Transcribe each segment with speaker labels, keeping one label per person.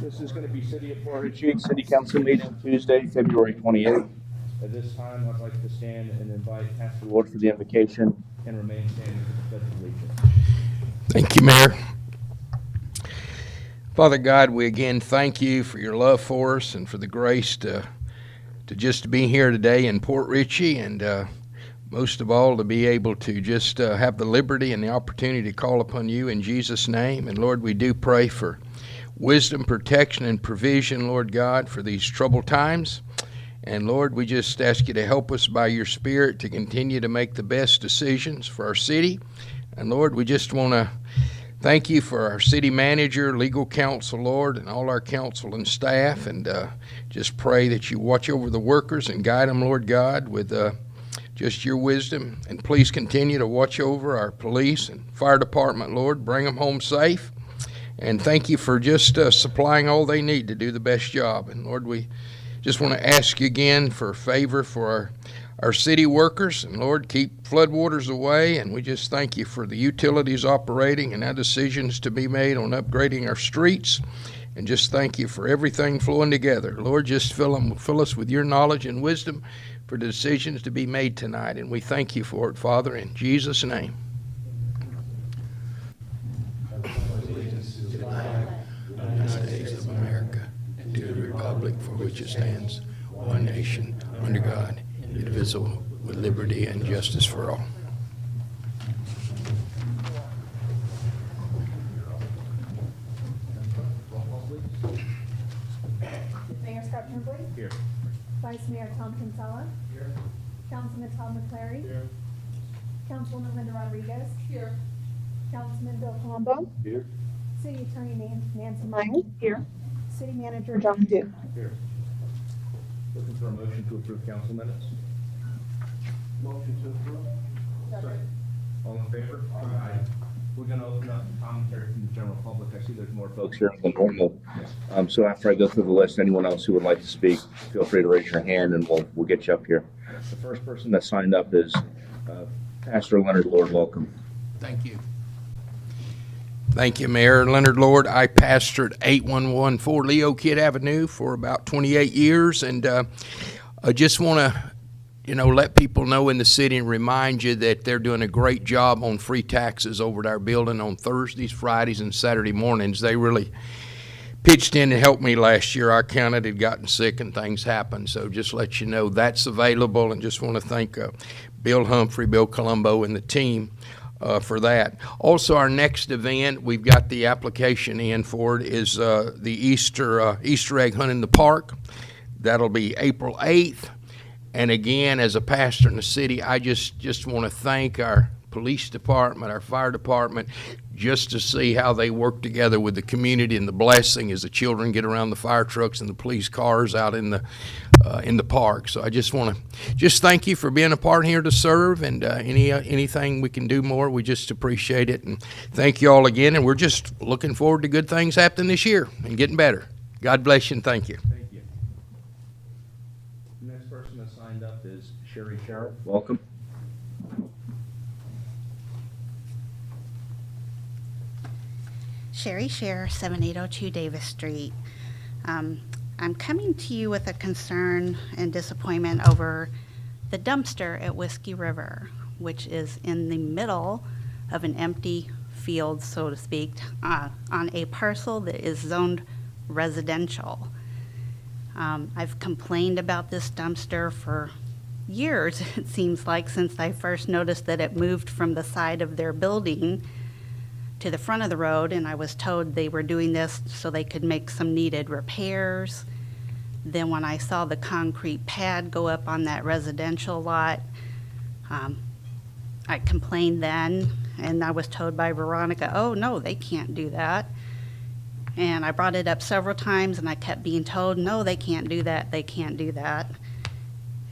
Speaker 1: This is going to be City of Port Richey City Council meeting Tuesday, February 28th. At this time, I'd like to stand and invite Pastor Ward for the invocation and remain standing for the Pledge of Allegiance.
Speaker 2: Thank you, Mayor. Father God, we again thank you for your love for us and for the grace to just be here today in Port Richey, and most of all to be able to just have the liberty and the opportunity to call upon you in Jesus' name. And Lord, we do pray for wisdom, protection, and provision, Lord God, for these troubled times. And Lord, we just ask you to help us by your Spirit to continue to make the best decisions for our city. And Lord, we just want to thank you for our city manager, legal counsel, Lord, and all our council and staff. And just pray that you watch over the workers and guide them, Lord God, with just your wisdom. And please continue to watch over our police and fire department, Lord. Bring them home safe. And thank you for just supplying all they need to do the best job. And Lord, we just want to ask you again for favor for our city workers. And Lord, keep floodwaters away. And we just thank you for the utilities operating and our decisions to be made on upgrading our streets. And just thank you for everything flowing together. Lord, just fill us with your knowledge and wisdom for the decisions to be made tonight. And we thank you for it, Father, in Jesus' name. United States of America, and to the republic for which it stands, one nation, under God, indivisible, with liberty and justice for all.
Speaker 3: Mayor Scott Turnbull.
Speaker 1: Here.
Speaker 3: Vice Mayor Tom Kinsella.
Speaker 1: Here.
Speaker 3: Councilman Todd McClary.
Speaker 1: Here.
Speaker 3: Councilwoman Linda Rodriguez. Here. Councilman Bill Colombo.
Speaker 1: Here.
Speaker 3: City Attorney Nancy Myers. Here. City Manager John Duke.
Speaker 1: Here. Looking for a motion to approve council minutes. Motion to approve. Second. All in favor? Aye. We're going to open up commentary from the general public. I see there's more folks here than normal. So after I go through the list, anyone else who would like to speak, feel free to raise your hand and we'll get you up here. The first person that signed up is Pastor Leonard Lord. Welcome.
Speaker 2: Thank you. Thank you, Mayor. Leonard Lord. I pastored 8114 Leo Kidd Avenue for about 28 years, and I just want to let people know in the city and remind you that they're doing a great job on free taxes over at our building on Thursdays, Fridays, and Saturday mornings. They really pitched in and helped me last year. Our county had gotten sick and things happened, so just let you know that's available, and just want to thank Bill Humphrey, Bill Colombo, and the team for that. Also, our next event, we've got the application in for it, is the Easter egg hunt in the park. That'll be April 8th. And again, as a pastor in the city, I just want to thank our police department, our fire department, just to see how they work together with the community, and the blessing as the children get around the fire trucks and the police cars out in the park. So I just want to thank you for being a part here to serve, and anything we can do more, we just appreciate it. And thank you all again, and we're just looking forward to good things happening this year and getting better. God bless you, and thank you.
Speaker 1: Thank you. The next person that signed up is Sherry Sharp. Welcome.
Speaker 4: Sherry Scher, 7802 Davis Street. I'm coming to you with a concern and disappointment over the dumpster at Whiskey River, which is in the middle of an empty field, so to speak, on a parcel that is zoned residential. I've complained about this dumpster for years, it seems like, since I first noticed that it moved from the side of their building to the front of the road, and I was told they were doing this so they could make some needed repairs. Then when I saw the concrete pad go up on that residential lot, I complained then, and I was told by Veronica, oh no, they can't do that. And I brought it up several times, and I kept being told, no, they can't do that, they can't do that.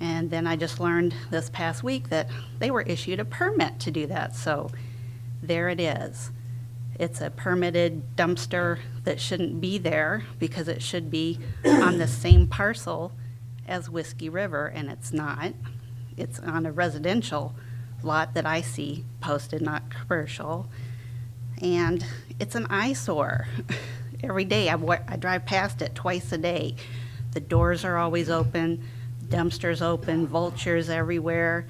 Speaker 4: And then I just learned this past week that they were issued a permit to do that, so there it is. It's a permitted dumpster that shouldn't be there because it should be on the same parcel as Whiskey River, and it's not. It's on a residential lot that I see posted, not commercial. And it's an eyesore. every day. I drive past it twice a day. The doors are always open, dumpsters open, vultures everywhere.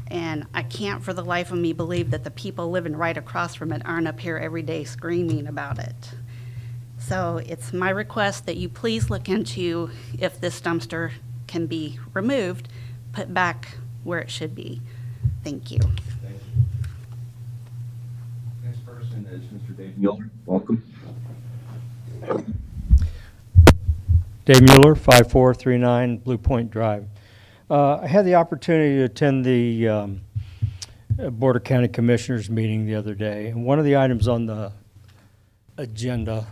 Speaker 4: And I can't for the life of me believe that the people living right across from it aren't up here every day screaming about it. So it's my request that you please look into if this dumpster can be removed, put back where it should be. Thank you.
Speaker 1: Thank you. Next person is Mr. Dave Mueller. Welcome.
Speaker 5: Dave Mueller, 5439 Blue Point Drive. I had the opportunity to attend the Board of County Commissioners meeting the other day, and one of the items on the agenda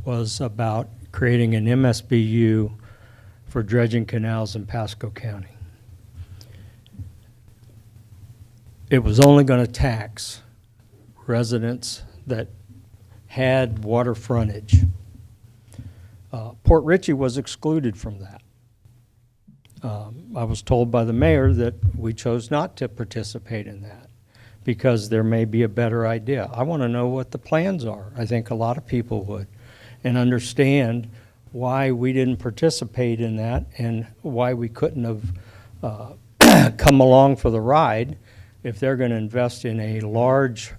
Speaker 5: was about creating an MSBU for dredging canals in Pasco County. It was only going to tax residents that had water frontage. Port Richey was excluded from that. I was told by the mayor that we chose not to participate in that because there may be a better idea. I want to know what the plans are. I think a lot of people would, and understand why we didn't participate in that and why we couldn't have come along for the ride if they're going to invest in a large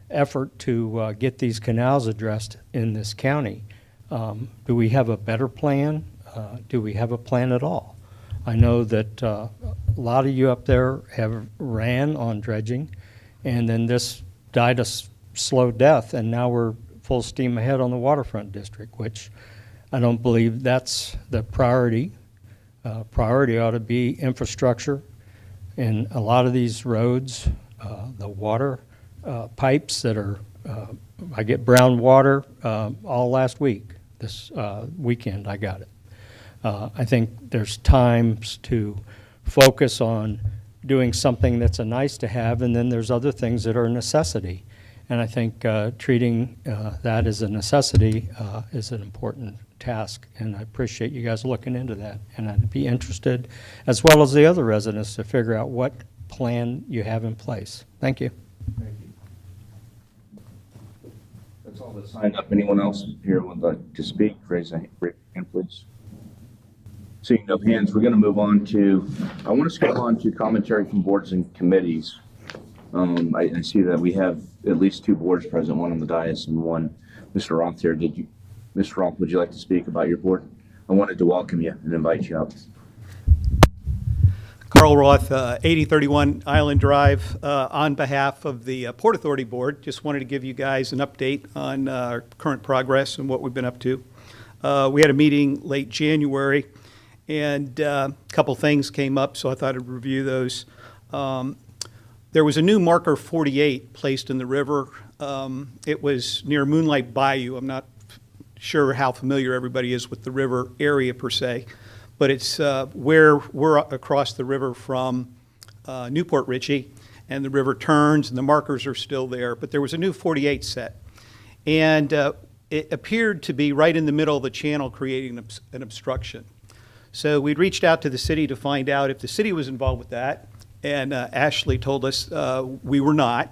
Speaker 5: effort to get these canals addressed in this county. Do we have a better plan? Do we have a plan at all? I know that a lot of you up there have ran on dredging, and then this died a slow death, and now we're full steam ahead on the waterfront district, which I don't believe that's the priority. Priority ought to be infrastructure, and a lot of these roads, the water pipes that are, I get brown water all last week. This weekend I got it. I think there's times to focus on doing something that's a nice to have, and then there's other things that are a necessity. And I think treating that as a necessity is an important task, and I appreciate you guys looking into that. And I'd be interested, as well as the other residents, to figure out what plan you have in place. Thank you.
Speaker 1: Thank you. That's all that signed up. Anyone else here would like to speak? Raise a hand, please. Seeing no hands, we're going to move on to, I want to skip on to commentary from boards and committees. I see that we have at least two boards present, one on the dais and one, Mr. Roth here. Mr. Roth, would you like to speak about your board? I wanted to welcome you and invite you up.
Speaker 6: Carl Roth, 8031 Island Drive, on behalf of the Port Authority Board. Just wanted to give you guys an update on our current progress and what we've been up to. We had a meeting late January, and a couple things came up, so I thought I'd review those. There was a new marker 48 placed in the river. It was near Moonlight Bayou. I'm not sure how familiar everybody is with the river area per se, but it's where we're across the river from Newport Richey, and the river turns, and the markers are still there. But there was a new 48 set, and it appeared to be right in the middle of the channel, creating an obstruction. So we'd reached out to the city to find out if the city was involved with that, and Ashley told us we were not.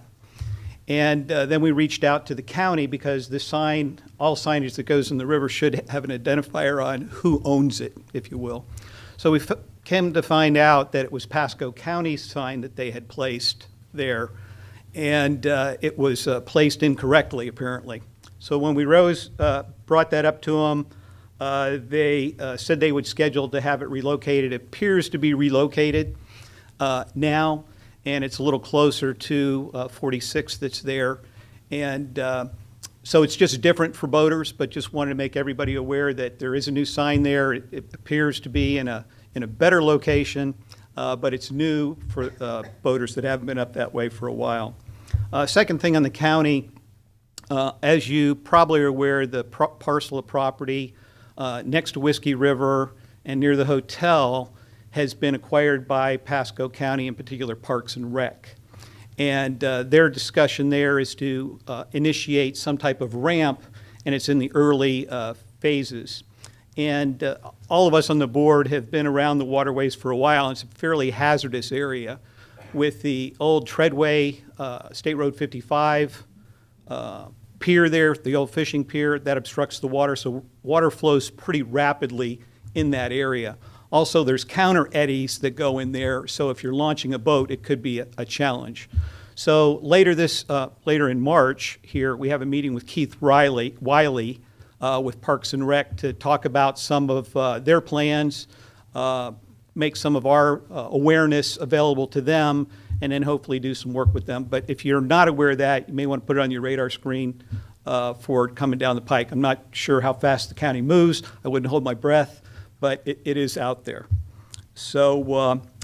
Speaker 6: And then we reached out to the county because the sign, all signage that goes in the river should have an identifier on who owns it, if you will. So we came to find out that it was Pasco County's sign that they had placed there, and it was placed incorrectly, apparently. So when we brought that up to them, they said they would schedule to have it relocated. It appears to be relocated now, and it's a little closer to 46 that's there. And so it's just different for boaters, but just wanted to make everybody aware that there is a new sign there. It appears to be in a better location, but it's new for boaters that haven't been up that way for a while. Second thing on the county, as you probably are aware, the parcel of property next to Whiskey River and near the hotel has been acquired by Pasco County, in particular Parks and Rec. And their discussion there is to initiate some type of ramp, and it's in the early phases. And all of us on the board have been around the waterways for a while, and it's a fairly hazardous area with the old Treadway, State Road 55, pier there, the old fishing pier, that obstructs the water, so water flows pretty rapidly in that area. Also, there's counter eddies that go in there, so if you're launching a boat, it could be a challenge. So later in March here, we have a meeting with Keith Wiley with Parks and Rec to talk about some of their plans, make some of our awareness available to them, and then hopefully do some work with them. But if you're not aware of that, you may want to put it on your radar screen for coming down the pike. I'm not sure how fast the county moves. I wouldn't hold my breath, but it is out there. So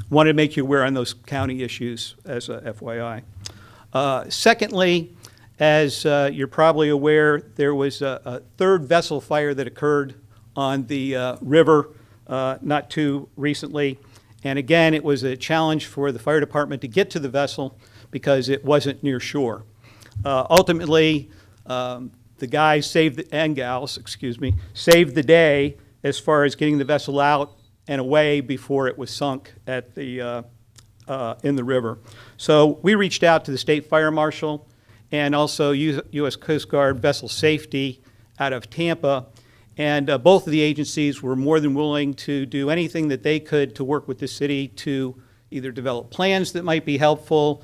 Speaker 6: wanted to make you aware on those county issues as a FYI. Secondly, as you're probably aware, there was a third vessel fire that occurred on the river not too recently. And again, it was a challenge for the fire department to get to the vessel because it wasn't near shore. Ultimately, the guys and gals, saved the day as far as getting the vessel out and away before it was sunk at the in the river. So we reached out to the state fire marshal and also U.S. Coast Guard Vessel Safety out of Tampa, and both of the agencies were more than willing to do anything that they could to work with the city to either develop plans that might be helpful,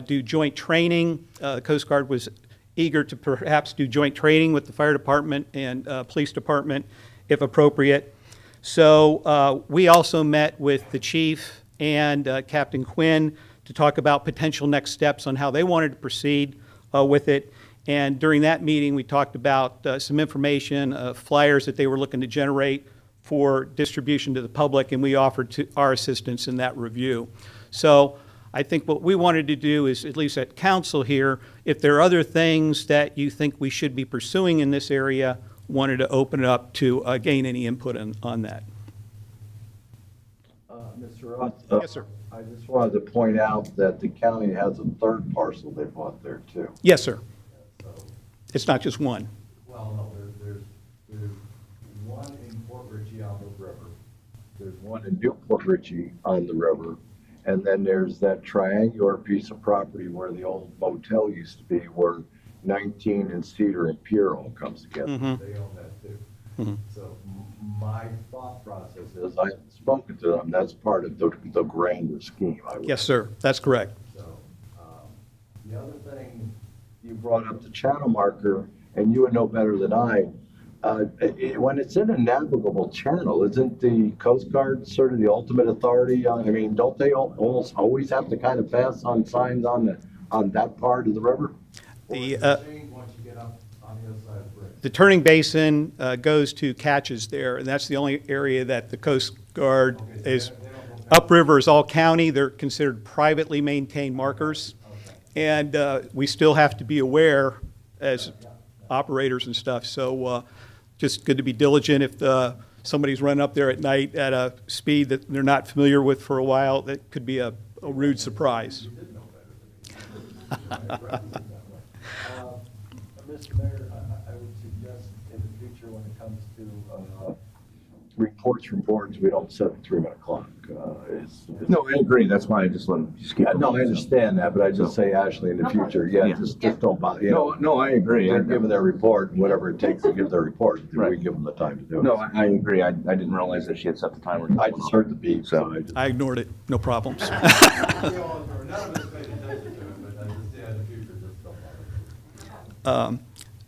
Speaker 6: do joint training. The Coast Guard was eager to perhaps do joint training with the fire department and police department if appropriate. So we also met with the chief and Captain Quinn to talk about potential next steps on how they wanted to proceed with it. And during that meeting, we talked about some information, flyers that they were looking to generate for distribution to the public, and we offered our assistance in that review. So I think what we wanted to do is, at least at council here, if there are other things that you think we should be pursuing in this area, wanted to open it up to gain any input on that.
Speaker 7: Mr. Roth?
Speaker 6: Yes, sir.
Speaker 7: I just wanted to point out that the county has a third parcel they bought there too.
Speaker 6: Yes, sir.
Speaker 7: So,
Speaker 6: It's not just one.
Speaker 7: well, no, there's one in Port Richey on the river. There's one in Newport Richey on the river. And then there's that triangular piece of property where the old motel used to be, where 19 and Cedar and Pier all comes together.
Speaker 6: Mhm.
Speaker 7: They own that too.
Speaker 6: Mhm.
Speaker 7: So my thought process is, I haven't spoken to them, that's part of the grander scheme. I would
Speaker 6: Yes, sir. That's correct.
Speaker 7: So, the other thing, you brought up the channel marker, and you would know better than I. When it's in a navigable channel, isn't the Coast Guard sort of the ultimate authority? I mean, don't they almost always have to kind of pass on signs on that part of the river? Or
Speaker 6: The,
Speaker 7: does it change once you get up on the other side of the bridge?
Speaker 6: The turning basin goes to Catches there, and that's the only area that the Coast Guard is. Upriver is all county. They're considered privately maintained markers. And we still have to be aware as operators and stuff. So just good to be diligent. If somebody's running up there at night at a speed that they're not familiar with for a while, that could be a rude surprise.
Speaker 7: Mr. Mayor, I would suggest in the future, when it comes to reports from boards, we don't set the 3-minute clock.
Speaker 1: No, I agree. That's why I just let him just keep.
Speaker 7: Yeah, no, I understand that, but I just say, Ashley, in the future,
Speaker 1: Yeah.
Speaker 7: just don't bother,
Speaker 1: No, I agree.
Speaker 7: they're giving their report, and whatever it takes to give their report,
Speaker 1: Right.
Speaker 7: we give them the time to do it.
Speaker 1: No, I agree. I didn't realize that she had set the timer.
Speaker 7: I just heard the beep, so I just.
Speaker 6: I ignored it. No problems.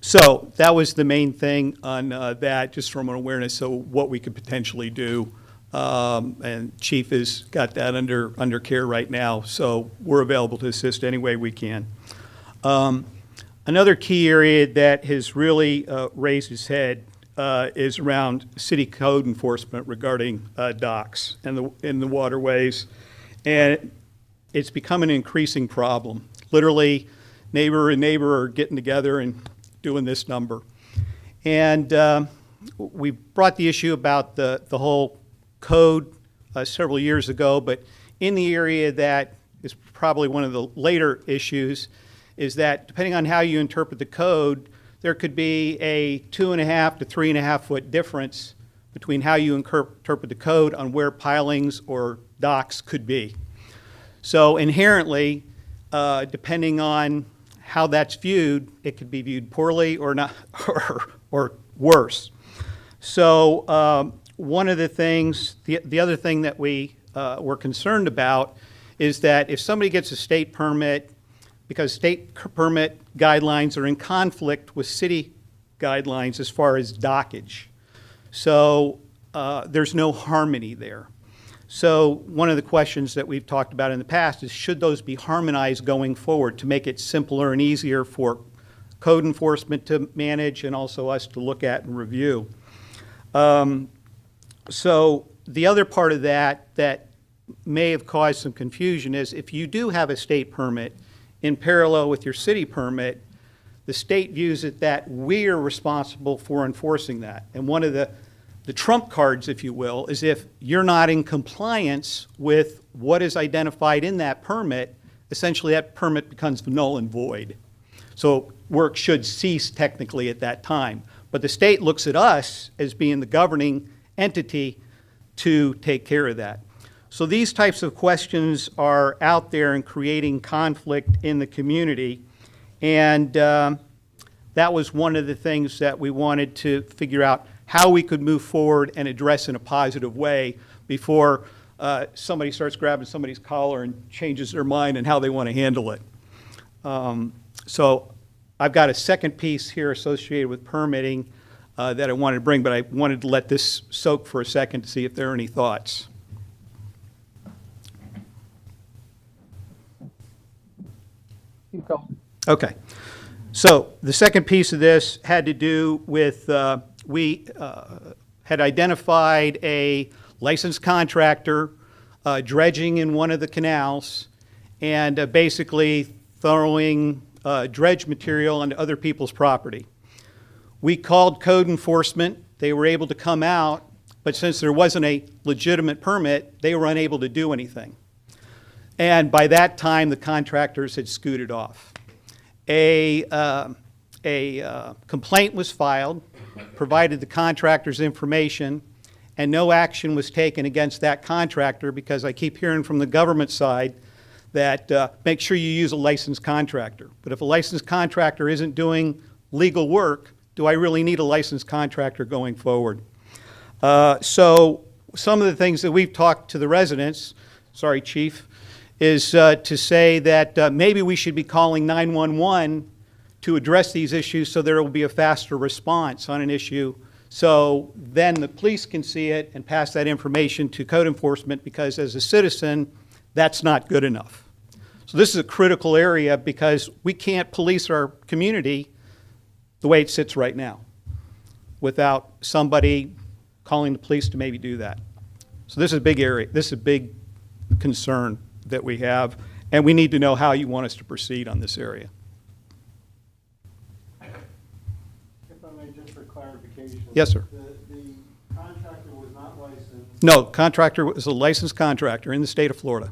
Speaker 6: So that was the main thing on that, just from an awareness, so what we could potentially do. And Chief has got that under care right now, so we're available to assist any way we can. Another key area that has really raised its head is around city code enforcement regarding docks and in the waterways. And it's become an increasing problem. Literally, neighbor and neighbor are getting together and doing this number. And we brought the issue about the whole code several years ago, but in the area that is probably one of the later issues is that depending on how you interpret the code, there could be a 2.5 to 3.5 foot difference between how you interpret the code on where pilings or docks could be. So inherently, depending on how that's viewed, it could be viewed poorly or not, or worse. So one of the things, the other thing that we were concerned about is that if somebody gets a state permit, because state permit guidelines are in conflict with city guidelines as far as dockage. So there's no harmony there. So one of the questions that we've talked about in the past is, should those be harmonized going forward to make it simpler and easier for code enforcement to manage and also us to look at and review? So the other part of that may have caused some confusion is, if you do have a state permit in parallel with your city permit, the state views it that we're responsible for enforcing that. And one of the trump cards, if you will, is if you're not in compliance with what is identified in that permit, essentially that permit becomes null and void. So work should cease technically at that time. But the state looks at us as being the governing entity to take care of that. So these types of questions are out there and creating conflict in the community. And that was one of the things that we wanted to figure out how we could move forward and address in a positive way before somebody starts grabbing somebody's collar and changes their mind and how they want to handle it. So I've got a second piece here associated with permitting that I wanted to bring, but I wanted to let this soak for a second to see if there are any thoughts. Okay. So the second piece of this had to do with, we had identified a licensed contractor dredging in one of the canals and basically throwing dredge material onto other people's property. We called code enforcement. They were able to come out, but since there wasn't a legitimate permit, they were unable to do anything. And by that time, the contractors had scooted off. A complaint was filed, provided the contractor's information, and no action was taken against that contractor, because I keep hearing from the government side that make sure you use a licensed contractor. But if a licensed contractor isn't doing legal work, do I really need a licensed contractor going forward? So some of the things that we've talked to the residents, sorry, Chief, is to say that maybe we should be calling 911 to address these issues so there will be a faster response on an issue. So then the police can see it and pass that information to code enforcement, because as a citizen, that's not good enough. So this is a critical area, because we can't police our community the way it sits right now without somebody calling the police to maybe do that. So this is a big area. This is a big concern that we have, and we need to know how you want us to proceed on this area.
Speaker 8: If I may, just for clarification.
Speaker 6: Yes, sir.
Speaker 8: The contractor was not licensed,
Speaker 6: No, contractor was a licensed contractor in the state of Florida.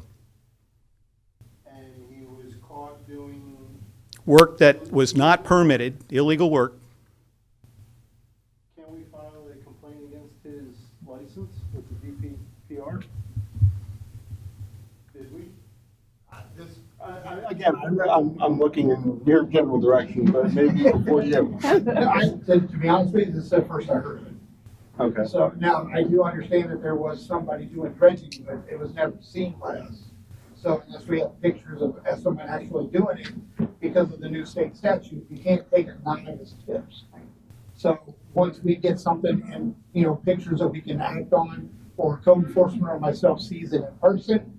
Speaker 8: and he was caught doing,
Speaker 6: Work that was not permitted, illegal work.
Speaker 8: can we file a complaint against his license with the DPR? Did we?
Speaker 9: Again, I'm looking in your general direction, but maybe before you.
Speaker 10: To be honest with you, this is the first I heard of it.
Speaker 9: Okay.
Speaker 10: So now, I do understand that there was somebody doing dredging, but it was never seen by us. So unless we have pictures of someone actually doing it, because of the new state statute, you can't take anonymous tips. So once we get something and, pictures that we can act on, or code enforcement or myself sees it in person,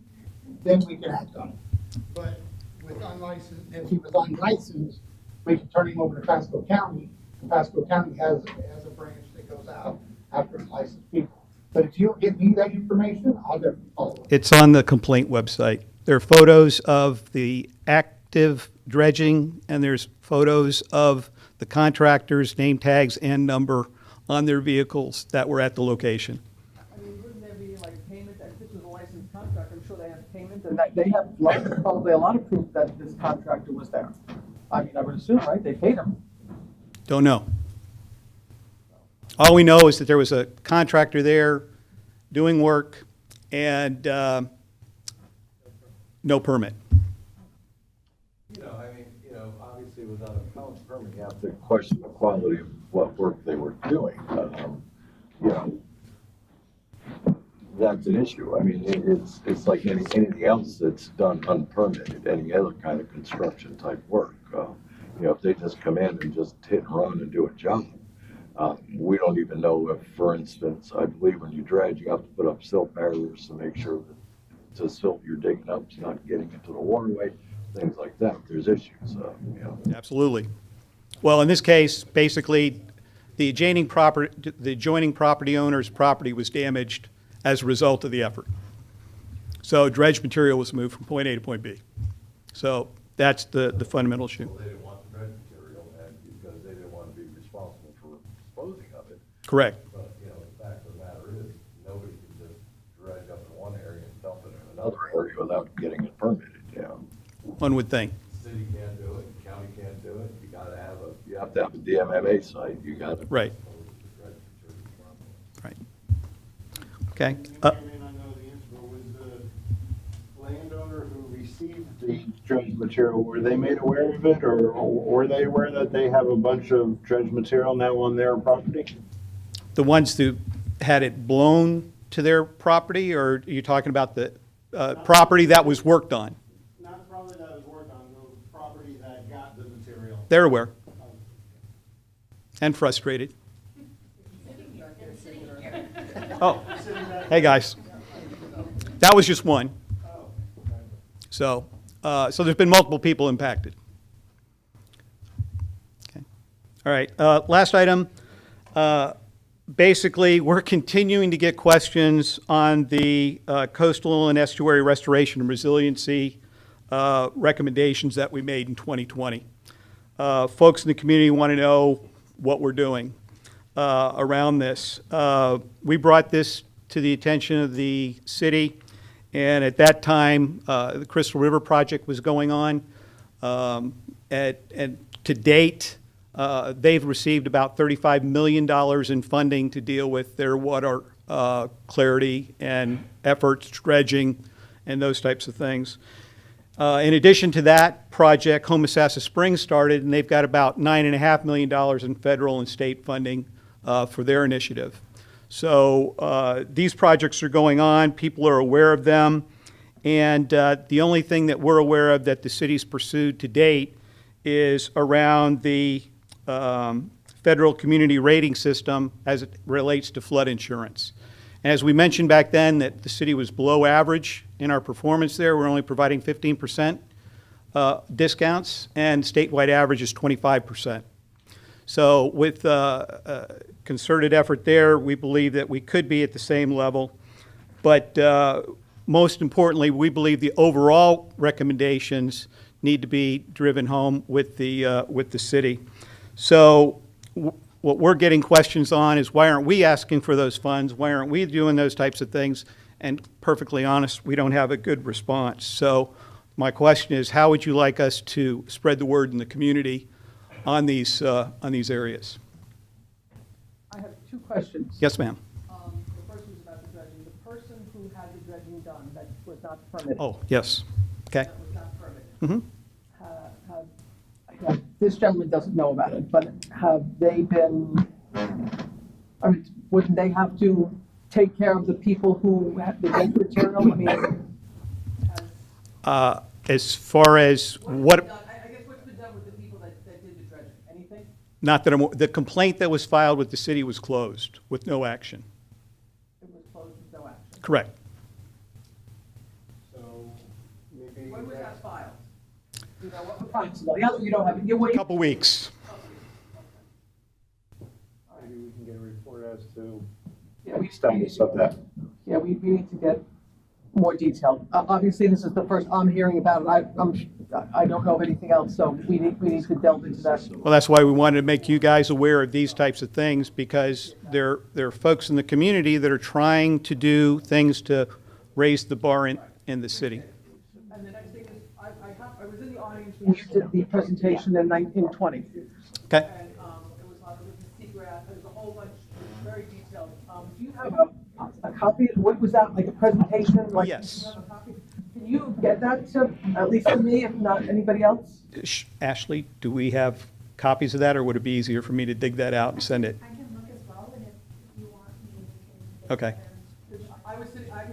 Speaker 10: then we can act on it. But with unlicensed, if he was unlicensed, we can turn him over to Pasco County. Pasco County has a branch that goes out after unlicensed people. But if you give me that information, I'll definitely follow up.
Speaker 6: It's on the complaint website. There are photos of the active dredging, and there's photos of the contractors' name tags and number on their vehicles that were at the location.
Speaker 11: I mean, wouldn't there be like payment, if this was a licensed contractor, I'm sure they have payment, and that they have probably a lot of proof that this contractor was there. I mean, I would assume, right, they paid him.
Speaker 6: Don't know. All we know is that there was a contractor there doing work and no permit.
Speaker 12: Obviously
Speaker 7: have to question the quality of what work they were doing. You know, that's an issue. I mean, it's like anything else that's done unpermitted, any other kind of construction type work. You know, if they just come in and just hit and run and do a job, we don't even know if, for instance, I believe when you dredge, you have to put up silt barriers to make sure that the silt you're digging up is not getting into the waterway, things like that. There's issues, you know.
Speaker 6: Absolutely. Well, in this case, basically, the adjoining property owner's property was damaged as a result of the effort. So dredge material was moved from point A to point B. So that's the fundamental issue.
Speaker 7: They didn't want the dredge material, and because they didn't want to be responsible for disposing of it.
Speaker 6: Correct.
Speaker 7: But, you know, the fact of the matter is, nobody can just dredge up in one area and dump it in another area without getting it permitted, you know.
Speaker 6: One would think.
Speaker 7: City can't do it, county can't do it, you have to have a DMMA site, you gotta.
Speaker 6: Right. Right. Okay.
Speaker 9: I may not know the answer, but was the landowner who received the dredge material, were they made aware of it, or were they aware that they have a bunch of dredge material now on their property?
Speaker 6: The ones who had it blown to their property, or are you talking about the property that was worked on?
Speaker 9: Not the property that was worked on, the property that got the material.
Speaker 6: They're aware and frustrated. Oh, hey, guys. That was just one. So there's been multiple people impacted. Okay. All right, last item. Basically, we're continuing to get questions on the coastal and estuary restoration and resiliency recommendations that we made in 2020. Folks in the community want to know what we're doing around this. We brought this to the attention of the city, and at that time, the Crystal River project was going on. And to date, they've received about $35 million in funding to deal with their water clarity and efforts, dredging, and those types of things. In addition to that project, Homosassa Springs started, and they've got about $9.5 million in federal and state funding for their initiative. So these projects are going on. People are aware of them. And the only thing that we're aware of that the city's pursued to date is around the federal community rating system as it relates to flood insurance. And as we mentioned back then, that the city was below average in our performance there. We're only providing 15% discounts, and statewide average is 25%. So with concerted effort there, we believe that we could be at the same level. But most importantly, we believe the overall recommendations need to be driven home with the city. So what we're getting questions on is, why aren't we asking for those funds? Why aren't we doing those types of things? And perfectly honest, we don't have a good response. So my question is, how would you like us to spread the word in the community on these areas?
Speaker 11: I have two questions.
Speaker 6: Yes, ma'am.
Speaker 11: The first was about the dredging. The person who had the dredging done that was not permitted.
Speaker 6: Oh, yes. Okay.
Speaker 11: That was not permitted.
Speaker 6: Mm-hmm.
Speaker 11: This gentleman doesn't know about it, but have they been, I mean, wouldn't they have to take care of the people who have the dredge material? I mean,
Speaker 6: As far as what,
Speaker 11: I guess what's been done with the people that did the dredging? Anything?
Speaker 6: not that the complaint that was filed with the city was closed with no action.
Speaker 11: It was closed with no action.
Speaker 6: Correct.
Speaker 9: So maybe.
Speaker 11: When was that filed? You know, what approximately? You don't have it.
Speaker 6: A couple weeks.
Speaker 9: Maybe we can get a report as to
Speaker 11: Yeah, we
Speaker 9: status of that.
Speaker 11: Yeah, we need to get more detail. Obviously, this is the first I'm hearing about it. I don't know of anything else, so we need to delve into that.
Speaker 6: Well, that's why we wanted to make you guys aware of these types of things, because there are folks in the community that are trying to do things to raise the bar in the city.
Speaker 11: And the next thing is, I was in the audience when you did the presentation in 1920.
Speaker 6: Okay.
Speaker 11: And it was on the seagrass, there's a whole bunch, very detailed. Do you have a copy? What was that, like a presentation? Like,
Speaker 6: Yes.
Speaker 11: do you have a copy? Can you get that to, at least to me, if not anybody else?
Speaker 6: Ashley, do we have copies of that, or would it be easier for me to dig that out and send it?
Speaker 3: I can look as well, and if you want me, we can.
Speaker 6: Okay.
Speaker 11: I was sitting, I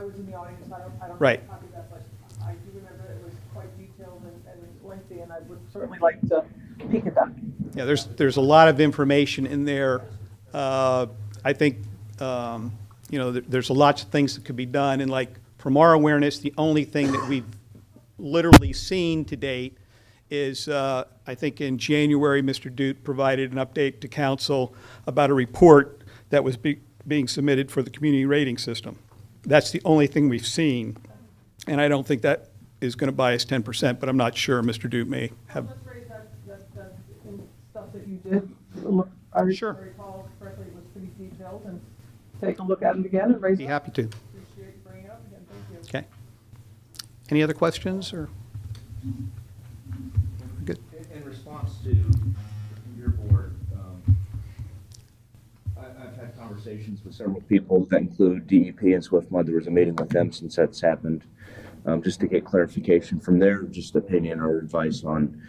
Speaker 11: was in the audience, I don't
Speaker 6: Right.
Speaker 11: have a copy of that, but I do remember it was quite detailed and lengthy, and I would certainly like to peek at that.
Speaker 6: Yeah, there's a lot of information in there. I think, there's lots of things that could be done, and like, from our awareness, the only thing that we've literally seen to date is, I think in January, Mr. Dute provided an update to council about a report that was being submitted for the community rating system. That's the only thing we've seen, and I don't think that is going to buy us 10%, but I'm not sure. Mr. Dute may have.
Speaker 11: Let's raise that stuff that you did. Look, I
Speaker 6: Sure.
Speaker 11: recall correctly, it was pretty detailed, and take a look at it again and raise
Speaker 6: Be
Speaker 11: it.
Speaker 6: happy to.
Speaker 11: Appreciate bringing it up again, thank you.
Speaker 6: Okay. Any other questions, or? Good.
Speaker 1: In response to your board, I've had conversations with several people that include DEP and SwiftMud. There was a meeting with them since that's happened, just to get clarification from their just opinion or advice on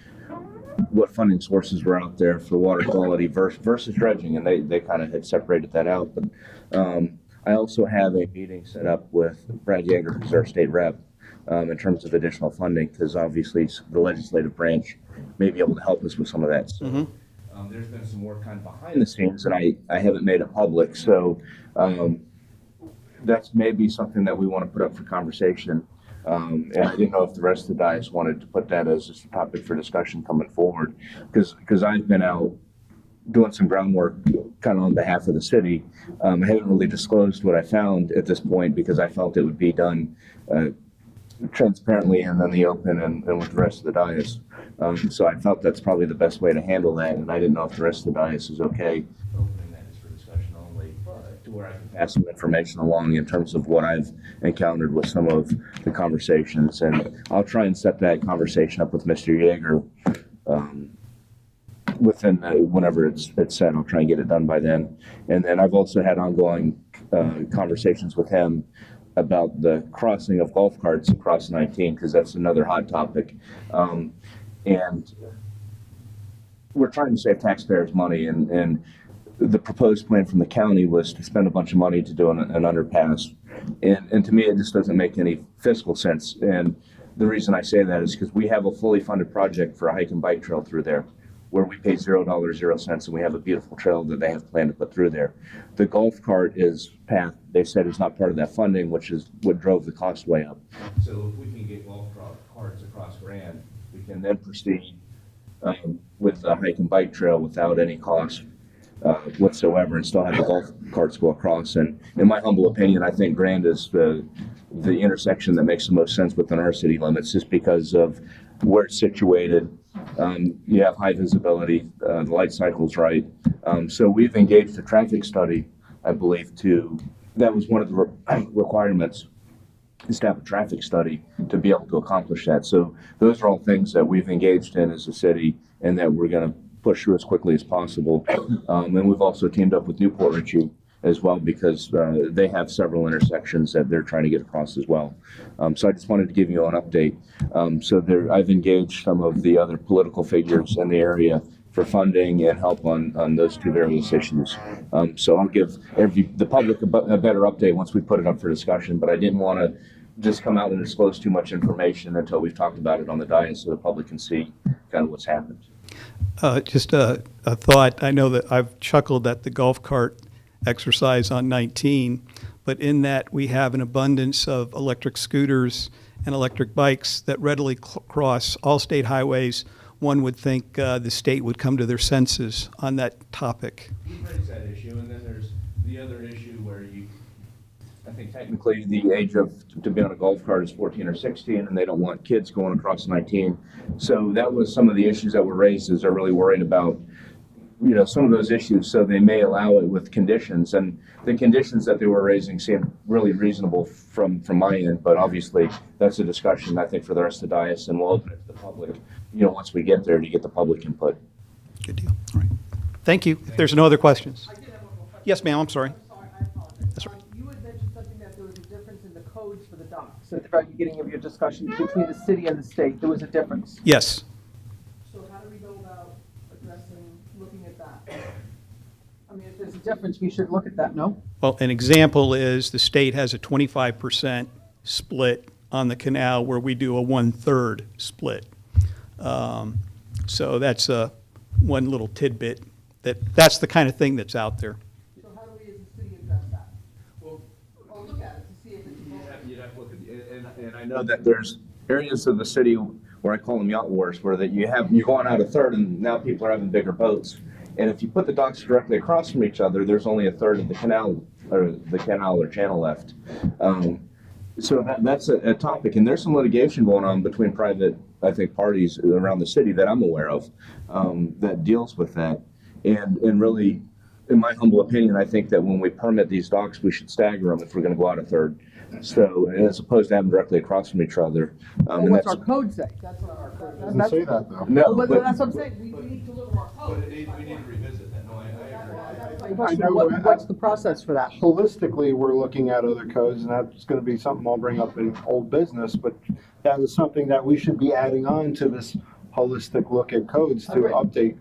Speaker 1: what funding sources were out there for water quality versus dredging, and they kind of had separated that out. But I also have a meeting set up with Brad Yeager, who's our state rep, in terms of additional funding, because obviously the legislative branch may be able to help us with some of that. So there's been some work kind of behind the scenes, and I haven't made it public. So that's maybe something that we want to put up for conversation. And I didn't know if the rest of the dais wanted to put that as a topic for discussion coming forward, because I've been out doing some groundwork kind of on behalf of the city. I haven't really disclosed what I found at this point because I felt it would be done transparently and in the open and with the rest of the dais. So I felt that's probably the best way to handle that, and I didn't know if the rest of the dais is okay opening that is for discussion only, to where I can pass some information along in terms of what I've encountered with some of the conversations. And I'll try and set that conversation up with Mr. Yeager within whenever it's set. I'll try and get it done by then. And then I've also had ongoing conversations with him about the crossing of golf carts across 19, because that's another hot topic. And we're trying to save taxpayers money, and the proposed plan from the county was to spend a bunch of money to do an underpass. And to me, it just doesn't make any fiscal sense. And the reason I say that is because we have a fully funded project for a hike and bike trail through there, where we pay $0, 0 cents, and we have a beautiful trail that they have planned to put through there. The golf cart path, they said, is not part of that funding, which is what drove the cost way up. So if we can get golf carts across Grand, we can then proceed with the hike and bike trail without any cost whatsoever, and still have the golf carts go across. And in my humble opinion, I think Grand is the intersection that makes the most sense within our city limits, just because of where it's situated. You have high visibility, the light cycle's right. So we've engaged a traffic study, I believe, that was one of the requirements, is to have a traffic study to be able to accomplish that. So those are all things that we've engaged in as a city, and that we're going to push through as quickly as possible. And we've also teamed up with Newport Richey as well, because they have several intersections that they're trying to get across as well. So I just wanted to give you an update. I've engaged some of the other political figures in the area for funding and help on those two various issues. So I'll give the public a better update once we put it up for discussion, but I didn't want to just come out and disclose too much information until we've talked about it on the dais, so the public can see kind of what's happened.
Speaker 6: Just a thought. I know that I've chuckled at the golf cart exercise on 19, but in that we have an abundance of electric scooters and electric bikes that readily cross all state highways. One would think the state would come to their senses on that topic.
Speaker 1: He brings that issue, and then there's the other issue where I think technically the age to be on a golf cart is 14 or 16, and they don't want kids going across 19. So that was some of the issues that were raised, is they're really worried about, some of those issues. So they may allow it with conditions, and the conditions that they were raising seemed really reasonable from my end. But obviously that's a discussion, I think, for the rest of the dais, and we'll open it to the public, once we get there, to get the public input.
Speaker 6: Good deal. All right. Thank you. If there's no other questions.
Speaker 11: I did have one more question.
Speaker 6: Yes, ma'am, I'm sorry.
Speaker 11: I'm sorry, I apologize.
Speaker 6: That's right.
Speaker 11: You had mentioned something that there was a difference in the codes for the docks at the very beginning of your discussion between the city and the state. There was a difference.
Speaker 6: Yes.
Speaker 11: So how do we go about I mean, if there's a difference, we should look at that, no?
Speaker 6: Well, an example is the state has a 25% split on the canal where we do a 1/3 split. So that's one little tidbit, that's the kind of thing that's out there.
Speaker 11: So how do we as a city address that?
Speaker 1: Well,
Speaker 11: Or look at it to see if it's.
Speaker 1: you'd have to look at, and I know that there's areas of the city where I call them yacht wars, where that you're going out a third and now people are having bigger boats. And if you put the docks directly across from each other, there's only a third of the canal or channel left. So that's a topic, and there's some litigation going on between private, I think, parties around the city that I'm aware of, that deals with that. And really, in my humble opinion, I think that when we permit these docks, we should stagger them if we're gonna go out a third. So, as opposed to having directly across from each other.
Speaker 11: Well,
Speaker 1: And
Speaker 11: what's
Speaker 1: that's,
Speaker 11: our code say? That's what our code.
Speaker 9: Doesn't say that though.
Speaker 1: no,
Speaker 11: But
Speaker 1: but,
Speaker 11: that's what I'm saying, we need to look at our code.
Speaker 1: we need to revisit that, no, I agree.
Speaker 11: That's
Speaker 9: I know,
Speaker 11: what's the process for that?
Speaker 9: Holistically, we're looking at other codes, and that's gonna be something I'll bring up in old business, but that is something that we should be adding on to this holistic look at codes to
Speaker 11: Agreed.
Speaker 9: update.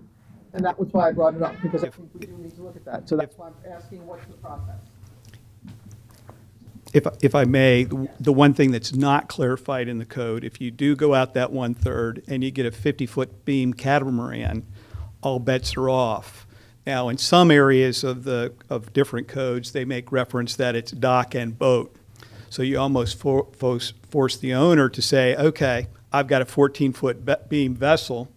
Speaker 11: And that was why I brought it up, because I think we do need to look at that. So that's why I'm asking, what's the process?
Speaker 6: If I may, the one thing that's not clarified in the code, if you do go out that 1/3 and you get a 50-foot beam catamaran, all bets are off. Now, in some areas of different codes, they make reference that it's dock and boat. So you almost force the owner to say, okay, I've got a 14-foot beam vessel,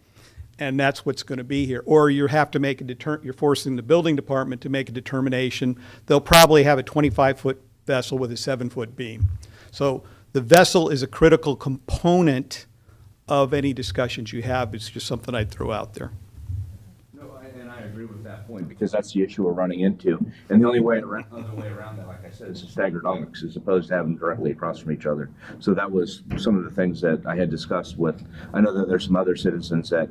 Speaker 6: and that's what's going to be here. Or you have to make you're forcing the building department to make a determination. They'll probably have a 25-foot vessel with a 7-foot beam. So the vessel is a critical component of any discussions you have. It's just something I'd throw out there.
Speaker 1: No, and I agree with that point, because that's the issue we're running into. And the only way around, other way around that, like I said, is to stagger docks as opposed to having them directly across from each other. So that was some of the things that I had discussed with, I know that there's some other citizens that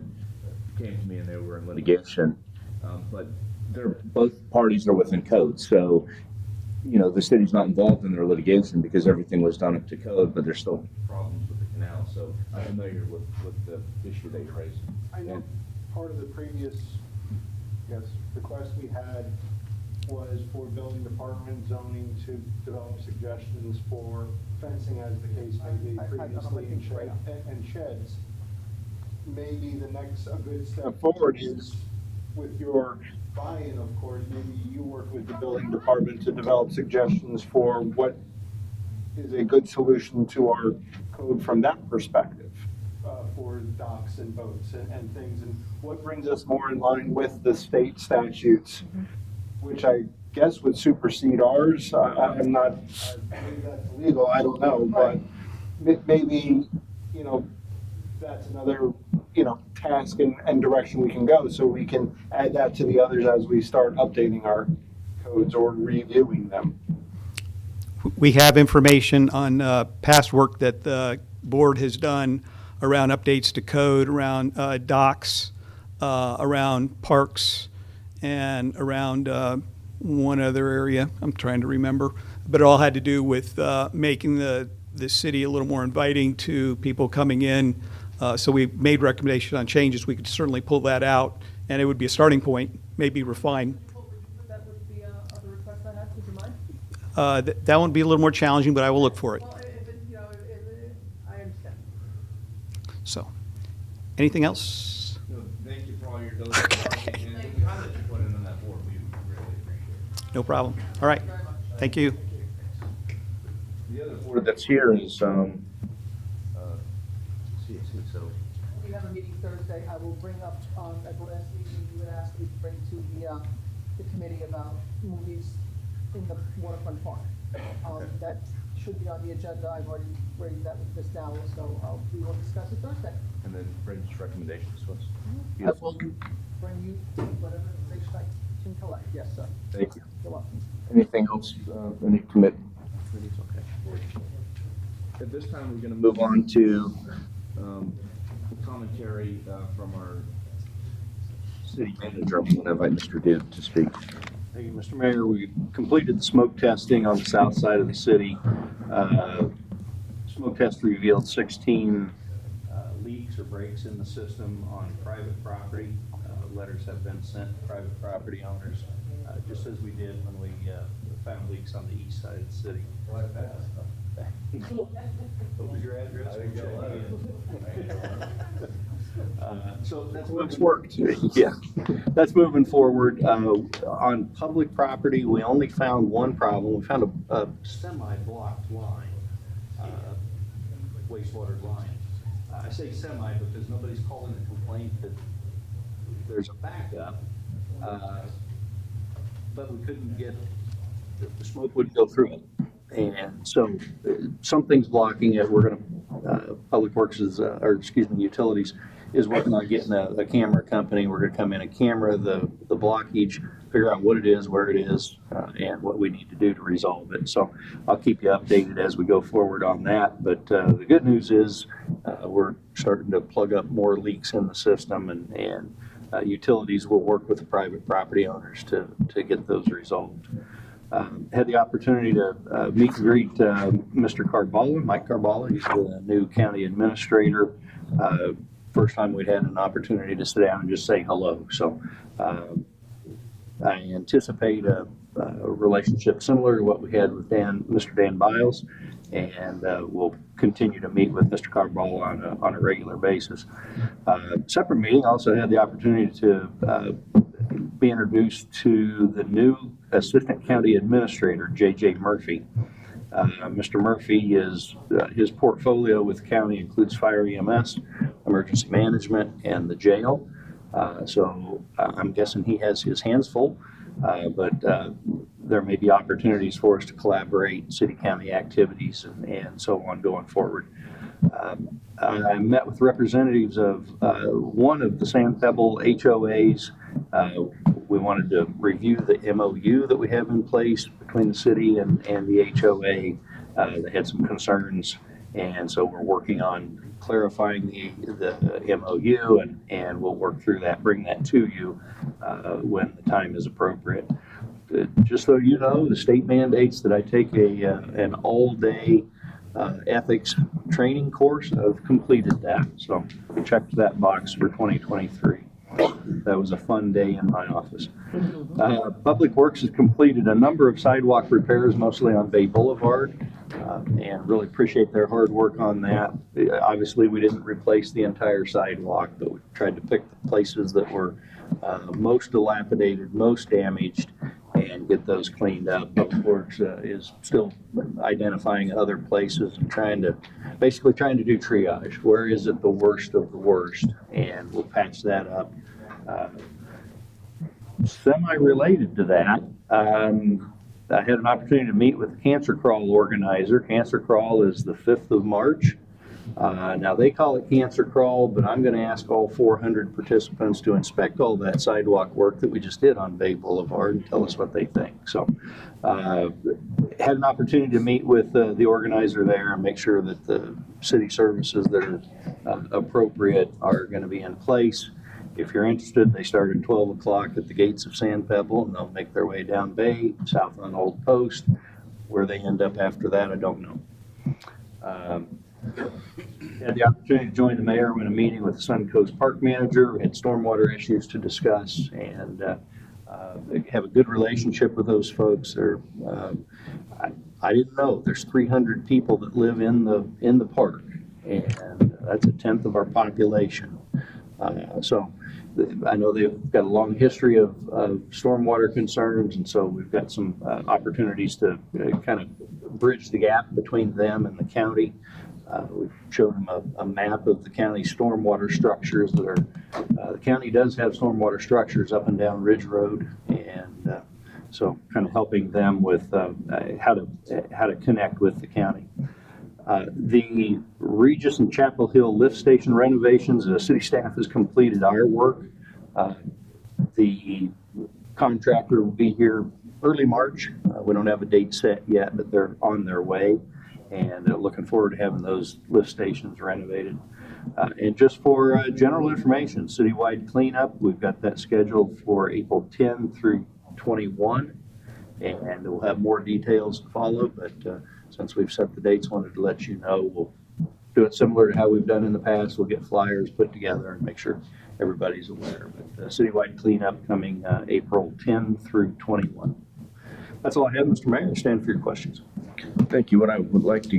Speaker 1: came to me and they were in litigation, but both parties are within code. So, you know, the city's not involved in their litigation because everything was done up to code, but there's still problems with the canal. So I'm familiar with the issue that you're raising.
Speaker 9: I know part of the previous, request we had was for building department zoning to develop suggestions for fencing, as the case may be previously, and sheds. Maybe a good step forward is, with your buy-in, of course, maybe you work with the building department to develop suggestions for what is a good solution to our code from that perspective, for docks and boats and things, and what brings us more in line with the state statutes, which I guess would supersede ours. I'm not, maybe that's illegal, I don't know, but maybe, that's another, task and direction we can go, so we can add that to the others as we start updating our codes or reviewing them.
Speaker 6: We have information on past work that the board has done around updates to code, around docks, around parks, and around one other area I'm trying to remember. But it all had to do with making the city a little more inviting to people coming in. So we made recommendations on changes. We could certainly pull that out, and it would be a starting point, maybe refine.
Speaker 11: Would you put that with the other request I had, would you mind?
Speaker 6: That one would be a little more challenging, but I will look for it.
Speaker 11: Well, I understand.
Speaker 6: So, anything else?
Speaker 1: No, thank you for all your diligence.
Speaker 6: Okay.
Speaker 1: And the comments you put in on that board, we really appreciate it.
Speaker 6: No problem. All right. Thank you.
Speaker 1: The other board that's here is, CSC, so.
Speaker 11: We have a meeting Thursday. I will bring up, at the last meeting, you had asked me to bring to the committee about movies in the waterfront park. That should be on the agenda. I've already raised that with Ms. Dowell, so we will discuss it Thursday.
Speaker 1: And then Brendan's recommendations to us.
Speaker 11: I will bring you whatever information I can collect. Yes, sir.
Speaker 1: Thank you.
Speaker 11: You're welcome.
Speaker 1: Anything else, any committees? Okay. At this time, we're going to move on to commentary from our city manager. I'm going to invite Mr. Duke to speak.
Speaker 8: Thank you, Mr. Mayor. We completed the smoke testing on the south side of the city. Smoke test revealed 16 leaks or breaks in the system on private property. Letters have been sent to private property owners
Speaker 12: just as we did when we found leaks on the east side of the city. What was your address? So that's
Speaker 6: It's worked. Yeah, that's moving forward. On public property, we only found one problem. We found a
Speaker 12: semi-blocked line, wastewater line. I say semi because nobody's calling a complaint that there's a backup, but we couldn't get, the smoke wouldn't go through it. And so something's blocking it. We're gonna, Public Works is, Utilities is working on getting a camera company. We're gonna come in and camera the blockage, figure out what it is, where it is, and what we need to do to resolve it. So I'll keep you updated as we go forward on that. But the good news is we're starting to plug up more leaks in the system, and utilities will work with the private property owners to get those resolved. Had the opportunity to meet and greet Mr. Carballa, Mike Carballa. He's the new county administrator. First time we'd had an opportunity to sit down and just say hello. So I anticipate a relationship similar to what we had with Mr. Dan Biles, and we'll continue to meet with Mr. Carballa on a regular basis. Separate meeting, also had the opportunity to be introduced to the new Assistant County Administrator, J.J. Murphy. Mr. Murphy is, his portfolio with the county includes fire EMS, emergency management, and the jail. So I'm guessing he has his hands full, but there may be opportunities for us to collaborate, city-county activities, and so on going forward. I met with representatives of one of the Sand Pebble HOAs. We wanted to review the MOU that we have in place between the city and the HOA. They had some concerns, and so we're working on clarifying the MOU, and we'll work through that, bring that to you when the time is appropriate. Just so you know, the state mandates that I take an all-day ethics training course. I've completed that, so checked that box for 2023. That was a fun day in my office. Public Works has completed a number of sidewalk repairs, mostly on Bay Boulevard, and really appreciate their hard work on that. Obviously, we didn't replace the entire sidewalk, but we tried to pick the places that were most dilapidated, most damaged, and get those cleaned up. Public Works is still identifying other places and basically trying to do triage. Where is it the worst of the worst? And we'll patch that up. Semi-related to that, I had an opportunity to meet with the Cancer Crawl organizer. Cancer Crawl is the 5th of March. Now they call it Cancer Crawl, but I'm going to ask all 400 participants to inspect all that sidewalk work that we just did on Bay Boulevard and tell us what they think. So had an opportunity to meet with the organizer there and make sure that the city services that are appropriate are going to be in place. If you're interested, they start at 12 o'clock at the gates of Sand Pebble, and they'll make their way down Bay, south on Old Post. Where they end up after that, I don't know. Had the opportunity to join the mayor in a meeting with the Suncoast Park manager. We had stormwater issues to discuss, and have a good relationship with those folks. I didn't know there's 300 people that live in the park, and that's 1/10 of our population. So I know they've got a long history of stormwater concerns, and so we've got some opportunities to kind of bridge the gap between them and the county. We showed them a map of the county stormwater structures that are, the county does have stormwater structures up and down Ridge Road, and so kind of helping them with how to connect with the county. The Regis and Chapel Hill lift station renovations, the city staff has completed our work. The contractor will be here early March. We don't have a date set yet, but they're on their way, and looking forward to having those lift stations renovated. And just for general information, citywide cleanup, we've got that scheduled for April 10 through 21, and we'll have more details to follow, but since we've set the dates, wanted to let you know. We'll do it similar to how we've done in the past. We'll get flyers put together and make sure everybody's aware. But citywide cleanup coming April 10 through 21. That's all I have, Mr. Mayor. I stand for your questions.
Speaker 1: Thank you. What I would like to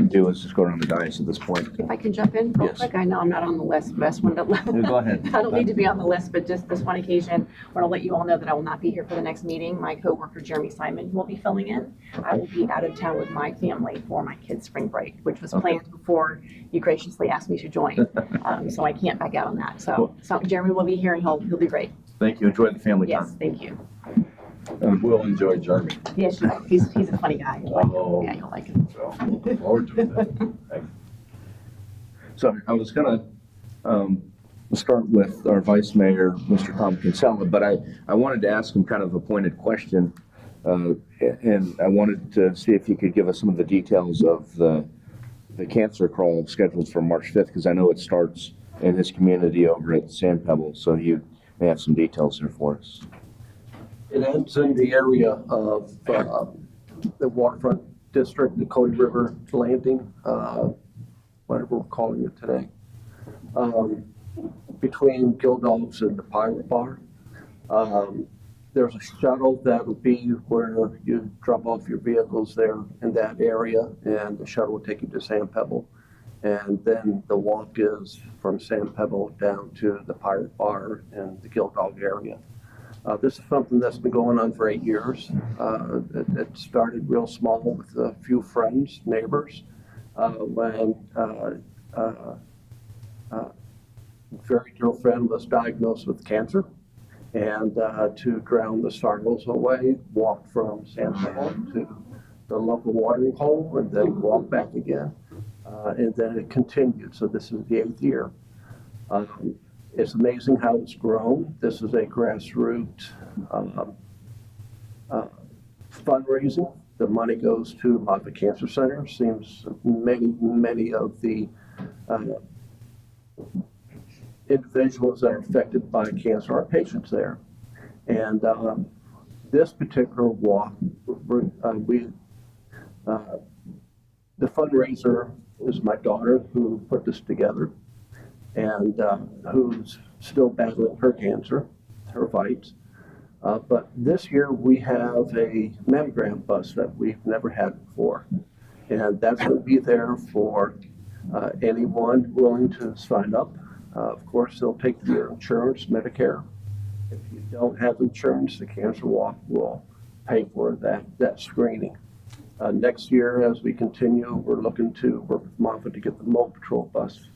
Speaker 1: do is just go around the dais at this point.
Speaker 13: If I can jump in real
Speaker 1: Yes.
Speaker 13: quick, I know I'm not on the list, best one to.
Speaker 1: Go ahead.
Speaker 13: I don't need to be on the list, but just this one occasion, I want to let you all know that I will not be here for the next meeting. My coworker Jeremy Simon will be filling in. I will be out of town with my family for my kids' spring break, which was planned before you graciously asked me to join. So I can't back out on that. So Jeremy will be here and he'll be great.
Speaker 1: Thank you. Enjoy the family time.
Speaker 13: Yes, thank you.
Speaker 7: We'll enjoy Jeremy.
Speaker 13: Yes, he's a funny guy. You'll like him. Yeah, you'll like him.
Speaker 7: Look forward to it.
Speaker 1: So I was gonna start with our Vice Mayor, Mr. Tom Kinsella, but I wanted to ask him kind of a pointed question. And I wanted to see if you could give us some of the details of the cancer crawl scheduled for March 5th, because I know it starts in his community over at Sand Pebble, so you may have some details there for us.
Speaker 8: It ends in the area of the waterfront district, the Cody River Landing, whatever we're calling it today, between Gildogs and the Pirate Bar. There's a shuttle that will be where you drop off your vehicles there in that area, and the shuttle will take you to Sand Pebble. And then the walk is from Sand Pebble down to the Pirate Bar in the Gildog area. This is something that's been going on for 8 years. It started real small with a few friends, neighbors, when a very dear friend was diagnosed with cancer. And to drown the sorrows away, walked from Sand Pebble to the local watering hole and then walked back again. And then it continued. So this is the 8th year. It's amazing how it's grown. This is a grassroots fundraising. The money goes to Moffitt Cancer Center. Seems many of the individuals that are affected by cancer are patients there. And this particular walk, the fundraiser is my daughter who put this together, and who's still battling her cancer, her fights. But this year we have a mammogram bus that we've never had before. And that's going to be there for anyone willing to sign up. Of course, they'll take your insurance, Medicare. If you don't have insurance, the Cancer Walk will pay for that screening. Next year, as we continue, we're looking to work with Moffitt to get the Mole Patrol bus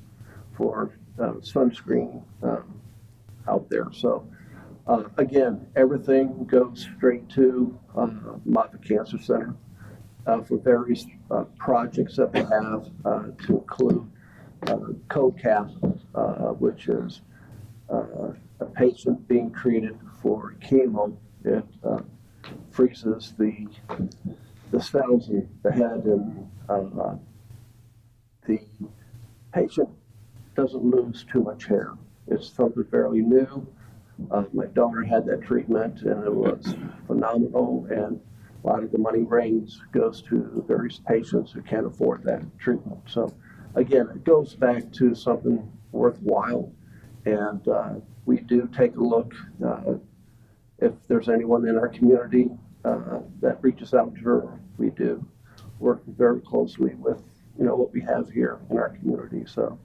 Speaker 8: for sunscreen out there. So again, everything goes straight to Moffitt Cancer Center for various projects that they have to include CoCap, which is a patient being treated for chemo. It freezes the cells in the head, and the patient doesn't lose too much hair. It's something fairly new. My daughter had that treatment and it was phenomenal, and a lot of the money raised goes to various patients who can't afford that treatment. So again, it goes back to something worthwhile, and we do take a look if there's anyone in our community that reaches out to her. We do work very closely with what we have here in our community. So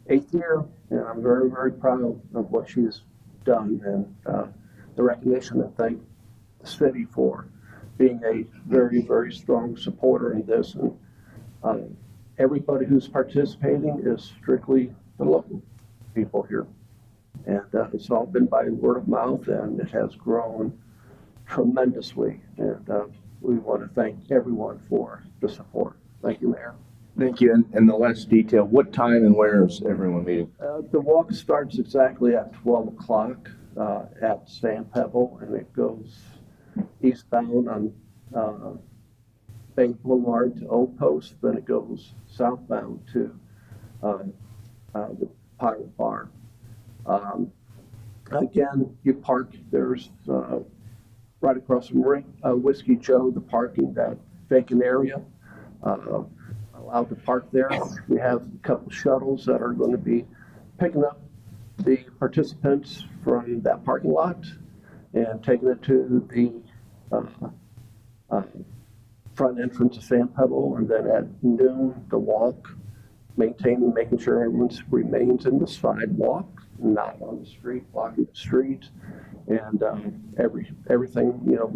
Speaker 8: 8th year, and I'm very, very proud of what she's done, and the recognition, and thank the city for being a very, very strong supporter in this. And everybody who's participating is strictly the local people here. And it's all been by word of mouth, and it has grown tremendously. And we want to thank everyone for the support. Thank you, Mayor.
Speaker 1: Thank you. And the last detail, what time and where is everyone meeting?
Speaker 8: The walk starts exactly at 12 o'clock at Sand Pebble, and it goes eastbound on Bay Boulevard to Old Post. Then it goes southbound to the Pirate Bar. Again, you park, there's right across from Whiskey Joe, the parking, that vacant area. A allowed to park there. We have a couple shuttles that are going to be picking up the participants from that parking lot and taking it to the front entrance of Sand Pebble, and then at noon, the walk, making sure everyone remains in the sidewalk, not on the street, blocking the street, and everything, you know,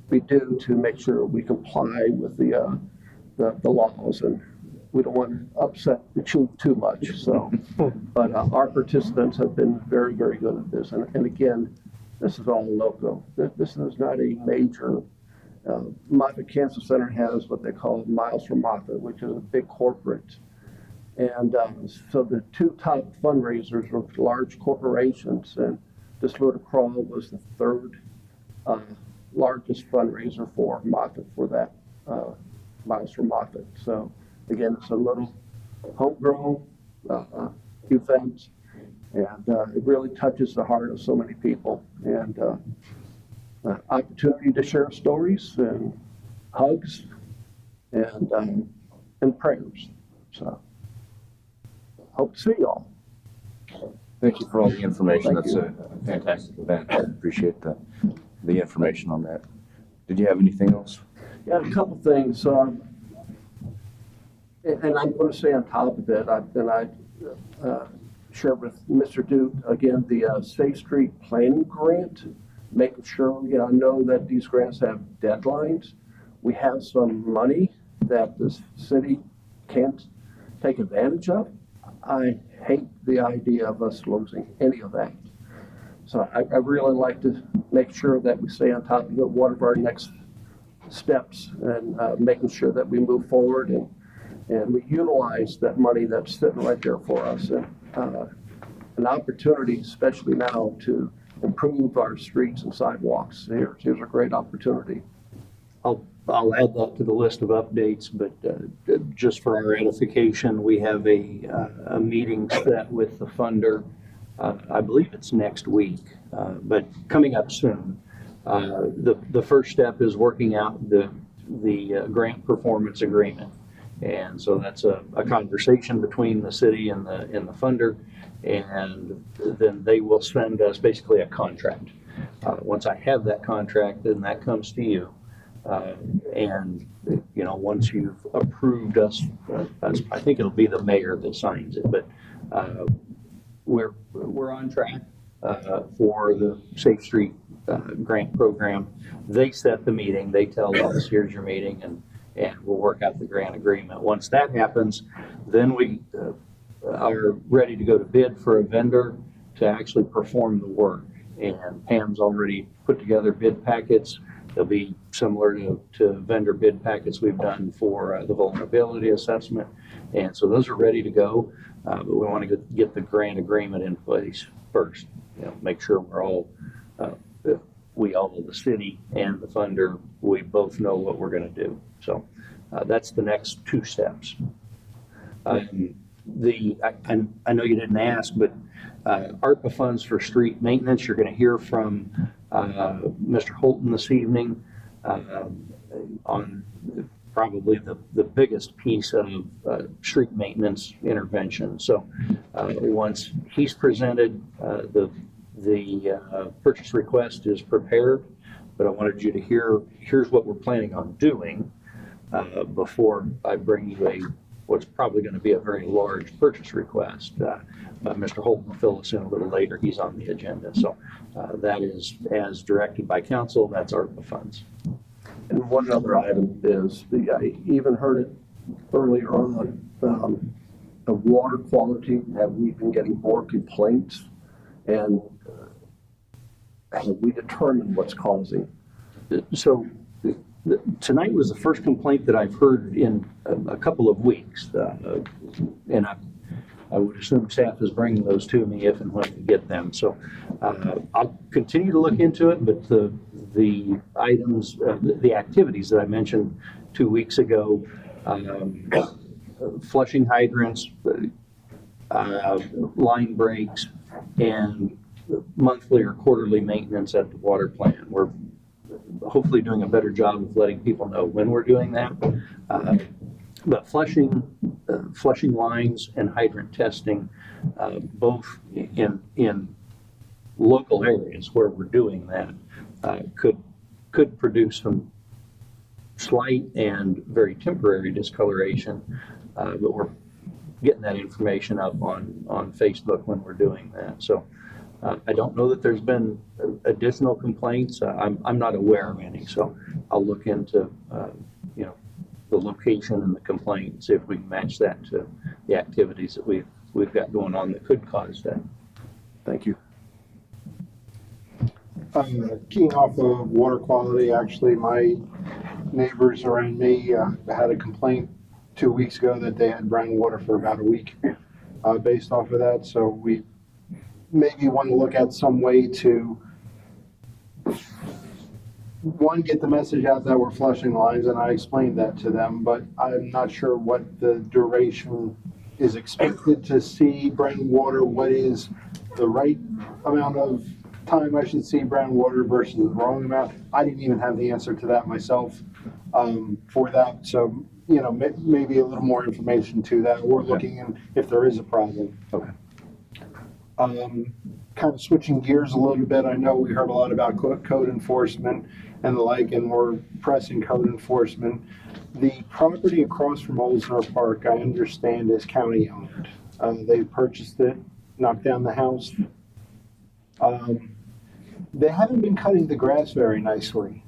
Speaker 8: we do to make sure we comply with the laws, and we don't want to upset the chief too much. So, but our participants have been very, very good at this, and again, this is all local. This is not a major. Moffett Cancer Center has what they call Miles from Moffett, which is a big corporate. And so the two top fundraisers were large corporations, and this Little Crawl was the third largest fundraiser for Moffett for that Miles from Moffett. So again, it's a little homegrown event, and it really touches the heart of so many people. And opportunity to share stories and hugs and prayers. So hope to see y'all.
Speaker 14: Thank you for all the information.
Speaker 8: Thank
Speaker 14: That's
Speaker 8: you.
Speaker 14: a fantastic event. I appreciate the information on that. Did you have anything else?
Speaker 8: Yeah, a couple things. And I'm going to stay on top of it. I share with Mr. Duke again the Safe Street Planning Grant, making sure, you know, I know that these grants have deadlines. We have some money that the city can't take advantage of. I hate the idea of us losing any of that. So I really like to make sure that we stay on top of it, one of our next steps, and making sure that we move forward and we utilize that money that's sitting right there for us. And an opportunity, especially now, to improve our streets and sidewalks. Here's a great opportunity.
Speaker 12: I'll add that to the list of updates, but just for our edification, we have a meeting set with the funder. I believe it's next week, but coming up soon. The first step is working out the grant performance agreement. And so that's a conversation between the city and the funder, and then they will send us basically a contract. Once I have that contract, then that comes to you. And, you know, once you've approved us, I think it'll be the mayor that signs it, but we're on track for the Safe Street grant program. They set the meeting, they tell us, here's your meeting, and we'll work out the grant agreement. Once that happens, then we are ready to go to bid for a vendor to actually perform the work. And Pam's already put together bid packets. They'll be similar to vendor bid packets we've done for the vulnerability assessment. And so those are ready to go, but we want to get the grant agreement in place first. You know, make sure we're all, the city and the funder, we both know what we're going to do. So that's the next two steps. I know you didn't ask, but ARPA funds for street maintenance, you're going to hear from Mr. Holton this evening on probably the biggest piece of street maintenance intervention. So once he's presented, the purchase request is prepared, but I wanted you to here's what we're planning on doing before I bring you what's probably going to be a very large purchase request. Mr. Holton will fill us in a little later. He's on the agenda. So that is as directed by council. That's ARPA funds.
Speaker 8: And one other item is, I even heard it earlier on, the water quality, that we've been getting more complaints, and we determine what's causing.
Speaker 12: So tonight was the first complaint that I've heard in a couple of weeks, and I would assume staff is bringing those to me if and when we get them. So I'll continue to look into it, but the items, the activities that I mentioned 2 weeks ago, flushing hydrants, line breaks, and monthly or quarterly maintenance at the water plant. We're hopefully doing a better job of letting people know when we're doing that. But flushing lines and hydrant testing, both in local areas where we're doing that, could produce some slight and very temporary discoloration, but we're getting that information up on Facebook when we're doing that. So I don't know that there's been additional complaints. I'm not aware of any, so I'll look into the location and the complaint and see if we can match that to the activities that we've got going on that could cause that.
Speaker 14: Thank you.
Speaker 9: Keying off of water quality, actually, my neighbors around me had a complaint 2 weeks ago that they had brown water for about a week based off of that. So we maybe want to look at some way to, one, get the message out that we're flushing lines, and I explained that to them, but I'm not sure what the duration is expected to see brown water, what is the right amount of time I should see brown water versus the wrong amount. I didn't even have the answer to that myself for that. So, maybe a little more information to that. We're looking in if there is a problem.
Speaker 14: Okay.
Speaker 9: Kind of switching gears a little bit. I know we heard a lot about code enforcement and the like, and we're pressing code enforcement. The property across from Oldsner Park, I understand, is county owned. They purchased it, knocked down the house. They haven't been cutting the grass very nicely.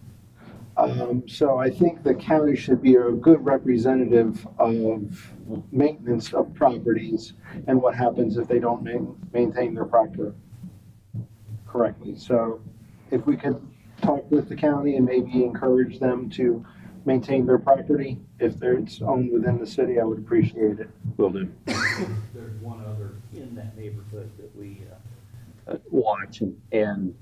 Speaker 9: So I think the county should be a good representative of maintenance of properties and what happens if they don't maintain their property correctly. So if we could talk with the county and maybe encourage them to maintain their property, if it's owned within the city, I would appreciate it.
Speaker 12: Will do. There's one other in that neighborhood that we watch, and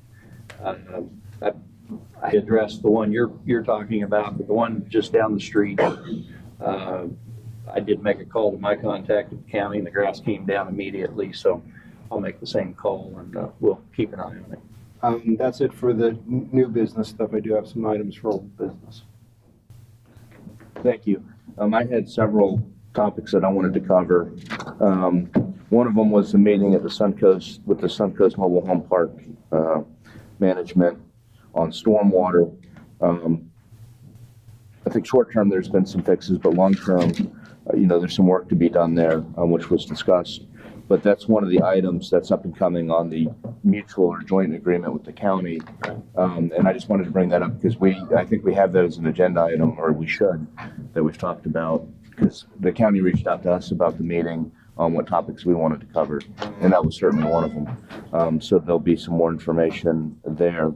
Speaker 12: I addressed the one you're talking about, but the one just down the street, I did make a call to my contact at the county, and the grass came down immediately, so I'll make the same call, and we'll keep an eye on it.
Speaker 9: That's it for the new business stuff. I do have some items for old business.
Speaker 14: Thank you. I had several topics that I wanted to cover. One of them was the meeting at the Suncoast with the Suncoast Mobile Home Park management on stormwater. I think short term there's been some fixes, but long term, there's some work to be done there, which was discussed. But that's one of the items that's up and coming on the mutual or joint agreement with the county. And I just wanted to bring that up because I think we have that as an agenda item, or we should, that we've talked about, because the county reached out to us about the meeting on what topics we wanted to cover, and that was certainly one of them. So there'll be some more information there.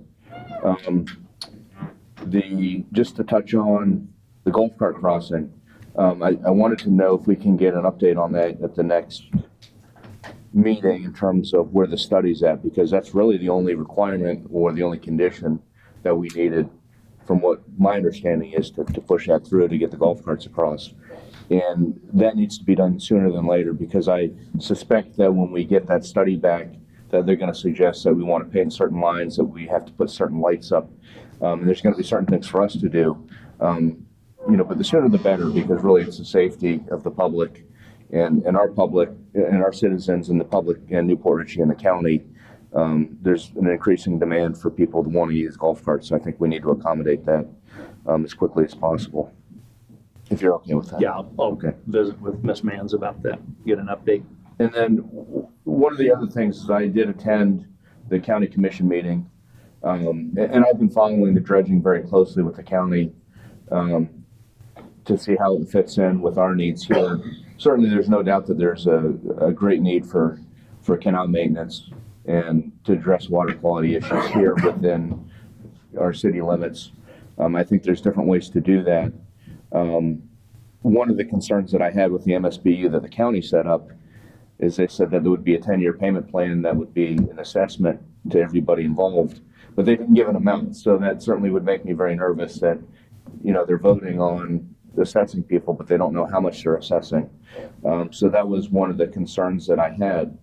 Speaker 14: Just to touch on the golf cart crossing, I wanted to know if we can get an update on that at the next meeting in terms of where the study's at, because that's really the only requirement or the only condition that we needed, from what my understanding is, to push that through to get the golf carts across. And that needs to be done sooner than later, because I suspect that when we get that study back, that they're going to suggest that we want to paint certain lines, that we have to put certain lights up. And there's going to be certain things for us to do. But the sooner the better, because really it's the safety of the public and our public and our citizens and the public in Newport Richey and the county. There's an increasing demand for people to want to use golf carts. So I think we need to accommodate that as quickly as possible. If you're okay with that.
Speaker 12: Yeah, I'll visit with Ms. Mans about that, get an update.
Speaker 14: And then one of the other things is I did attend the county commission meeting, and I've been following the dredging very closely with the county to see how it fits in with our needs here. Certainly, there's no doubt that there's a great need for canal maintenance and to address water quality issues here within our city limits. I think there's different ways to do that. One of the concerns that I had with the MSBU that the county set up is they said that there would be a 10-year payment plan that would be an assessment to everybody involved, but they didn't give an amount. So that certainly would make me very nervous that, they're voting on assessing people, but they don't know how much they're assessing. So that was one of the concerns that I had.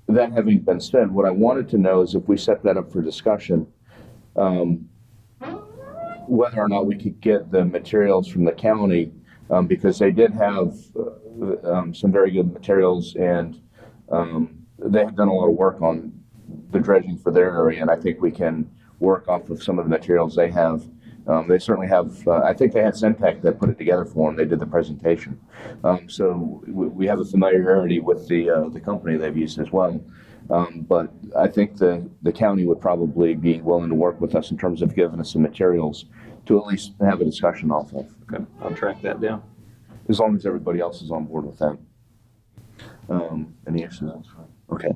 Speaker 14: That having been said, what I wanted to know is if we set that up for discussion, whether or not we could get the materials from the county because they did have some very good materials, and they have done a lot of work on the dredging for their area, and I think we can work off of some of the materials they have. They certainly have, I think they had Centec that put it together for them. They did the presentation. So we have a familiarity with the company they've used as well. But I think the county would probably be willing to work with us in terms of giving us some materials to at least have a discussion off of.
Speaker 12: Okay, I'll track that down.
Speaker 14: As long as everybody else is on board with that. Any issues? Okay.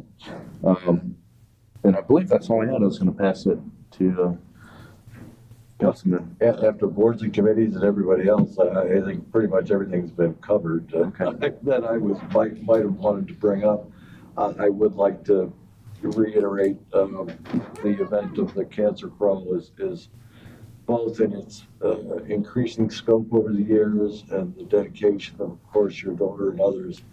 Speaker 14: And I believe that's all I had. I was going to pass it to Councilman.
Speaker 7: After boards and committees and everybody else, I think pretty much everything's been covered. That I might have wanted to bring up. I would like to reiterate the event of the Cancer Crawl is both in its increasing scope over the years and the dedication of course, your daughter and others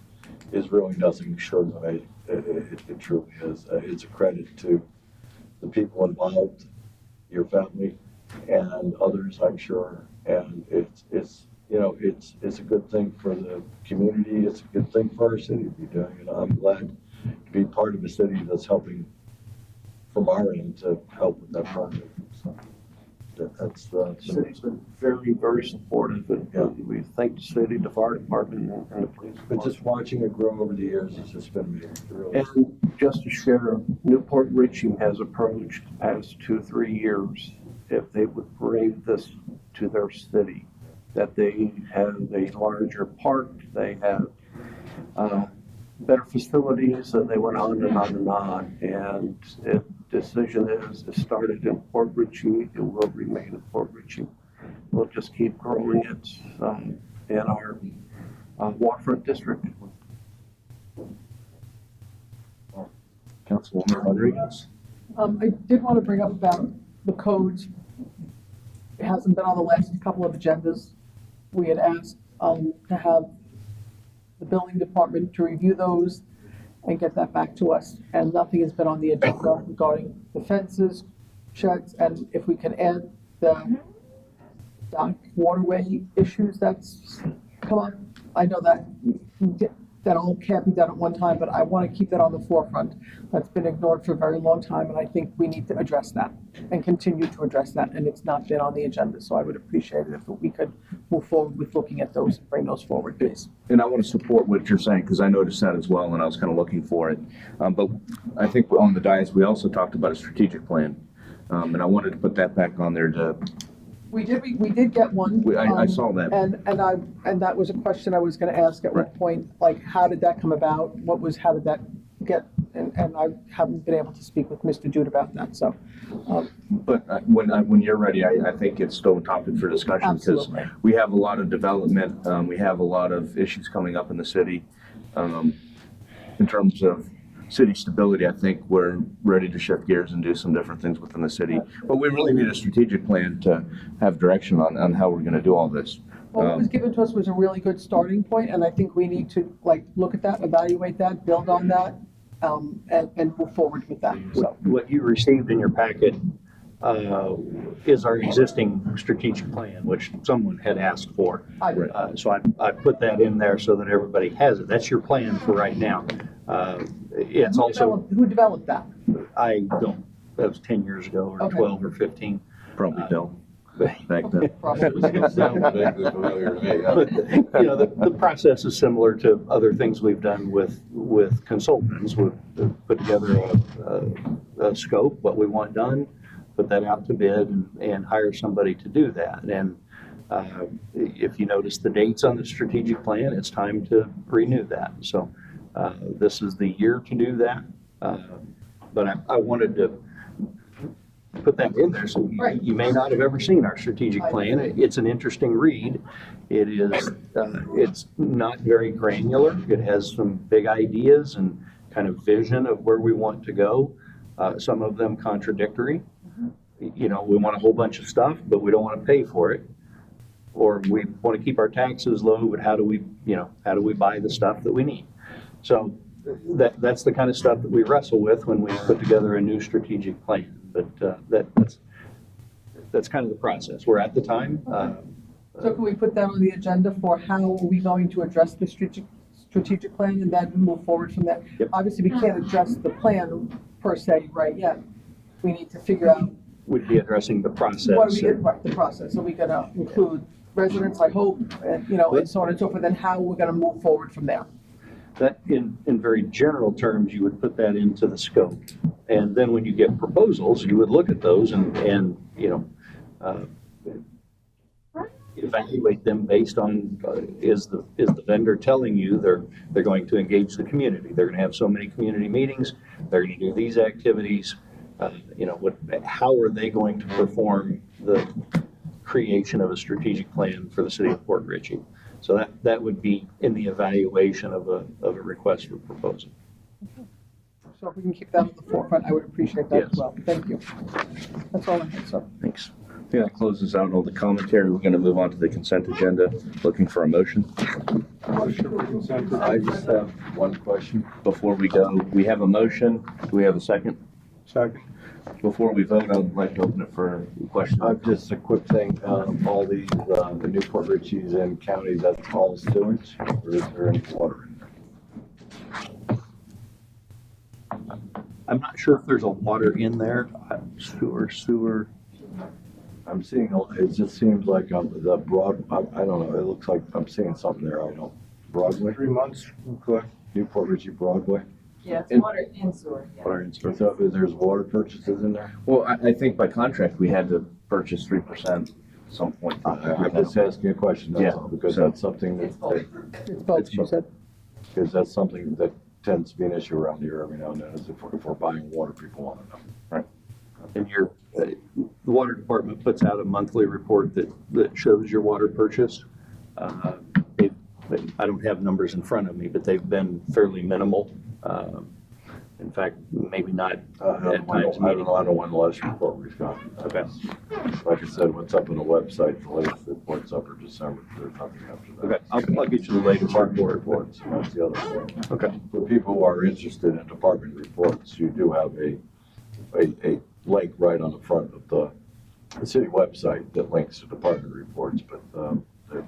Speaker 7: is really nothing short of amazing. It truly is. It's a credit to the people involved, your family, and others, I'm sure. And it's a good thing for the community. It's a good thing for our city to be doing it. I'm glad to be part of a city that's helping from our end to help with that project. So that's
Speaker 8: The city's been very, very supportive, and we thank the city, the fire department, and the police
Speaker 7: But
Speaker 8: department.
Speaker 7: just watching it grow over the years has just been amazing. Really.
Speaker 8: And just to share, Newport Richey has approached the past 2-3 years if they would bring this to their city, that they have a larger park, they have better facilities, and they went on and on and on. And the decision is, it started in Port Richey, it will remain in Port Richey. We'll just keep growing it in our waterfront district.
Speaker 14: Councilwoman Rodriguez.
Speaker 11: I did want to bring up about the codes. It hasn't been on the last couple of agendas. We had asked to have the building department to review those and get that back to us, and nothing has been on the agenda regarding the fences, sheds, and if we can add the dock waterway issues that's come up. I know that all can't be done at one time, but I want to keep that on the forefront. That's been ignored for a very long time, and I think we need to address that and continue to address that, and it's not been on the agenda, so I would appreciate it if we could move forward with looking at those and bring those forward, please.
Speaker 14: And I want to support what you're saying, because I noticed that as well, and I was kind of looking for it. But I think on the dais, we also talked about a strategic plan, and I wanted to put that back on there to.
Speaker 11: We did get one.
Speaker 14: I saw that.
Speaker 11: And that was a question I was gonna ask at one point, like, how did that come about? How did that get, and I haven't been able to speak with Mr. Jude about that, so.
Speaker 14: But when you're ready, I think it's still a topic for discussion, because
Speaker 11: Absolutely.
Speaker 14: we have a lot of development, we have a lot of issues coming up in the city. In terms of city stability, I think we're ready to shift gears and do some different things within the city. But we really need a strategic plan to have direction on how we're gonna do all this.
Speaker 11: Well, what was given to us was a really good starting point, and I think we need to, look at that, evaluate that, build on that, and move forward with that, so.
Speaker 12: What you received in your packet is our existing strategic plan, which someone had asked for. So I put that in there so that everybody has it. That's your plan for right now. It's also.
Speaker 11: Who developed that?
Speaker 12: I don't, that was 10 years ago, or
Speaker 11: Okay.
Speaker 12: 12 or 15.
Speaker 14: Probably Bill, back then.
Speaker 12: But, the process is similar to other things we've done with consultants. We've put together a scope, what we want done, put that out to bid, and hire somebody to do that. And if you notice the dates on the strategic plan, it's time to renew that. So this is the year to do that. But I wanted to put that in there, so you may not have ever seen our strategic plan. It's an interesting read. It is, it's not very granular. It has some big ideas and kind of vision of where we want to go. Some of them contradictory. We want a whole bunch of stuff, but we don't want to pay for it. Or we want to keep our taxes low, but how do we buy the stuff that we need? So that's the kind of stuff that we wrestle with when we put together a new strategic plan. But that's kind of the process. We're at the time.
Speaker 11: So can we put that on the agenda for how are we going to address the strategic plan and then move forward from there?
Speaker 12: Yep.
Speaker 11: Obviously, we can't address the plan per se right yet. We need to figure out
Speaker 12: We'd be addressing the process.
Speaker 11: what are we, right, the process. Are we gonna include residents, I hope, and, and so on and so forth, and how we're gonna move forward from there?
Speaker 12: That, in very general terms, you would put that into the scope. And then when you get proposals, you would look at those and evaluate them based on, is the vendor telling you they're going to engage the community? They're gonna have so many community meetings, they're gonna do these activities. How are they going to perform the creation of a strategic plan for the city of Port Richey? So that would be in the evaluation of a request for proposal.
Speaker 11: So if we can keep that at the forefront, I would appreciate that as
Speaker 12: Yes.
Speaker 11: well. Thank you. That's all I had, sir.
Speaker 14: Thanks. I think that closes out all the commentary. We're going to move on to the consent agenda. Looking for a motion.
Speaker 7: I just have one question.
Speaker 14: Before we go, we have a motion. Do we have a second?
Speaker 9: Second.
Speaker 14: Before we vote, I'd like to open it for questions.
Speaker 7: Just a quick thing, all these, the new Port Richeys and counties, that's all sewage, or is there any water in there?
Speaker 12: I'm not sure if there's a water in there. Sewer.
Speaker 7: I'm seeing, it just seems like the Broad, I don't know, it looks like I'm seeing something there, I don't, Broadway?
Speaker 9: 3 months, okay.
Speaker 7: New Port Richey Broadway?
Speaker 13: Yeah, it's
Speaker 14: And-
Speaker 13: water and sewer, yeah.
Speaker 14: Water and sewer.
Speaker 7: So there's water purchases in there?
Speaker 14: Well, I think by contract, we had to purchase 3% at some point.
Speaker 7: I'm just asking a question, that's all, because
Speaker 14: so-
Speaker 7: that's something
Speaker 13: It's
Speaker 7: that,
Speaker 13: both.
Speaker 11: It's both, she said.
Speaker 7: because that's something that tends to be an issue around here every now and then, is if we're buying water, people want to know.
Speaker 12: And the water department puts out a monthly report that shows your water purchase. I don't have numbers in front of me, but they've been fairly minimal. In fact, maybe not at
Speaker 7: I
Speaker 12: times.
Speaker 7: don't know, I don't know when the last report we've gotten.
Speaker 12: Okay.
Speaker 7: Like I said, what's up on the website, the latest report's up for December, there's nothing after that.
Speaker 12: Okay, I'll get you the latest
Speaker 7: Department
Speaker 12: report.
Speaker 7: reports, and that's the other thing.
Speaker 12: Okay.
Speaker 7: For people who are interested in department reports, you do have a link right on the front of the city website that links to department reports, but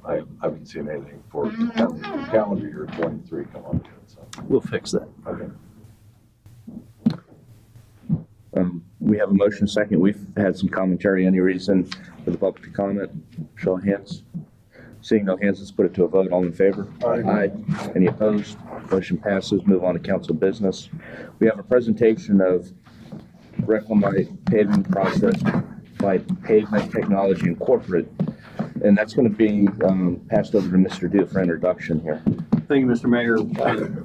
Speaker 7: I haven't seen anything for calendar year 23 come on yet, so.
Speaker 12: We'll fix that.
Speaker 7: Okay.
Speaker 14: We have a motion second. We've had some commentary. Any reason for the public to comment? Show of hands. Seeing no hands, let's put it to a vote. All in favor?
Speaker 9: Aye.
Speaker 14: Any opposed? Motion passes. Move on to council business. We have a presentation of Reclamite paving process by Pavement Technology Incorporated. And that's going to be passed over to Mr. Dew for introduction here.
Speaker 12: Thank you, Mr. Mayor.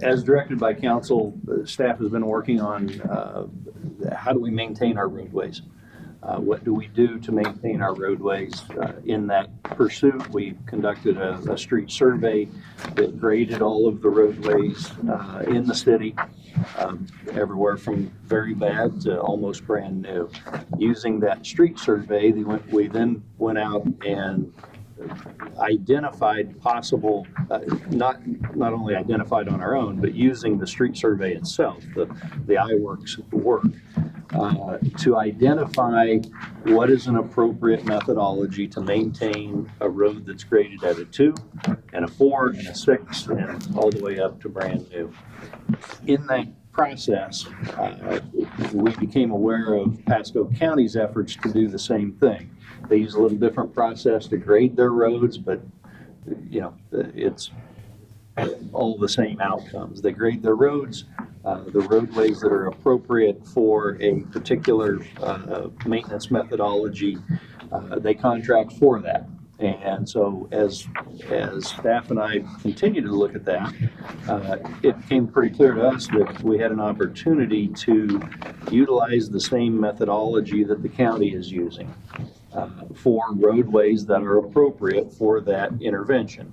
Speaker 12: As directed by council, staff has been working on how do we maintain our roadways? What do we do to maintain our roadways? In that pursuit, we conducted a street survey that graded all of the roadways in the city, everywhere from very bad to almost brand new. Using that street survey, we then went out and identified possible, not only identified on our own, but using the street survey itself, the iWorks work, to identify what is an appropriate methodology to maintain a road that's graded at a 2 and a 4 and a 6 and all the way up to brand new. In that process, we became aware of Pasco County's efforts to do the same thing. They use a little different process to grade their roads, but it's all the same outcomes. They grade their roads, the roadways that are appropriate for a particular maintenance methodology, they contract for that. And so as staff and I continue to look at that, it became pretty clear to us that we had an opportunity to utilize the same methodology that the county is using for roadways that are appropriate for that intervention.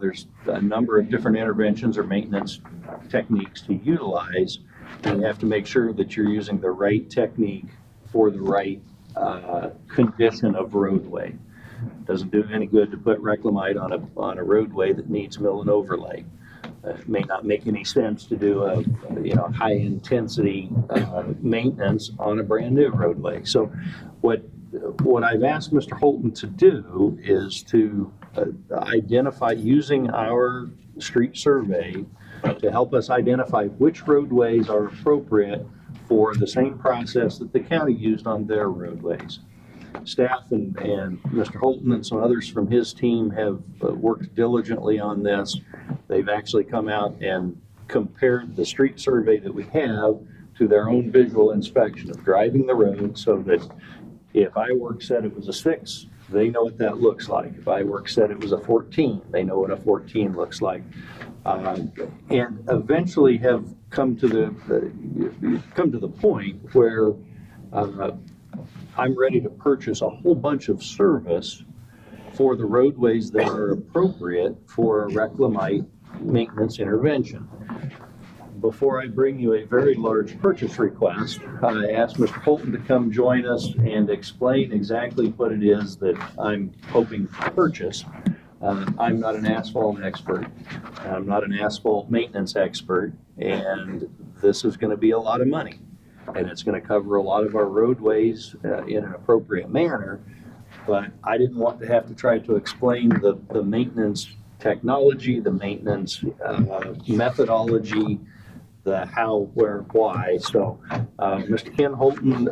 Speaker 12: There's a number of different interventions or maintenance techniques to utilize, and you have to make sure that you're using the right technique for the right condition of roadway. Doesn't do any good to put Reclamite on a roadway that needs mill and overlay. It may not make any sense to do a high intensity maintenance on a brand new roadway. So what what I've asked Mr. Holton to do is to identify, using our street survey, to help us identify which roadways are appropriate for the same process that the county used on their roadways. Staff and Mr. Holton and some others from his team have worked diligently on this. They've actually come out and compared the street survey that we have to their own visual inspection of driving the road, so that if iWork said it was a 6, they know what that looks like. If iWork said it was a 14, they know what a 14 looks like. And eventually have come to the point where I'm ready to purchase a whole bunch of service for the roadways that are appropriate for a reclamite maintenance intervention. Before I bring you a very large purchase request, I asked Mr. Holton to come join us and explain exactly what it is that I'm hoping to purchase. I'm not an asphalt expert. I'm not an asphalt maintenance expert, and this is going to be a lot of money. And it's going to cover a lot of our roadways in an appropriate manner, but I didn't want to have to try to explain the maintenance technology, the maintenance methodology, the how, where, why. So Mr. Ken Holton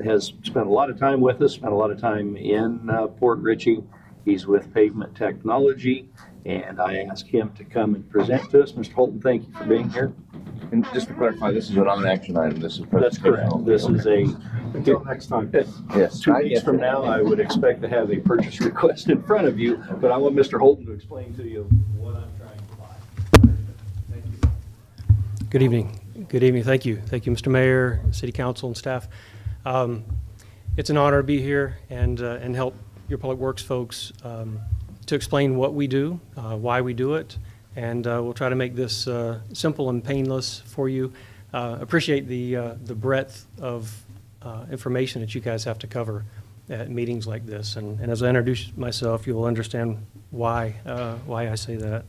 Speaker 12: has spent a lot of time with us, spent a lot of time in Port Richey. He's with Pavement Technology, and I asked him to come and present to us. Mr. Holton, thank you for being here.
Speaker 14: And just to clarify, this is a non-action item. This is
Speaker 12: That's correct. This is
Speaker 9: Until next time.
Speaker 14: Yes.
Speaker 12: 2 weeks from now, I would expect to have a purchase request in front of you, but I want Mr. Holton to explain to you what I'm trying to buy. Thank you.
Speaker 15: Good evening. Good evening. Thank you. Thank you, Mr. Mayor, City Council, and staff. It's an honor to be here and help your Public Works folks to explain what we do, why we do it, and we'll try to make this simple and painless for you. Appreciate the breadth of information that you guys have to cover at meetings like this. And as I introduce myself, you'll understand why I say that.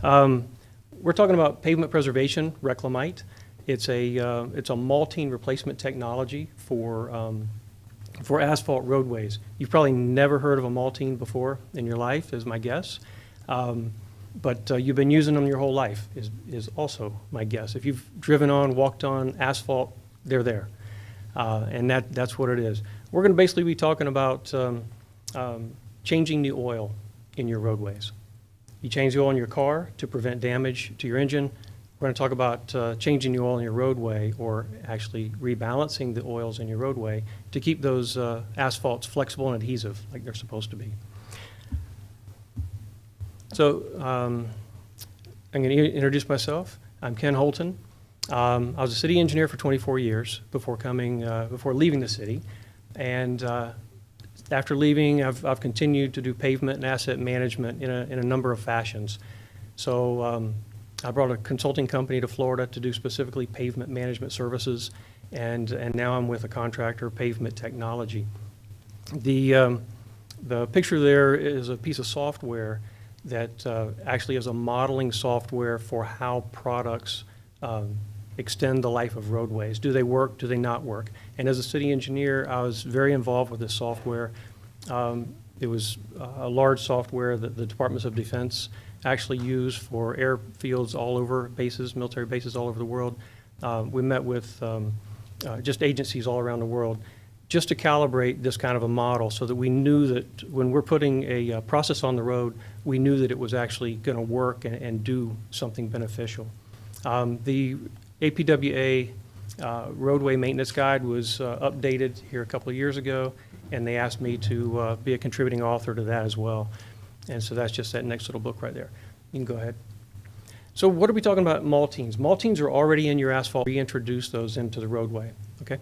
Speaker 15: We're talking about pavement preservation, Reclamite. It's a maltine replacement technology for asphalt roadways. You've probably never heard of a maltine before in your life, is my guess. But you've been using them your whole life, is also my guess. If you've driven on, walked on asphalt, they're there. And that's what it is. We're going to basically be talking about changing the oil in your roadways. You change the oil in your car to prevent damage to your engine. We're going to talk about changing the oil in your roadway, or actually rebalancing the oils in your roadway to keep those asphalts flexible and adhesive like they're supposed to be. So I'm going to introduce myself. I'm Ken Holton. I was a city engineer for 24 years before leaving the city, and after leaving, I've continued to do pavement and asset management in a number of fashions. So I brought a consulting company to Florida to do specifically pavement management services, and now I'm with a contractor, Pavement Technology. The picture there is a piece of software that actually is a modeling software for how products extend the life of roadways. Do they work? Do they not work? And as a city engineer, I was very involved with this software. It was a large software that the Departments of Defense actually use for airfields all over, bases, military bases all over the world. We met with just agencies all around the world just to calibrate this kind of a model, so that we knew that when we're putting a process on the road, we knew that it was actually going to work and do something beneficial. The APWA roadway maintenance guide was updated here a couple of years ago, and they asked me to be a contributing author to that as well. And so that's just that next little book right there. You can go ahead. So what are we talking about maltines? Maltines are already in your asphalt. Reintroduce those into the roadway, okay?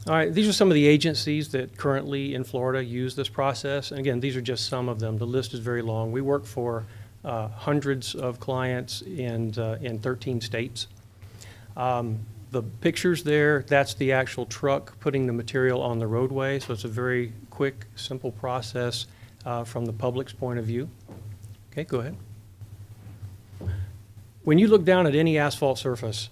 Speaker 15: All right, these are some of the agencies that currently in Florida use this process. And again, these are just some of them. The list is very long. We work for hundreds of clients in 13 states. The pictures there, that's the actual truck putting the material on the roadway. So it's a very quick, simple process from the public's point of view. Okay, go ahead. When you look down at any asphalt surface,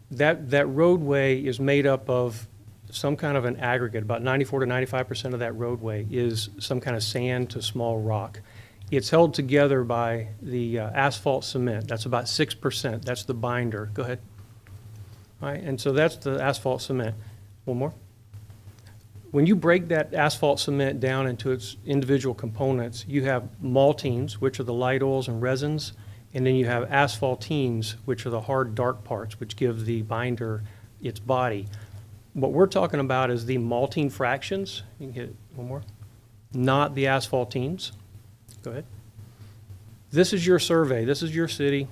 Speaker 15: that roadway is made up of some kind of an aggregate. About 94 to 95% of that roadway is some kind of sand to small rock. It's held together by the asphalt cement. That's about 6%. That's the binder. Go ahead. All right, and so that's the asphalt cement. One more. When you break that asphalt cement down into its individual components, you have maltines, which are the light oils and resins, and then you have asphaltenes, which are the hard, dark parts, which give the binder its body. What we're talking about is the maltine fractions. You can get one more. Not the asphaltenes. Go ahead. This is your survey. This is your city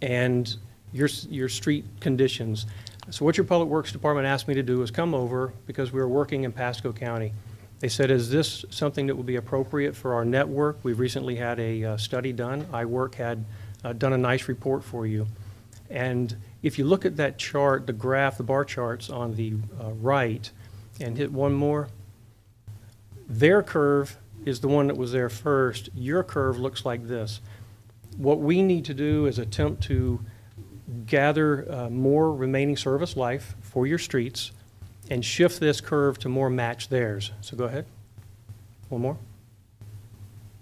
Speaker 15: and your street conditions. So what your Public Works Department asked me to do is come over because we were working in Pasco County. They said, is this something that would be appropriate for our network? We've recently had a study done. iWork had done a nice report for you. And if you look at that chart, the graph, the bar charts on the right, and hit one more, their curve is the one that was there first. Your curve looks like this. What we need to do is attempt to gather more remaining service life for your streets and shift this curve to more match theirs. So go ahead. One more.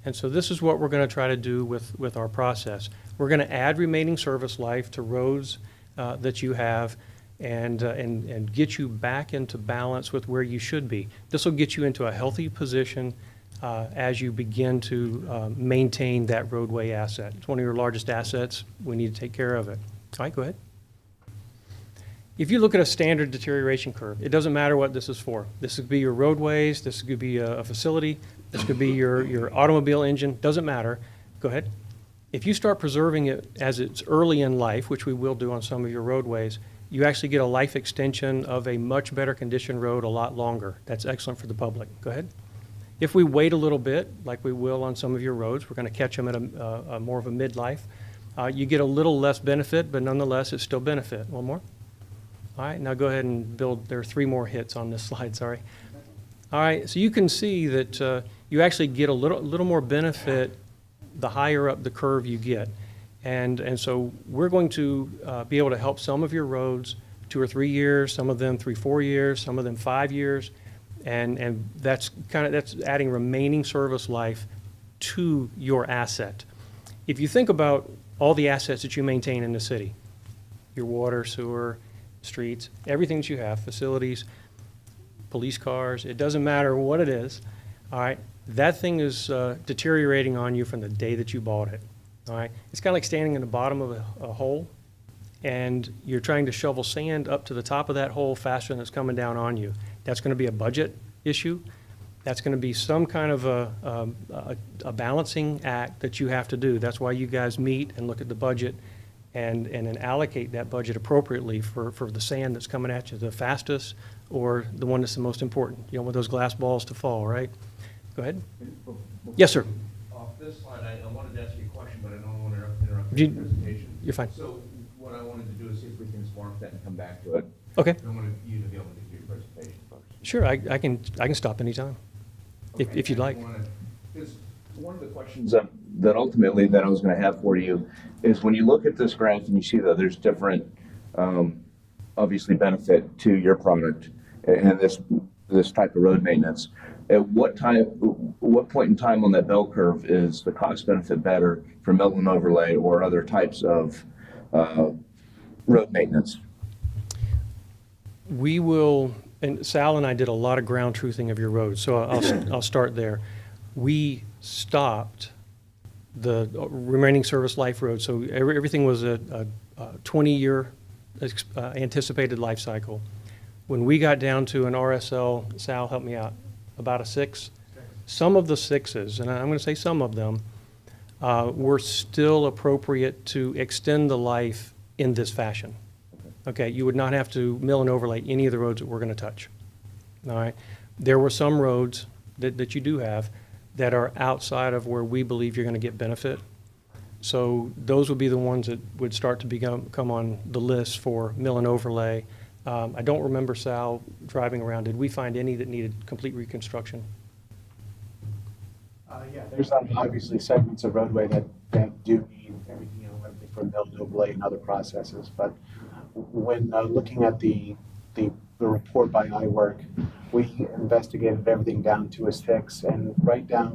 Speaker 15: And so this is what we're going to try to do with our process. We're going to add remaining service life to roads that you have and get you back into balance with where you should be. This will get you into a healthy position as you begin to maintain that roadway asset. It's one of your largest assets. We need to take care of it. All right, go ahead. If you look at a standard deterioration curve, it doesn't matter what this is for. This could be your roadways, this could be a facility, this could be your automobile engine, doesn't matter. Go ahead. If you start preserving it as it's early in life, which we will do on some of your roadways, you actually get a life extension of a much better condition road a lot longer. That's excellent for the public. Go ahead. If we wait a little bit, like we will on some of your roads, we're going to catch them at a more of a midlife. You get a little less benefit, but nonetheless, it's still benefit. One more. All right, now go ahead and build. There are 3 more hits on this slide, sorry. All right, so you can see that you actually get a little more benefit the higher up the curve you get. And so we're going to be able to help some of your roads 2 or 3 years, some of them 3, 4 years, some of them 5 years. And that's adding remaining service life to your asset. If you think about all the assets that you maintain in the city, your water, sewer, streets, everything that you have, facilities, police cars, it doesn't matter what it is, all right, that thing is deteriorating on you from the day that you bought it, all right? It's kind of like standing in the bottom of a hole and you're trying to shovel sand up to the top of that hole faster than it's coming down on you. That's going to be a budget issue. That's going to be some kind of a balancing act that you have to do. That's why you guys meet and look at the budget and then allocate that budget appropriately for the sand that's coming at you the fastest or the one that's the most important. You don't want those glass balls to fall, right? Go ahead. Yes, sir.
Speaker 1: Off this slide, I wanted to ask you a question, but I don't want to interrupt your presentation.
Speaker 15: You're fine.
Speaker 1: So what I wanted to do is see if we can spark that and come back to it.
Speaker 15: Okay.
Speaker 1: I wanted you to be able to do your presentation first.
Speaker 15: Sure, I can stop anytime, if you'd like.
Speaker 1: Because one of the questions that ultimately that I was going to have for you is when you look at this graph and you see that there's different, obviously benefit to your product and this type of road maintenance. At what point in time on that bell curve is the cost benefit better for mill and overlay or other types of road maintenance?
Speaker 15: We will, and Sal and I did a lot of ground truthing of your roads, so I'll start there. We stopped the remaining service life road, so everything was a 20-year anticipated life cycle. When we got down to an RSL, Sal, help me out, about a 6, some of the 6s, and I'm going to say some of them, were still appropriate to extend the life in this fashion. Okay, you would not have to mill and overlay any of the roads that we're going to touch. All right, there were some roads that you do have that are outside of where we believe you're going to get benefit. So those would be the ones that would start to come on the list for mill and overlay. I don't remember, Sal, driving around. Did we find any that needed complete reconstruction?
Speaker 16: Yeah, there's obviously segments of roadway that do need everything, everything from mill and overlay and other processes. But when looking at the the report by iWork, we investigated everything down to a 6, and right down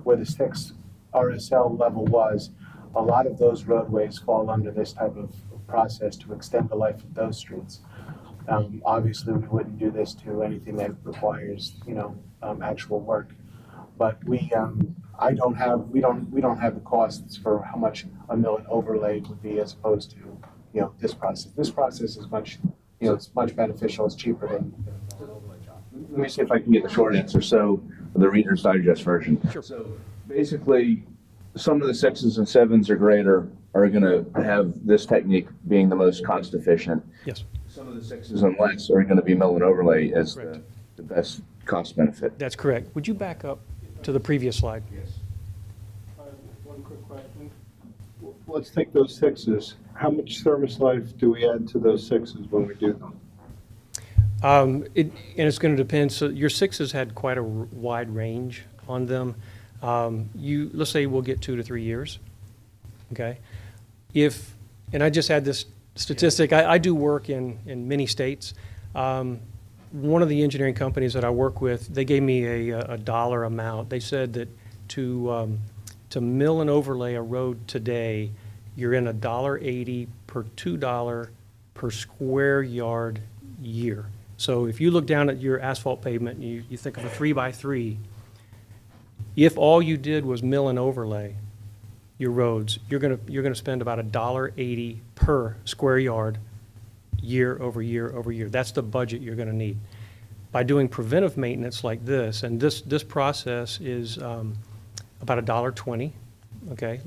Speaker 16: where the 6 RSL level was, a lot of those roadways fall under this type of process to extend the life of those streets. Obviously, we wouldn't do this to anything that requires, actual work. But we don't have the costs for how much a mill and overlay would be as opposed to, this process. This process is much, it's much beneficial. It's cheaper than.
Speaker 14: Let me see if I can get the short answer. So the Reader's Digest version.
Speaker 15: Sure.
Speaker 14: So basically, some of the 6s and 7s are greater, are going to have this technique being the most cost efficient.
Speaker 15: Yes.
Speaker 14: Some of the 6s and less are going to be mill and overlay as the best cost benefit.
Speaker 15: That's correct. Would you back up to the previous slide?
Speaker 14: Yes.
Speaker 9: One quick question. Let's take those 6s. How much service life do we add to those 6s when we do them?
Speaker 15: And it's going to depend. So your 6s had quite a wide range on them. Let's say we'll get 2 to 3 years. Okay. And I just had this statistic. I do work in many states. One of the engineering companies that I work with, they gave me a dollar amount. They said that to mill and overlay a road today, you're in $1.80 per $2 per square yard year. So if you look down at your asphalt pavement and you think of a 3x3, if all you did was mill and overlay your roads, you're gonna spend about $1.80 per square yard year over year over year. That's the budget you're gonna need. By doing preventive maintenance like this, and this process is about $1.20, okay?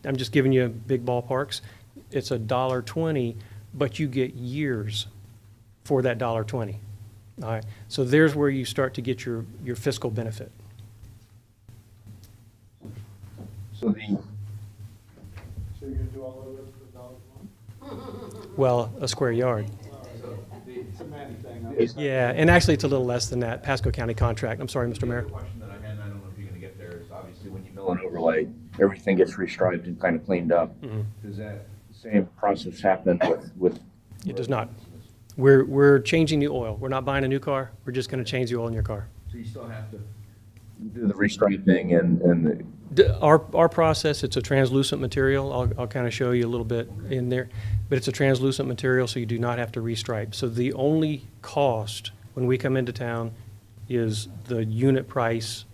Speaker 15: I'm just giving you big ballparks. It's $1.20, but you get years for that $1.20. All right, so there's where you start to get your fiscal benefit.
Speaker 14: So
Speaker 9: you're going to do all of this for $1.20?
Speaker 15: Well, a square yard.
Speaker 9: It's a man thing.
Speaker 15: Yeah, and actually it's a little less than that, Pasco County contract. I'm sorry, Mr. Mayor.
Speaker 14: The question that I had, and I don't know if you're going to get there, is obviously when you mill and overlay, everything gets restriped and kind of cleaned up.
Speaker 15: Mhm.
Speaker 14: Does that same process happen with?
Speaker 15: It does not. We're changing the oil. We're not buying a new car. We're just going to change the oil in your car.
Speaker 14: So you still have to do the restriping and
Speaker 15: Our process, it's a translucent material. I'll kind of show you a little bit in there, but it's a translucent material, so you do not have to restripe. So the only cost when we come into town is the unit price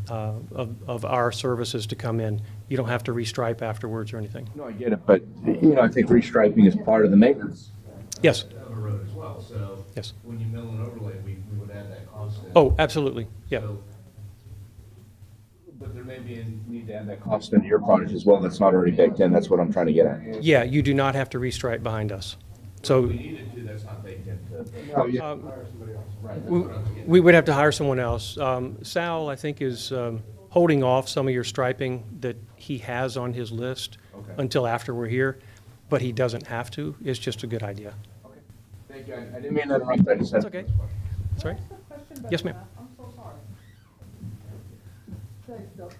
Speaker 15: of our services to come in. You don't have to restripe afterwards or anything.
Speaker 14: No, I get it, but I think restriping is part of the maintenance.
Speaker 15: Yes.
Speaker 14: Of a road as well. So
Speaker 15: yes.
Speaker 14: When you mill and overlay, we would add that cost in.
Speaker 15: Oh, absolutely. Yeah.
Speaker 14: So, but there may be a need to add that cost into your project as well. That's not already baked in. That's what I'm trying to get at.
Speaker 15: Yeah, you do not have to restripe behind us. So
Speaker 14: If we needed to, that's not baked into.
Speaker 9: No, you have to hire somebody else.
Speaker 14: Right. That's what I was getting at.
Speaker 15: we would have to hire someone else. Sal, I think, is holding off some of your striping that he has on his list
Speaker 14: Okay.
Speaker 15: until after we're here, but he doesn't have to. It's just a good idea.
Speaker 14: Okay. Thank you. I didn't mean to interrupt. I just had.
Speaker 15: That's okay. That's all right. Yes, ma'am.
Speaker 11: I'm so sorry.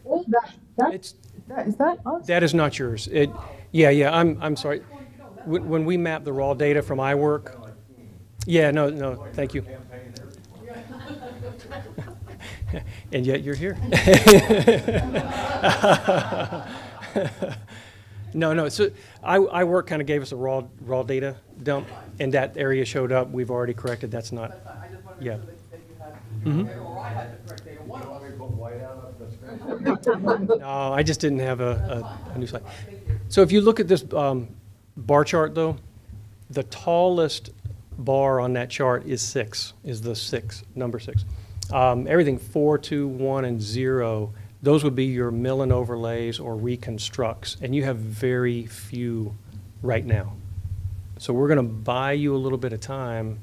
Speaker 11: All that,
Speaker 15: It's,
Speaker 11: is that us?
Speaker 15: that is not yours. Yeah, I'm sorry. When we map the raw data from iWork, yeah, no, thank you. And yet you're here. No, so iWork kind of gave us a raw data dump, and that area showed up. We've already corrected. That's not, yeah. No, I just didn't have a new slide. So if you look at this bar chart, though, the tallest bar on that chart is 6, is the 6, number 6. Everything 4, 2, 1, and 0, those would be your mill and overlays or reconstructs, and you have very few right now. So we're going to buy you a little bit of time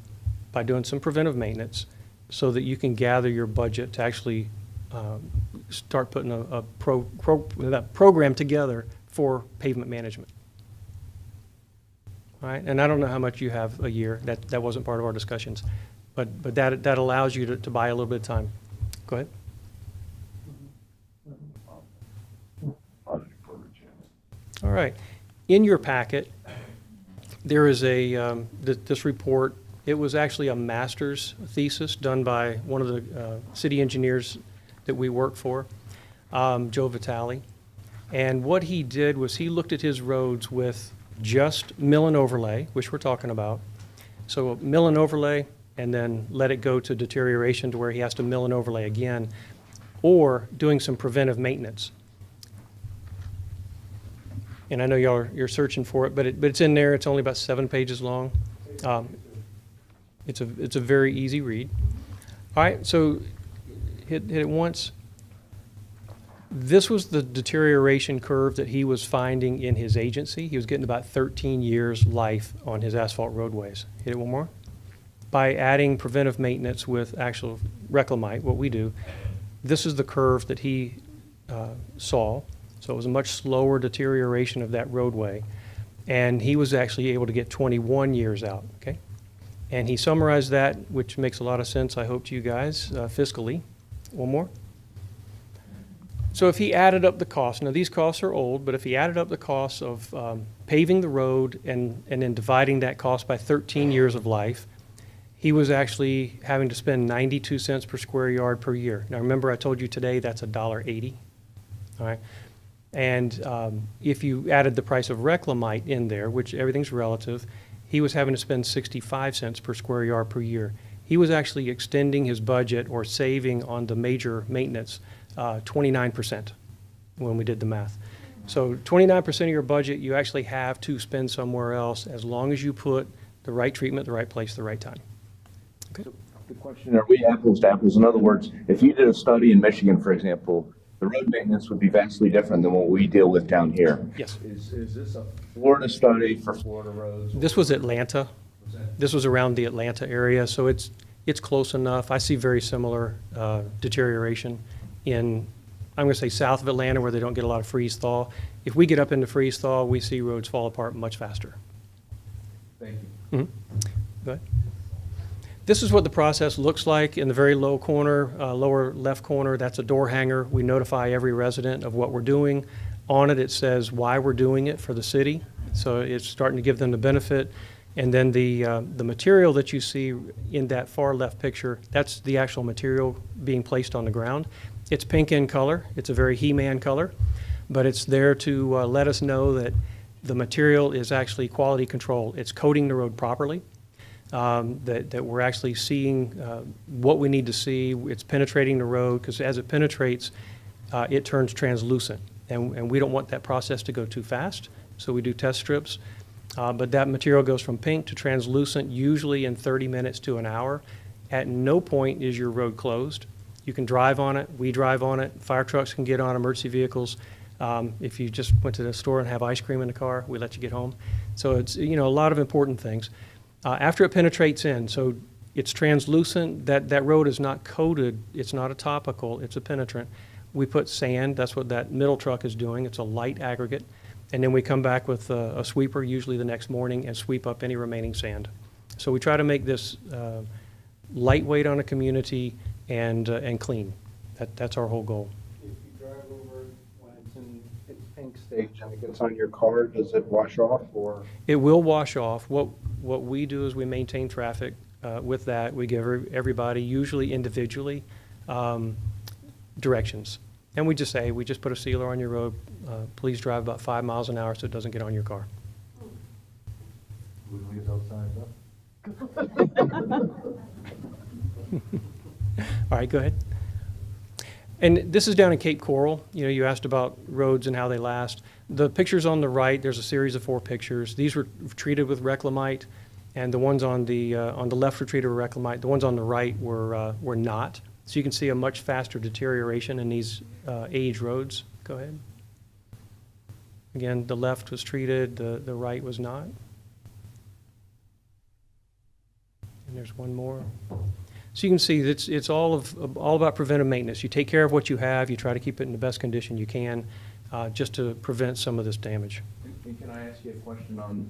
Speaker 15: by doing some preventive maintenance so that you can gather your budget to actually start putting a program together for pavement management. All right, and I don't know how much you have a year. That wasn't part of our discussions, but that allows you to buy a little bit of time. Go ahead. All right, in your packet, there is this report It was actually a master's thesis done by one of the city engineers that we work for, Joe Vitale. And what he did was he looked at his roads with just mill and overlay, which we're talking about. So mill and overlay, and then let it go to deterioration to where he has to mill and overlay again, or doing some preventive maintenance. And I know you're searching for it, but it's in there. It's only about 7 pages long. It's a very easy read. All right, so hit it once. This was the deterioration curve that he was finding in his agency. He was getting about 13 years life on his asphalt roadways. Hit it one more. By adding preventive maintenance with actual reclamite, what we do, this is the curve that he saw. So it was a much slower deterioration of that roadway. And he was actually able to get 21 years out, okay? And he summarized that, which makes a lot of sense, I hope, to you guys, fiscally. One more. So if he added up the costs, now these costs are old, but if he added up the costs of paving the road and then dividing that cost by 13 years of life, he was actually having to spend 92 cents per square yard per year. Now remember, I told you today that's $1.80, all right? And if you added the price of reclamite in there, which everything's relative, he was having to spend 65 cents per square yard per year. He was actually extending his budget or saving on the major maintenance 29% when we did the math. So 29% of your budget you actually have to spend somewhere else as long as you put the right treatment, the right place, the right time. Okay.
Speaker 14: So the question, are we apples to apples? In other words, if you did a study in Michigan, for example, the road maintenance would be vastly different than what we deal with down here.
Speaker 15: Yes.
Speaker 14: Is this a Florida study for Florida roads?
Speaker 15: This was Atlanta. This was around the Atlanta area, so it's close enough. I see very similar deterioration in, I'm going to say, south of Atlanta, where they don't get a lot of freeze-thaw. If we get up into freeze-thaw, we see roads fall apart much faster.
Speaker 14: Thank you.
Speaker 15: Mm-hmm. Go ahead. This is what the process looks like in the very low corner, lower left corner. That's a door hanger. We notify every resident of what we're doing. On it, it says why we're doing it for the city. So it's starting to give them the benefit. And then the material that you see in that far left picture, that's the actual material being placed on the ground. It's pink in color. It's a very He-Man color, but it's there to let us know that the material is actually quality control. It's coating the road properly, that we're actually seeing what we need to see. It's penetrating the road, because as it penetrates, it turns translucent. And we don't want that process to go too fast, so we do test strips. But that material goes from pink to translucent, usually in 30 minutes to an hour. At no point is your road closed. You can drive on it. We drive on it. Fire trucks can get on, emergency vehicles. If you just went to the store and have ice cream in the car, we let you get home. So it's, a lot of important things. After it penetrates in, so it's translucent, that road is not coated. It's not a topical. It's a penetrant. We put sand. That's what that middle truck is doing. It's a light aggregate. And then we come back with a sweeper, usually the next morning, and sweep up any remaining sand. So we try to make this lightweight on a community and clean. That's our whole goal.
Speaker 16: If you drive over it when it's in its pink stage and it gets on your car, does it wash off, or?
Speaker 15: It will wash off. What we do is we maintain traffic with that. We give everybody, usually individually, directions. And we just say, we just put a sealer on your road. Please drive about 5 miles an hour so it doesn't get on your car.
Speaker 1: We leave those signs up.
Speaker 15: All right, go ahead. And this is down in Cape Coral. You asked about roads and how they last. The pictures on the right, there's a series of 4 pictures. These were treated with reclamite, and the ones on the left were treated with reclamite. The ones on the right were not. So you can see a much faster deterioration in these age roads. Go ahead. Again, the left was treated, the right was not. And there's one more. So you can see it's all about preventive maintenance. You take care of what you have. You try to keep it in the best condition you can, just to prevent some of this damage.
Speaker 14: Can I ask you a question on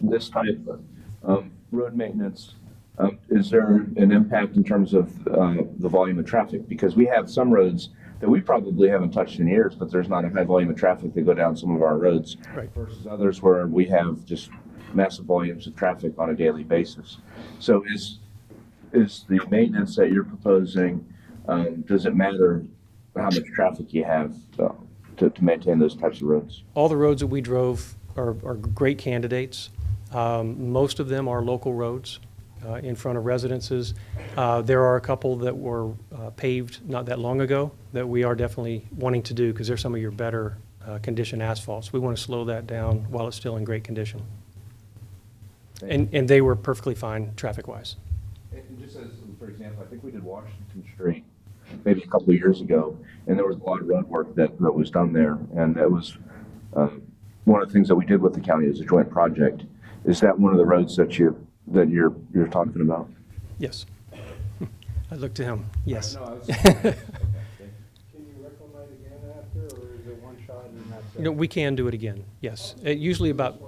Speaker 14: this type of road maintenance? Is there an impact in terms of the volume of traffic? Because we have some roads that we probably haven't touched in years, but there's not a high volume of traffic that go down some of our roads,
Speaker 15: right,
Speaker 14: versus others where we have just massive volumes of traffic on a daily basis. So is the maintenance that you're proposing, does it matter how much traffic you have to maintain those types of roads?
Speaker 15: All the roads that we drove are great candidates. Most of them are local roads in front of residences. There are a couple that were paved not that long ago that we are definitely wanting to do because they're some of your better condition asphalts. We want to slow that down while it's still in great condition. And they were perfectly fine traffic-wise.
Speaker 14: And just as, for example, I think we did Washington Street maybe a couple of years ago, and there was a lot of road work that was done there, and that was one of the things that we did with the county as a joint project. Is that one of the roads that you're talking about?
Speaker 15: Yes. I looked to him. Yes.
Speaker 9: No, Can you reclamate again after, or is it one shot and that's it?
Speaker 15: You know, we can do it again. Yes. Usually about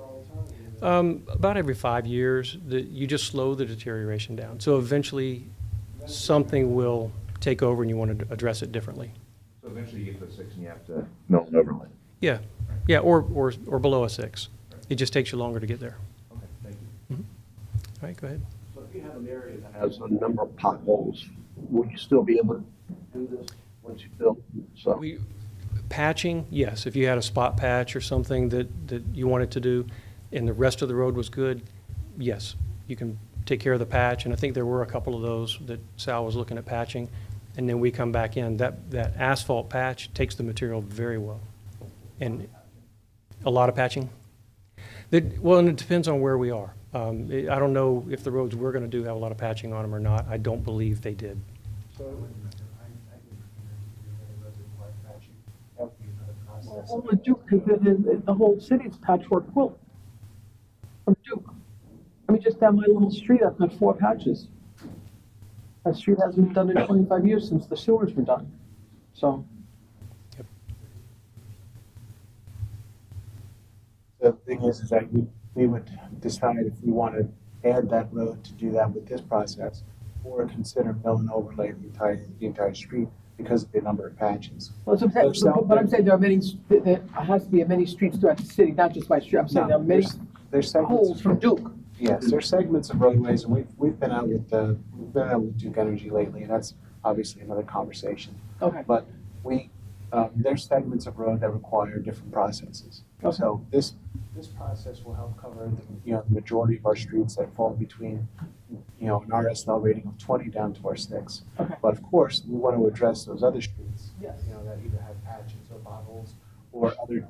Speaker 15: every 5 years, you just slow the deterioration down. So eventually, something will take over, and you want to address it differently.
Speaker 14: So eventually, you get to 6, and you have to mill and overlay.
Speaker 15: Yeah, yeah, or below a 6. It just takes you longer to get there.
Speaker 14: Okay, thank you.
Speaker 15: All right, go ahead.
Speaker 8: So if you have an area that has a number of potholes, will you still be able to do this once you build? So
Speaker 15: Patching, yes. If you had a spot patch or something that you wanted to do, and the rest of the road was good, yes, you can take care of the patch. And I think there were a couple of those that Sal was looking at patching, and then we come back in. That asphalt patch takes the material very well. And a lot of patching? Well, and it depends on where we are. I don't know if the roads we're going to do have a lot of patching on them or not. I don't believe they did.
Speaker 11: Only Duke, because the whole city's patchwork quilt from Duke. I mean, just down my little street, I've got 4 patches. That street hasn't been done in 25 years since the sewers were done. So.
Speaker 16: The thing is that we would decide if we want to add that road to do that with this process, or consider mill and overlay the entire street because of the number of patches.
Speaker 11: Well, so but I'm saying there are many, there has to be many streets throughout the city, not just my street. I'm saying there are many holes from Duke.
Speaker 16: Yes, there's segments of roadways, and we've been out with Duke Energy lately, and that's obviously another conversation.
Speaker 11: Okay.
Speaker 16: But there's segments of road that require different processes.
Speaker 11: Okay.
Speaker 16: So this process will help cover the majority of our streets that fall between an RSL rating of 20 down to our 6.
Speaker 11: Okay.
Speaker 16: But of course, we want to address those other streets.
Speaker 11: Yes.
Speaker 16: That either have patches or potholes or other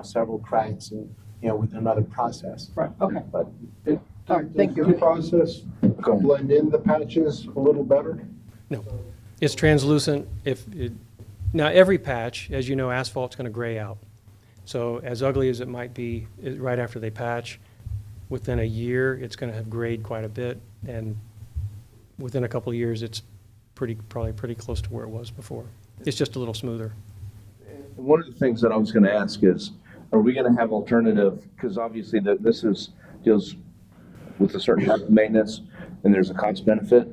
Speaker 16: several cracks and with another process.
Speaker 11: Right. Okay.
Speaker 16: But
Speaker 11: All right. Thank you.
Speaker 9: Does the process blend in the patches a little better?
Speaker 15: No. It's translucent. Now, every patch, as you know, asphalt's going to gray out. So as ugly as it might be right after they patch, within a year, it's going to have grayed quite a bit. And within a couple of years, it's probably pretty close to where it was before. It's just a little smoother.
Speaker 14: One of the things that I was going to ask is, are we going to have alternative, because obviously this deals with a certain type of maintenance, and there's a cost benefit.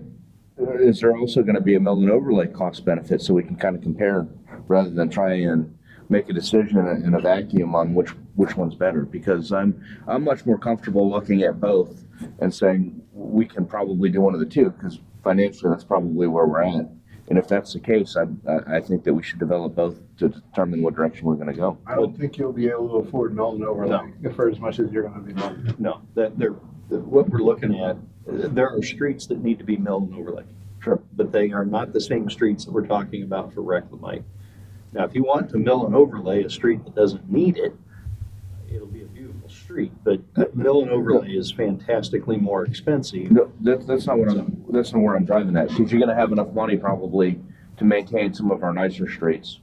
Speaker 14: Is there also going to be a mill and overlay cost benefit so we can kind of compare rather than try and make a decision in a vacuum on which one's better? Because I'm much more comfortable looking at both and saying we can probably do one of the two, because financially that's probably where we're at. And if that's the case, I think that we should develop both to determine what direction we're going to go.
Speaker 9: I don't think you'll be able to afford mill and overlay for as much as you're going to be doing.
Speaker 12: No, what we're looking at, there are streets that need to be milled and overlaid.
Speaker 14: Sure.
Speaker 12: But they are not the same streets that we're talking about for reclamite. Now, if you want to mill and overlay a street that doesn't need it, it'll be a beautiful street, but mill and overlay is fantastically more expensive.
Speaker 14: No, that's not where I'm driving at, because you're going to have enough money probably to maintain some of our nicer streets.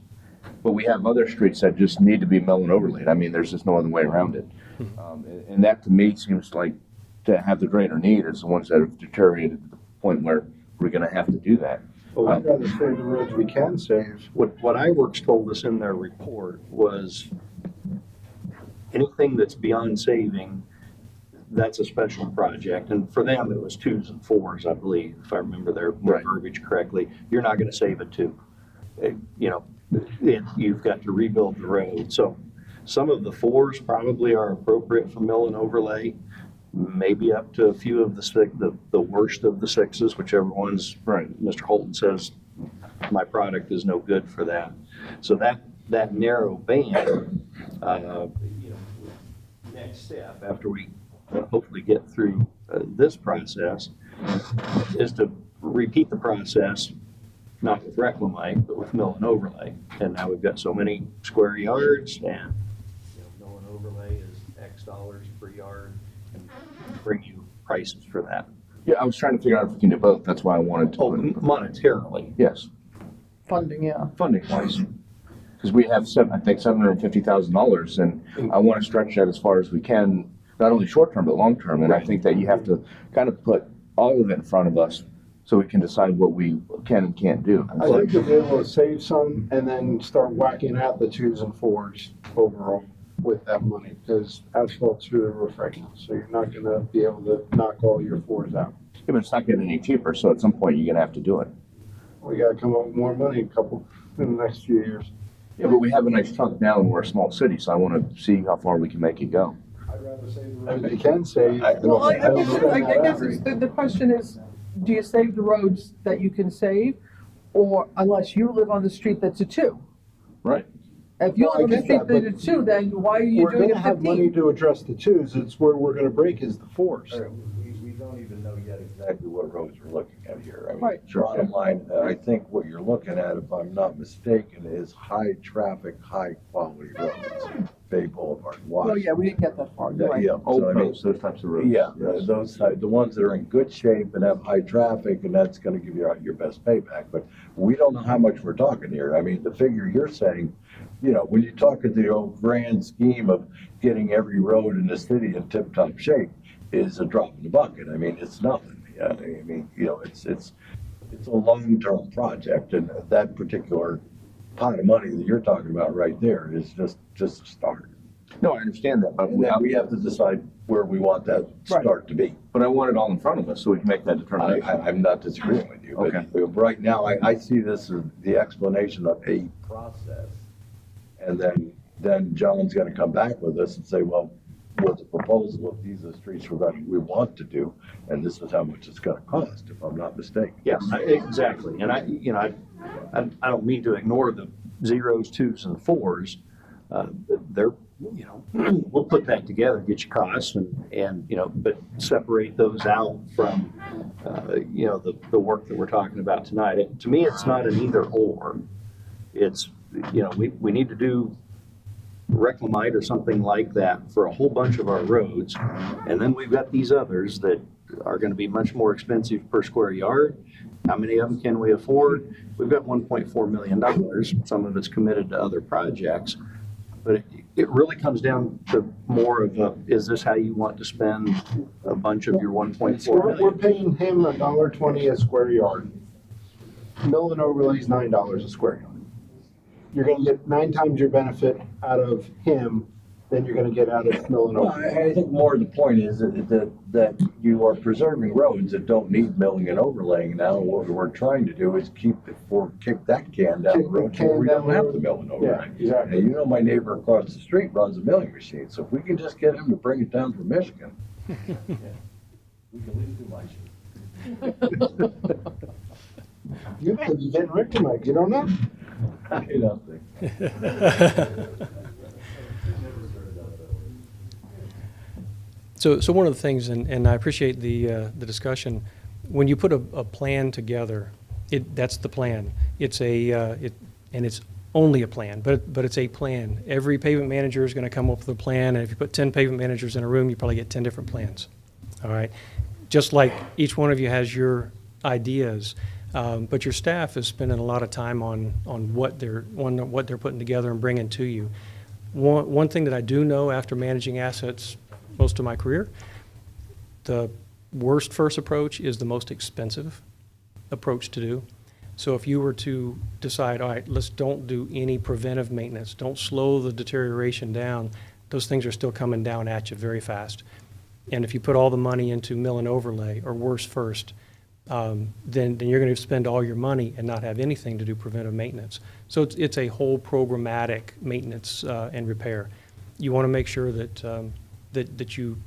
Speaker 14: But we have other streets that just need to be mill and overlaid. I mean, there's just no other way around it. And that to me seems like to have the greater need is the ones that have deteriorated to the point where we're going to have to do that.
Speaker 9: Well, I'd rather save the roads we can save.
Speaker 12: What iWorks told us in their report was anything that's beyond saving, that's a special project. And for them, it was 2s and 4s, I believe, if I remember their verbiage correctly. You're not going to save a 2. You've got to rebuild the road. So some of the 4s probably are appropriate for mill and overlay. maybe up to a few of the worst of the sixes, whichever ones, right, Mr. Holton says my product is no good for that. So that narrow band, next step after we hopefully get through this process is to repeat the process, not with Reclamite, but with mill and overlay. And now we've got so many square yards, and mill and overlay is X dollars per yard, and bring you prices for that.
Speaker 14: Yeah, I was trying to figure out if we can do both. That's why I wanted to.
Speaker 12: Oh, monetarily.
Speaker 14: Yes,
Speaker 11: Funding, yeah.
Speaker 14: funding wise. Because we have I think $750,000, and I want to stretch that as far as we can, not only short term but long term. And I think that you have to kind of put all of it in front of us so we can decide what we can and can't do.
Speaker 9: I think you'll be able to save some and then start whacking out the 2s and 4s overall with that money, because asphalt's through the roof right now, so you're not gonna be able to knock all your 4s out.
Speaker 14: Yeah, but it's not getting any cheaper, so at some point you're gonna have to do it.
Speaker 9: We gotta come up with more money in the next few years.
Speaker 14: Yeah, but we have a nice chunk now and we're a small city, so I want to see how far we can make it go.
Speaker 9: I'd rather save the roads you can save.
Speaker 11: Well, I guess the question is, do you save the roads that you can save, or unless you live on the street that's a 2?
Speaker 14: Right.
Speaker 11: If you
Speaker 9: Well, I
Speaker 11: live on the
Speaker 9: get
Speaker 11: street
Speaker 9: that,
Speaker 11: that's a 2, then why are you
Speaker 9: We're
Speaker 11: doing
Speaker 9: gonna
Speaker 11: a
Speaker 9: have money
Speaker 11: 15?
Speaker 9: to address the 2s, it's where we're gonna break is the 4s.
Speaker 7: We don't even know yet exactly what roads we're looking at here. I mean,
Speaker 11: Right.
Speaker 7: bottom line, I think what you're looking at, if I'm not mistaken, is high traffic, high quality roads. Bay Boulevard,
Speaker 11: Oh,
Speaker 7: Washington.
Speaker 11: yeah, we didn't get that far, you're right.
Speaker 7: Yeah,
Speaker 14: Old
Speaker 7: so I mean,
Speaker 14: posts, those types of roads.
Speaker 7: yeah,
Speaker 14: Yes.
Speaker 7: those, the ones that are in good shape and have high traffic, and that's gonna give you your best payback. But we don't know how much we're talking here. I mean, the figure you're saying, when you talk at the old grand scheme of getting every road in the city in tip-top shape, is a drop in the bucket. I mean, it's nothing. I mean, it's a long-term project, and that particular pot of money that you're talking about right there is just a start.
Speaker 14: No, I understand that, but
Speaker 7: And then we have to decide where we want that start to be.
Speaker 14: But I want it all in front of us so we can make that determination.
Speaker 7: I'm not disagreeing with you,
Speaker 14: Okay.
Speaker 7: but right now, I see this as the explanation of a process. And then John's gonna come back with us and say, well, what's the proposal of these are the streets we want to do, and this is how much it's gonna cost, if I'm not mistaken.
Speaker 12: Yeah, exactly. And I don't mean to ignore the 0s, 2s, and 4s. They're, we'll put that together, get you costs and but separate those out from, the work that we're talking about tonight. To me, it's not an either or. It's, we need to do Reclamite or something like that for a whole bunch of our roads. And then we've got these others that are going to be much more expensive per square yard. How many of them can we afford? We've got $1.4 million. Some of it's committed to other projects. But it really comes down to more of is this how you want to spend a bunch of your 1.4
Speaker 9: We're
Speaker 12: million?
Speaker 9: paying him $1.20 a square yard. Mill and overlay's $9 a square yard. You're gonna get 9 times your benefit out of him than you're gonna get out of mill and
Speaker 7: Well,
Speaker 9: overlay.
Speaker 7: I think more the point is that you are preserving roads that don't need milling and overlaying now. What we're trying to do is kick that can down the road so we don't have to mill and overlay.
Speaker 9: Yeah, exactly.
Speaker 7: And my neighbor across the street runs a milling machine, so if we can just get him to bring it down from Michigan, we can at least do my shit.
Speaker 9: You could be getting Reclamite, you don't know?
Speaker 7: You know,
Speaker 15: So one of the things, and I appreciate the discussion, when you put a plan together, that's the plan. It's and it's only a plan, but it's a plan. Every pavement manager is going to come up with a plan, and if you put 10 pavement managers in a room, you probably get 10 different plans. All right? Just like each one of you has your ideas, but your staff is spending a lot of time on what they're putting together and bringing to you. One thing that I do know after managing assets most of my career, the worst first approach is the most expensive approach to do. So if you were to decide, all right, let's don't do any preventive maintenance, don't slow the deterioration down, those things are still coming down at you very fast. And if you put all the money into mill and overlay, or worse first, then you're going to spend all your money and not have anything to do preventive maintenance. So it's a whole programmatic maintenance and repair. You want to make sure that that you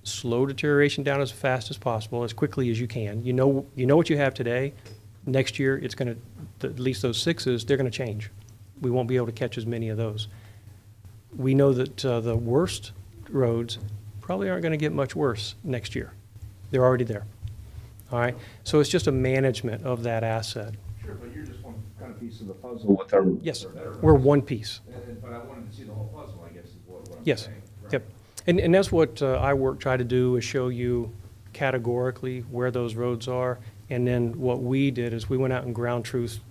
Speaker 15: slow deterioration down as fast as possible, as quickly as you can. You know what you have today. Next year, it's going to, at least those 6s, they're going to change. We won't be able to catch as many of those. We know that the worst roads probably aren't going to get much worse next year. They're already there. All right? So it's just a management of that asset.
Speaker 14: Sure, but you're just one kind of piece of the puzzle with our.
Speaker 15: Yes, we're one piece.
Speaker 14: But I wanted to see the whole puzzle, I guess, is what I'm
Speaker 15: Yes,
Speaker 14: saying.
Speaker 15: yep. And that's what I try to do, is show you categorically where those roads are. And then what we did is we went out and ground truth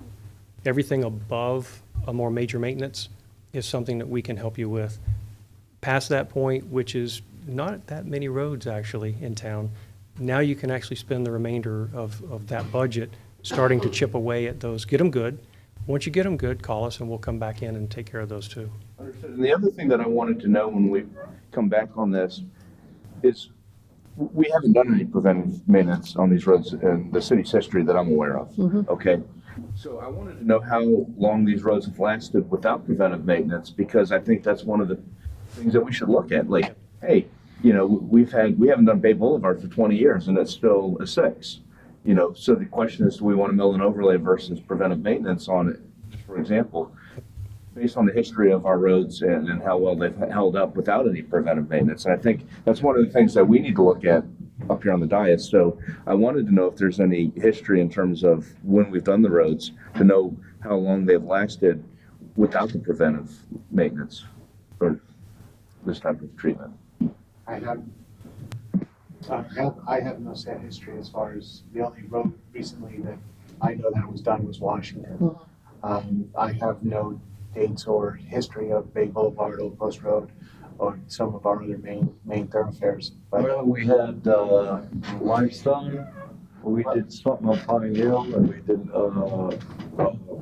Speaker 15: everything above a more major maintenance is something that we can help you with. Past that point, which is not that many roads actually in town, now you can actually spend the remainder of that budget starting to chip away at those. Get them good. Once you get them good, call us and we'll come back in and take care of those too.
Speaker 14: Understood. And the other thing that I wanted to know when we come back on this is we haven't done any preventive maintenance on these roads in the city's history that I'm aware of. Okay. So I wanted to know how long these roads have lasted without preventive maintenance, because I think that's one of the things that we should look at. Like, hey, you know, we haven't done Bay Boulevard for 20 years and it's still a 6. You know, so the question is, do we want to mill and overlay versus preventive maintenance on it? Just for example, based on the history of our roads and how well they've held up without any preventive maintenance. And I think that's one of the things that we need to look at up here on the dais. So I wanted to know if there's any history in terms of when we've done the roads to know how long they've lasted without the preventive maintenance or this type of treatment.
Speaker 16: I have no set history as far as the only road recently that I know that was done was Washington. I have no dates or history of Bay Boulevard, Old Post Road, or some of our other main thoroughfares. But
Speaker 7: Well, we had Limestone, we did something on Pine Hill, and we did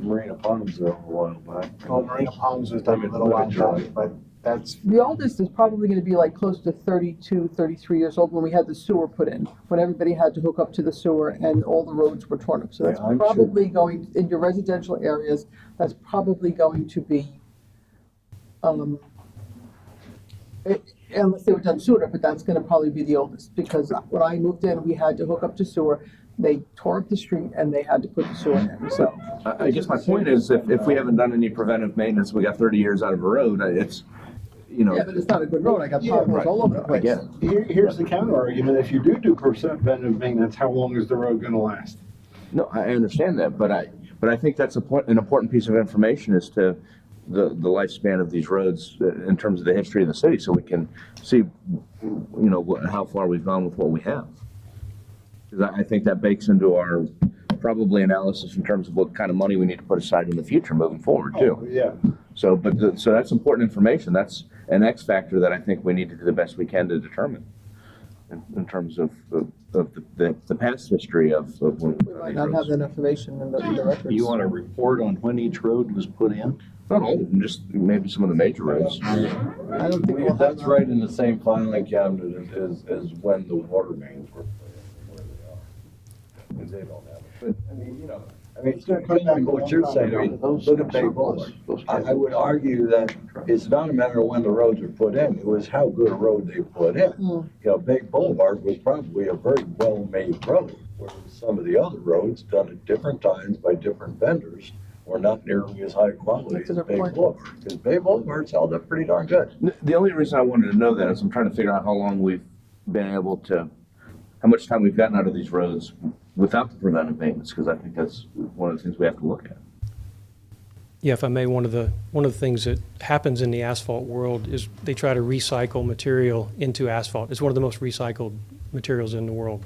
Speaker 7: Marina Palms there a while back.
Speaker 16: Marina Palms was done a little while back, but that's
Speaker 11: The oldest is probably gonna be like close to 32, 33 years old when we had the sewer put in, when everybody had to hook up to the sewer and all the roads were torn up. So that's
Speaker 7: Yeah, I'm
Speaker 11: probably going, in your residential areas, that's probably going to be, unless they were done sooner, but that's gonna probably be the oldest, because when I moved in, we had to hook up to sewer. They tore up the street and they had to put the sewer in, so.
Speaker 14: I guess my point is, if we haven't done any preventive maintenance, we got 30 years out of a road, it's, you know.
Speaker 11: Yeah, but it's not a good road, I got potholes all over the place.
Speaker 14: I get it.
Speaker 9: Here's the counter argument. If you do preventive maintenance, how long is the road gonna last?
Speaker 14: No, I understand that, but I think that's an important piece of information as to the lifespan of these roads in terms of the history of the city, so we can see, you know, how far we've gone with what we have. Because I think that bakes into our probably analysis in terms of what kind of money we need to put aside in the future moving forward too.
Speaker 9: Oh, yeah.
Speaker 14: So, so that's important information. That's an X factor that I think we need to do the best we can to determine in terms of the past history of when
Speaker 11: We might not have that information in the records.
Speaker 7: You want a report on when each road was put in?
Speaker 14: Not all of them, just maybe some of the major roads.
Speaker 11: I don't think we'll have
Speaker 7: That's
Speaker 11: that.
Speaker 7: right in the same filing cabinet as when the water mains were put in, where they are. And they don't have it. But, I mean, you know, it's gonna come back to what you're saying. I mean, look at Bay Boulevard. I would argue that it's not a matter of when the roads are put in, it was how good a road they put in. You know, Bay Boulevard was probably a very well-made road, whereas some of the other roads done at different times by different vendors were not nearly as high quality as Bay Boulevard. Because Bay Boulevard's held up pretty darn good.
Speaker 14: The only reason I wanted to know that is I'm trying to figure out how long we've been able to, how much time we've gotten out of these roads without the preventive maintenance, because I think that's one of the things we have to look at.
Speaker 15: Yeah, if I may, one of the things that happens in the asphalt world is they try to recycle material into asphalt. It's one of the most recycled materials in the world.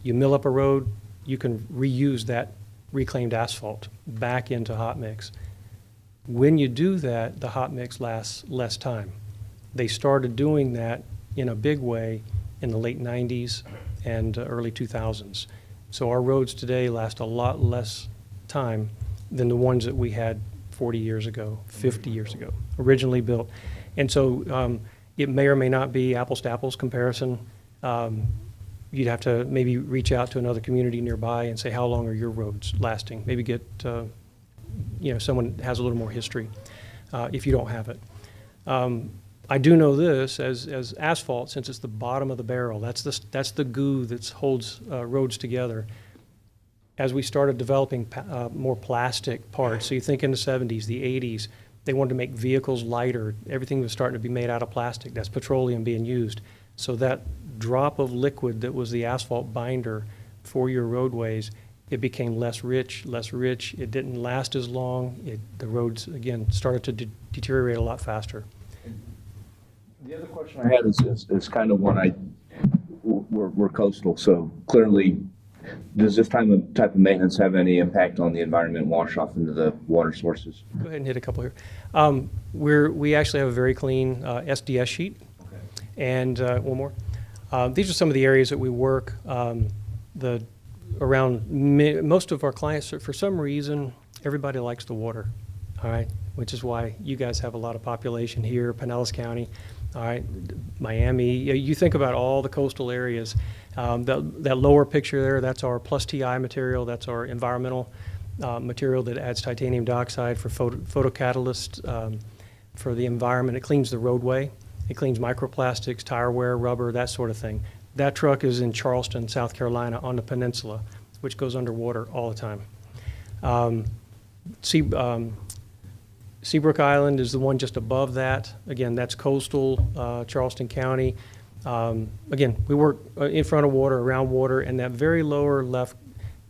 Speaker 15: You mill up a road, you can reuse that reclaimed asphalt back into hot mix. When you do that, the hot mix lasts less time. They started doing that in a big way in the late 90s and early 2000s. So our roads today last a lot less time than the ones that we had 40 years ago, 50 years ago, originally built. And so it may or may not be apples to apples comparison. You'd have to maybe reach out to another community nearby and say, how long are your roads lasting? Maybe get, someone that has a little more history if you don't have it. I do know this, as asphalt, since it's the bottom of the barrel, that's the goo that holds roads together. As we started developing more plastic parts, so you think in the 70s, the 80s, they wanted to make vehicles lighter. Everything was starting to be made out of plastic. That's petroleum being used. So that drop of liquid that was the asphalt binder for your roadways, it became less rich. It didn't last as long. The roads, again, started to deteriorate a lot faster.
Speaker 14: The other question I had is kind of one we're coastal, so clearly, does this type of maintenance have any impact on the environment, wash off into the water sources?
Speaker 15: Go ahead and hit a couple here. We actually have a very clean SDS sheet.
Speaker 14: Okay.
Speaker 15: And one more. These are some of the areas that we work. Most of our clients, for some reason, everybody likes the water, all right? Which is why you guys have a lot of population here, Pinellas County, all right, Miami. You think about all the coastal areas. That lower picture there, that's our plus TI material. That's our environmental material that adds titanium dioxide for photocatalyst for the environment. It cleans the roadway. It cleans microplastics, tire wear, rubber, that sort of thing. That truck is in Charleston, South Carolina, on the peninsula, which goes underwater all the time. Seabrook Island is the one just above that. Again, that's coastal Charleston County. Again, we work in front of water, around water, and that very lower left,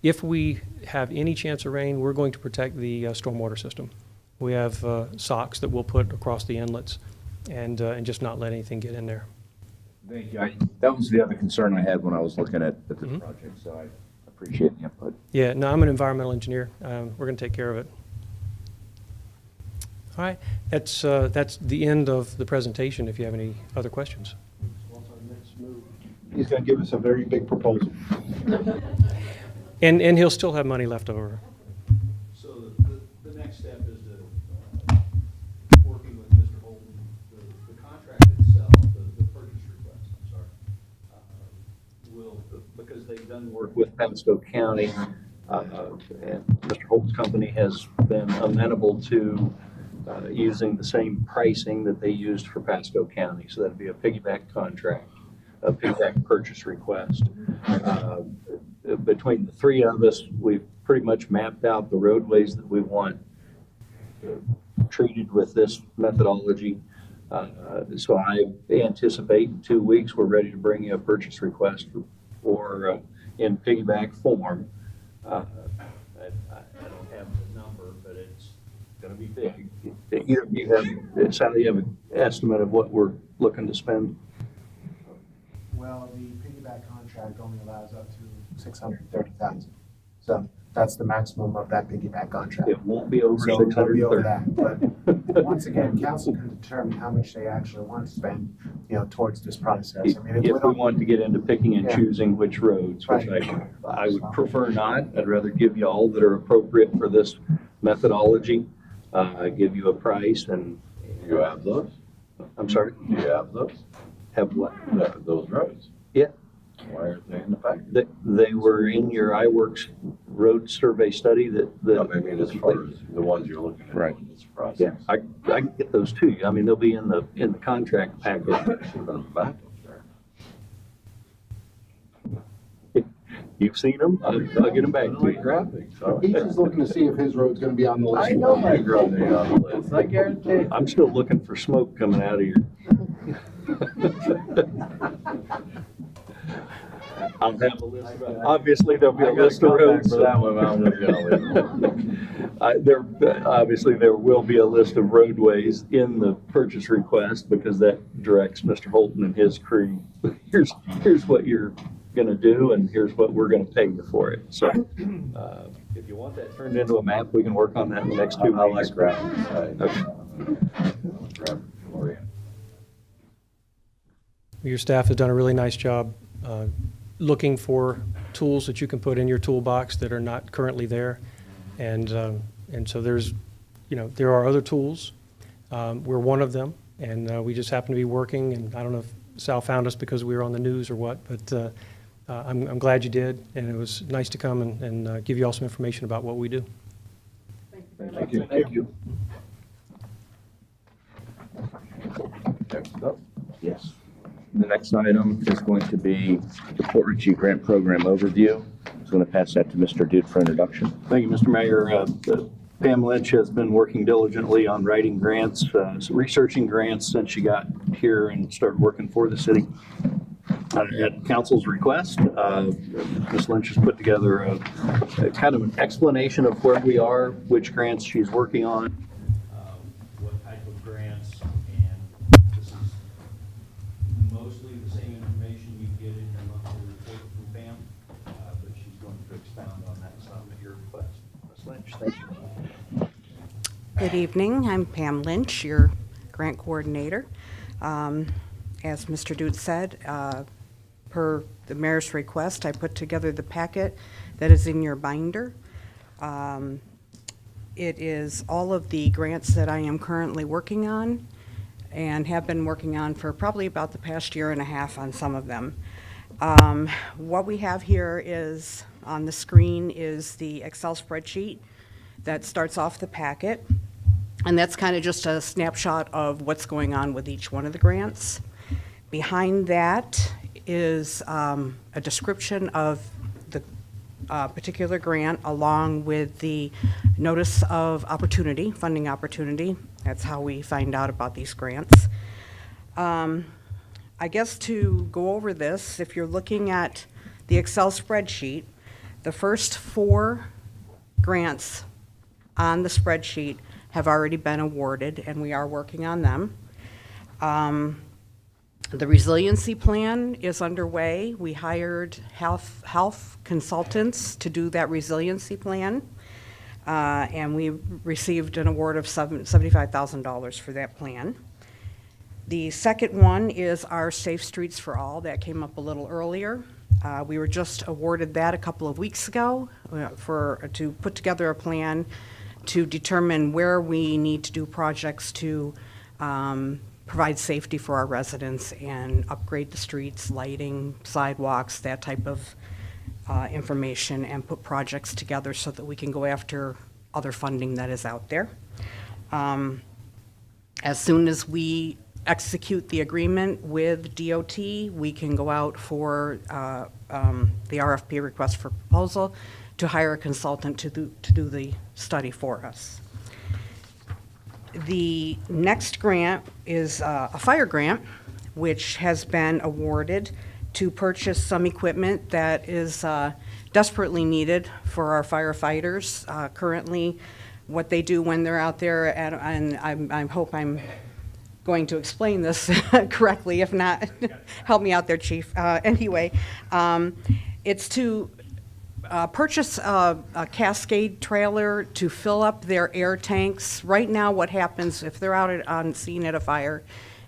Speaker 15: if we have any chance of rain, we're going to protect the stormwater system. We have socks that we'll put across the inlets and just not let anything get in there.
Speaker 14: Thank you. That was the other concern I had when I was looking at this project, so I appreciate the input.
Speaker 15: Yeah, no, I'm an environmental engineer. We're going to take care of it. All right, that's the end of the presentation. If you have any other questions.
Speaker 9: He's going to give us a very big proposal.
Speaker 15: And he'll still have money left over.
Speaker 12: So the next step is to, working with Mr. Holden, the contract itself, the purchase request, I'm sorry, will, because they've done work with Pasco County, and Mr. Holden's company has been amenable to using the same pricing that they used for Pasco County. So that'd be a piggyback contract, a piggyback purchase request. Between the three of us, we've pretty much mapped out the roadways that we want treated with this methodology. So I anticipate in 2 weeks, we're ready to bring you a purchase request for in piggyback form. I don't have the number, but it's going to be big. Sally, you have an estimate of what we're looking to spend?
Speaker 16: Well, the piggyback contract only allows up to $630,000. So that's the maximum of that piggyback contract.
Speaker 12: It won't be over
Speaker 16: So it won't be over
Speaker 12: 630.
Speaker 16: that. But once again, council can determine how much they actually want to spend, towards this process. I mean,
Speaker 12: If we want to get into picking and
Speaker 16: Yeah.
Speaker 12: choosing which roads, which
Speaker 16: Right.
Speaker 12: I would prefer not. I'd rather give you all that are appropriate for this methodology, give you a price and.
Speaker 7: You have those?
Speaker 12: I'm sorry?
Speaker 7: You have those?
Speaker 12: Have what?
Speaker 7: Those roads?
Speaker 12: Yeah.
Speaker 7: Why aren't they in the package?
Speaker 12: They were in your iWorks road survey study that.
Speaker 7: No, I mean, as far as the ones you're looking at in this process.
Speaker 12: Yeah, I can get those to you. I mean, they'll be in the contract package.
Speaker 7: Should have been back up there.
Speaker 12: You've seen them? I'll get them back to you.
Speaker 7: Graphics.
Speaker 9: He's just looking to see if his road's going to be on the list.
Speaker 7: I know my graphics on the list, I guarantee.
Speaker 12: I'm still looking for smoke coming out of your. I'll have a list. Obviously, there'll be a list of roads.
Speaker 7: For that one, I'm just gonna leave.
Speaker 12: Obviously, there will be a list of roadways in the purchase request because that directs Mr. Holton and his crew. Here's what you're gonna do and here's what we're gonna pay you for it. So, if you want that turned into a map, we can work on that in the next 2 weeks.
Speaker 7: I like graphics.
Speaker 12: Okay.
Speaker 15: Your staff has done a really nice job looking for tools that you can put in your toolbox that are not currently there. And so there are other tools. We're one of them, and we just happen to be working. And I don't know if Sal found us because we were on the news or what, but I'm glad you did. And it was nice to come and give you all some information about what we do.
Speaker 12: Thank you. Thank you.
Speaker 14: Next up, yes. The next item is going to be the Port Ritchie Grant Program Overview. I'm going to pass that to Mr. Dude for introduction.
Speaker 12: Thank you, Mr. Mayor. Pam Lynch has been working diligently on writing grants, researching grants since she got here and started working for the city. At council's request, Ms. Lynch has put together a kind of an explanation of where we are, which grants she's working on, what type of grants, and this is mostly the same information you get in your monthly report from Pam, but she's going to expound on that some at your request. Ms. Lynch, thank you.
Speaker 17: Good evening. I'm Pam Lynch, your grant coordinator. As Mr. Dude said, per the mayor's request, I put together the packet that is in your binder. It is all of the grants that I am currently working on and have been working on for probably about the past year and a half on some of them. What we have here is on the screen is the Excel spreadsheet that starts off the packet, and that's kind of just a snapshot of what's going on with each one of the grants. Behind that is a description of the particular grant along with the notice of opportunity, funding opportunity. That's how we find out about these grants. I guess to go over this, if you're looking at the Excel spreadsheet, the first 4 grants on the spreadsheet have already been awarded, and we are working on them. The resiliency plan is underway. We hired health consultants to do that resiliency plan, and we received an award of $75,000 for that plan. The second one is our Safe Streets for All. That came up a little earlier. We were just awarded that a couple of weeks ago to put together a plan to determine where we need to do projects to provide safety for our residents and upgrade the streets, lighting, sidewalks, that type of information, and put projects together so that we can go after other funding that is out there. As soon as we execute the agreement with DOT, we can go out for the RFP, request for proposal, to hire a consultant to do the study for us. The next grant is a fire grant, which has been awarded to purchase some equipment that is desperately needed for our firefighters. Currently, what they do when they're out there, and I hope I'm going to explain this correctly. If not, help me out there, Chief. Anyway, it's to purchase a Cascade trailer to fill up their air tanks. Right now, what happens if they're out on scene at a fire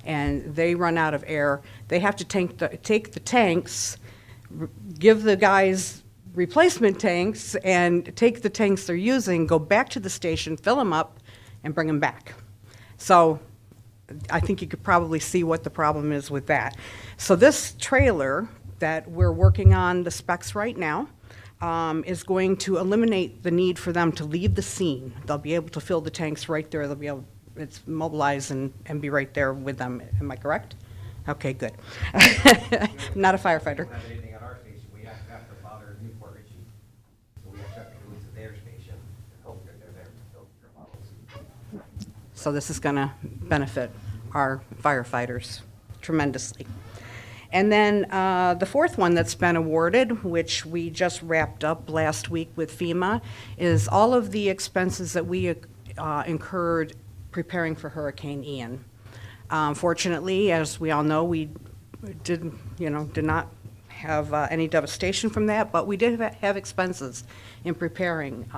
Speaker 17: and they run out of air, they have to take the tanks, give the guys replacement tanks, and take the tanks they're using, go back to the station, fill them up, and bring them back. So I think you could probably see what the problem is with that. So this trailer that we're working on the specs right now is going to eliminate the need for them to leave the scene. They'll be able to fill the tanks right there. They'll be able, it's mobilized and be right there with them. Am I correct? Okay, good. Not a firefighter.
Speaker 18: We don't have anything at our station. We have to bother Newport Ritchie. So we have to go to their station and hope that they're there to fill their bottles.
Speaker 17: So this is going to benefit our firefighters tremendously. And then the fourth one that's been awarded, which we just wrapped up last week with FEMA, is all of the expenses that we incurred preparing for Hurricane Ian. Fortunately, as we all know, we did not have any devastation from that, but we did have expenses in preparing.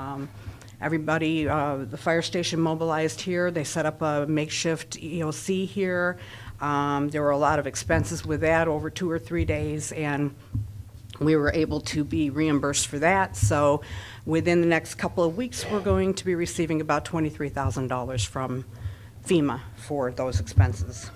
Speaker 17: Everybody, the fire station mobilized here. They set up a makeshift EOC here. There were a lot of expenses with that over 2 or 3 days, and we were able to be reimbursed for that. So within the next couple of weeks, we're going to be receiving about $23,000 from FEMA for those expenses.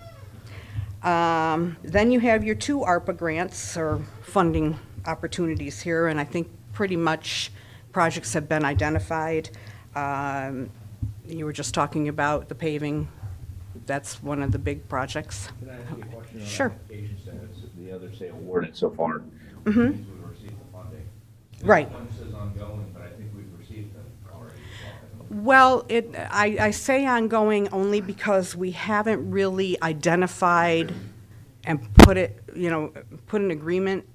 Speaker 17: Then you have your 2 ARPA grants or funding opportunities here, and I think pretty much projects have been identified. You were just talking about the paving That's one of the big projects.
Speaker 1: Can I ask you a question on
Speaker 17: Sure.
Speaker 1: application status? The others say awarded so far.
Speaker 17: Mhm.
Speaker 1: Means we've received the funding. This
Speaker 17: Right.
Speaker 1: one says ongoing, but I think we've received them already.
Speaker 17: Well, I say ongoing only because we haven't really identified and put an agreement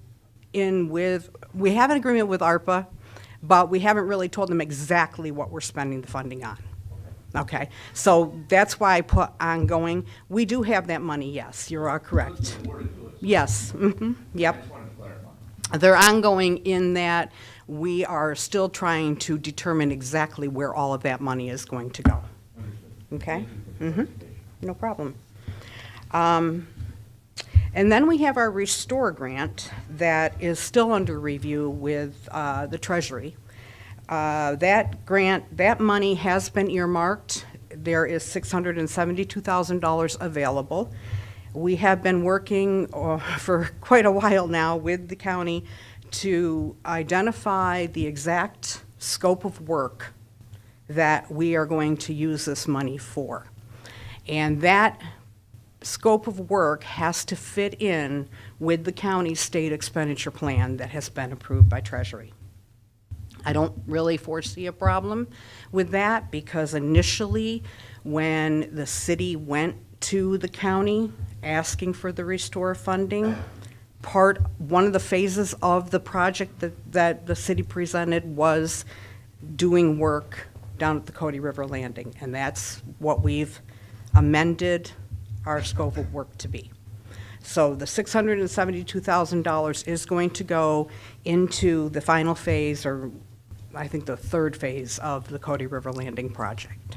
Speaker 17: in with, we have an agreement with ARPA, but we haven't really told them exactly what we're spending the funding on. Okay, so that's why I put ongoing. We do have that money, yes, you are correct. Yes, yep. They're ongoing in that we are still trying to determine exactly where all of that money is going to go. Okay? No problem. And then we have our Restore grant that is still under review with the Treasury. That grant, that money has been earmarked. There is $672,000 available. We have been working for quite a while now with the county to identify the exact scope of work that we are going to use this money for. And that scope of work has to fit in with the county's state expenditure plan that has been approved by Treasury. I don't really foresee a problem with that because initially when the city went to the county asking for the Restore funding, one of the phases of the project that the city presented was doing work down at the Cody River Landing, and that's what we've amended our scope of work to be. So the $672,000 is going to go into the final phase, or I think the third phase of the Cody River Landing project.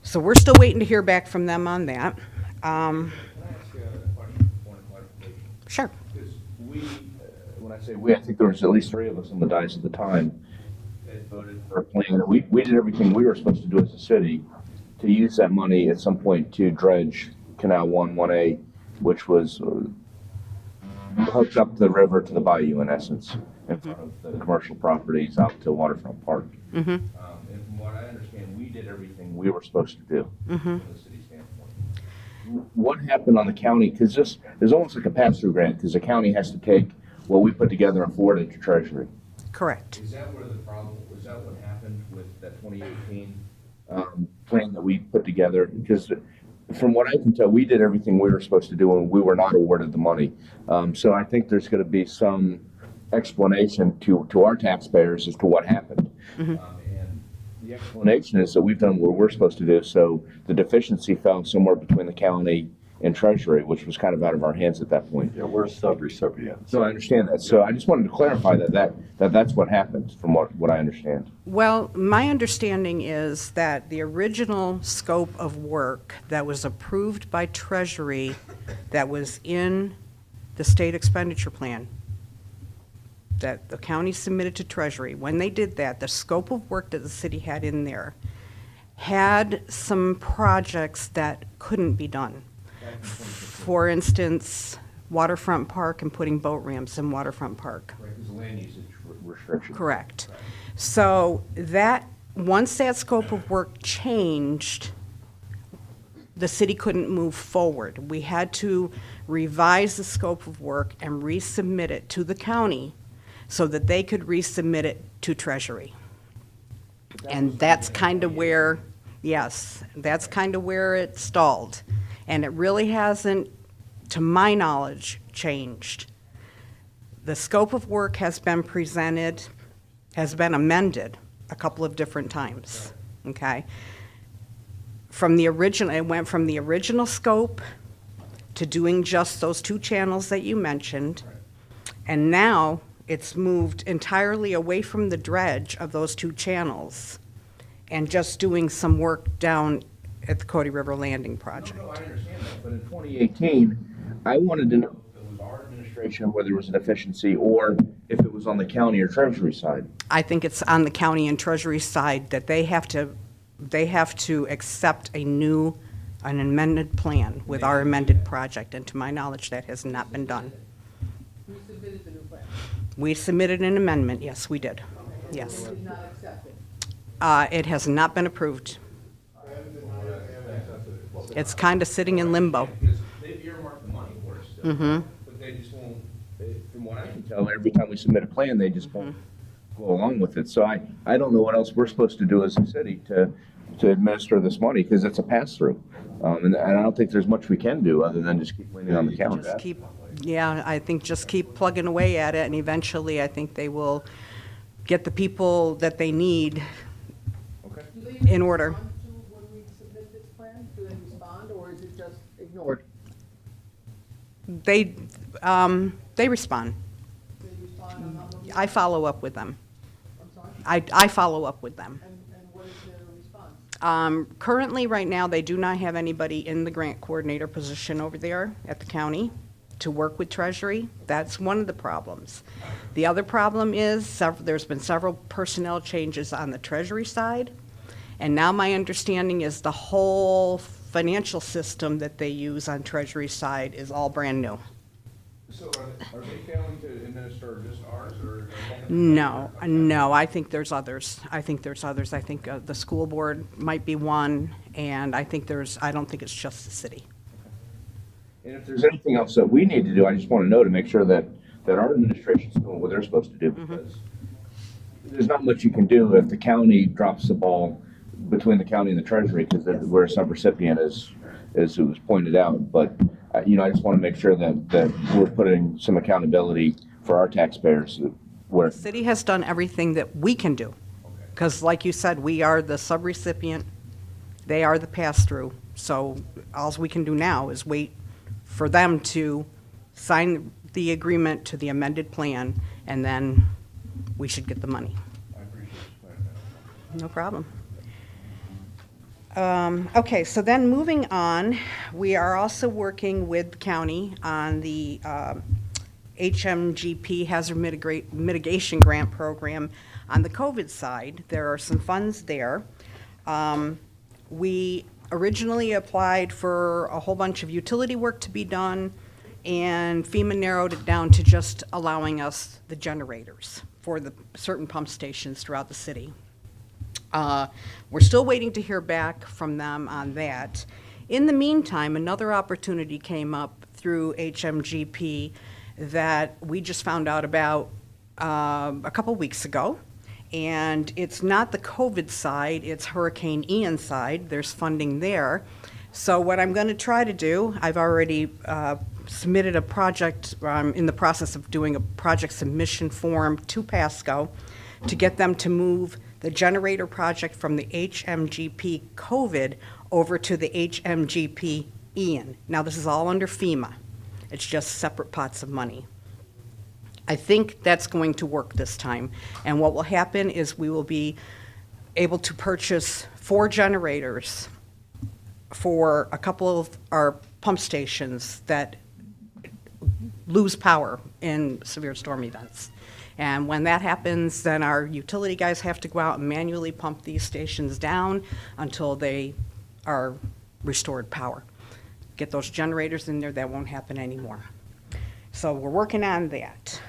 Speaker 17: So we're still waiting to hear back from them on that.
Speaker 1: Can I ask you a question, point of clarification?
Speaker 17: Sure.
Speaker 1: Because we, when I say we, I think there was at least 3 of us on the dais at the time that voted for a plan. We did everything we were supposed to do as a city to use that money at some point to dredge Canal 1A, which was hooked up the river to the bayou in essence, in front of the commercial properties out to Waterfront Park. And from what I understand, we did everything we were supposed to do from the city standpoint. What happened on the county, because there's almost like a pass-through grant, because the county has to take what we put together and forward it to Treasury.
Speaker 17: Correct.
Speaker 1: Is that where the problem, was that what happened with that 2018 plan that we put together? Because from what I can tell, we did everything we were supposed to do and we were not awarded the money. So I think there's going to be some explanation to our taxpayers as to what happened. And the explanation is that we've done what we're supposed to do, so the deficiency fell somewhere between the county and Treasury, which was kind of out of our hands at that point.
Speaker 7: Yeah, we're sub-recipients.
Speaker 1: So I understand that. So I just wanted to clarify that's what happened from what I understand.
Speaker 17: Well, my understanding is that the original scope of work that was approved by Treasury, that was in the state expenditure plan, that the county submitted to Treasury, when they did that, the scope of work that the city had in there had some projects that couldn't be done. For instance, Waterfront Park and putting boat ramps in Waterfront Park.
Speaker 1: Right, because land usage restriction.
Speaker 17: Correct. So once that scope of work changed, the city couldn't move forward. We had to revise the scope of work and resubmit it to the county so that they could resubmit it to Treasury. And that's kind of where, yes, that's kind of where it stalled. And it really hasn't, to my knowledge, changed. The scope of work has been presented, has been amended a couple of different times, okay? It went from the original scope to doing just those 2 channels that you mentioned, and now it's moved entirely away from the dredge of those 2 channels and just doing some work down at the Cody River Landing project.
Speaker 1: No, I understand that, but in 2018, I wanted to know if it was our administration, whether it was an efficiency, or if it was on the county or Treasury side.
Speaker 17: I think it's on the county and Treasury side that they have to accept an amended plan with our amended project, and to my knowledge, that has not been done.
Speaker 11: We submitted the new plan.
Speaker 17: We submitted an amendment, yes, we did, yes.
Speaker 11: We did not accept it.
Speaker 17: It has not been approved. It's kind of sitting in limbo.
Speaker 1: Because they've earmarked the money for us still,
Speaker 17: Mhm.
Speaker 1: but they just won't, from what I can tell, every time we submit a plan, they just won't go along with it. So I don't know what else we're supposed to do as a city to administer this money, because it's a pass-through. And I don't think there's much we can do other than just keep leaning on the county.
Speaker 17: Just keep, yeah, I think just keep plugging away at it, and eventually I think they will get the people that they need in order.
Speaker 11: When we submit this plan, do they respond, or is it just ignored?
Speaker 17: They respond.
Speaker 11: They respond on not looking?
Speaker 17: I follow up with them.
Speaker 11: I'm sorry?
Speaker 17: I follow up with them.
Speaker 11: And what is their response?
Speaker 17: Currently, right now, they do not have anybody in the grant coordinator position over there at the county to work with Treasury. That's one of the problems. The other problem is there's been several personnel changes on the Treasury side, and now my understanding is the whole financial system that they use on Treasury side is all brand new.
Speaker 1: So are they failing to administer just ours, or?
Speaker 17: No, I think there's others. I think the school board might be one, and I don't think it's just the city.
Speaker 14: And if there's anything else that we need to do, I just want to know to make sure that our administration's doing what they're supposed to do, because there's not much you can do if the county drops the ball between the county and the treasury, because we're a subrecipient, as it was pointed out. But, I just want to make sure that we're putting some accountability for our taxpayers. Where
Speaker 17: The city has done everything that we can do, because like you said, we are the subrecipient, they are the pass-through. So all we can do now is wait for them to sign the agreement to the amended plan, and then we should get the money.
Speaker 1: I appreciate you.
Speaker 17: No problem. Okay, so then moving on, we are also working with the county on the HMGP Hazard Mitigation Grant Program. On the COVID side, there are some funds there. We originally applied for a whole bunch of utility work to be done, and FEMA narrowed it down to just allowing us the generators for the certain pump stations throughout the city. We're still waiting to hear back from them on that. In the meantime, another opportunity came up through HMGP that we just found out about a couple weeks ago. And it's not the COVID side, it's Hurricane Ian side. There's funding there. So what I'm going to try to do, I've already submitted a project, I'm in the process of doing a project submission form to Pasco to get them to move the generator project from the HMGP COVID over to the HMGP Ian. Now, this is all under FEMA. It's just separate pots of money. I think that's going to work this time. And what will happen is we will be able to purchase 4 generators for a couple of our pump stations that lose power in severe storm events. And when that happens, then our utility guys have to go out and manually pump these stations down until they are restored power. Get those generators in there, that won't happen anymore. So we're working on that.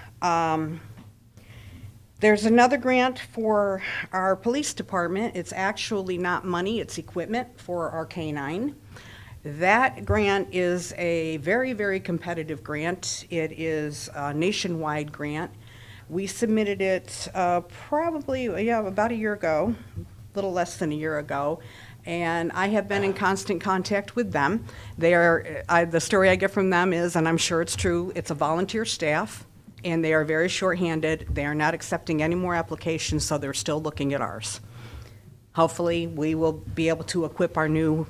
Speaker 17: There's another grant for our police department. It's actually not money, it's equipment for our K-9. That grant is a very, very competitive grant. It is a nationwide grant. We submitted it probably, about a year ago, a little less than a year ago, and I have been in constant contact with them. The story I get from them is, and I'm sure it's true, it's a volunteer staff, and they are very shorthanded. They are not accepting any more applications, so they're still looking at ours. Hopefully, we will be able to equip our new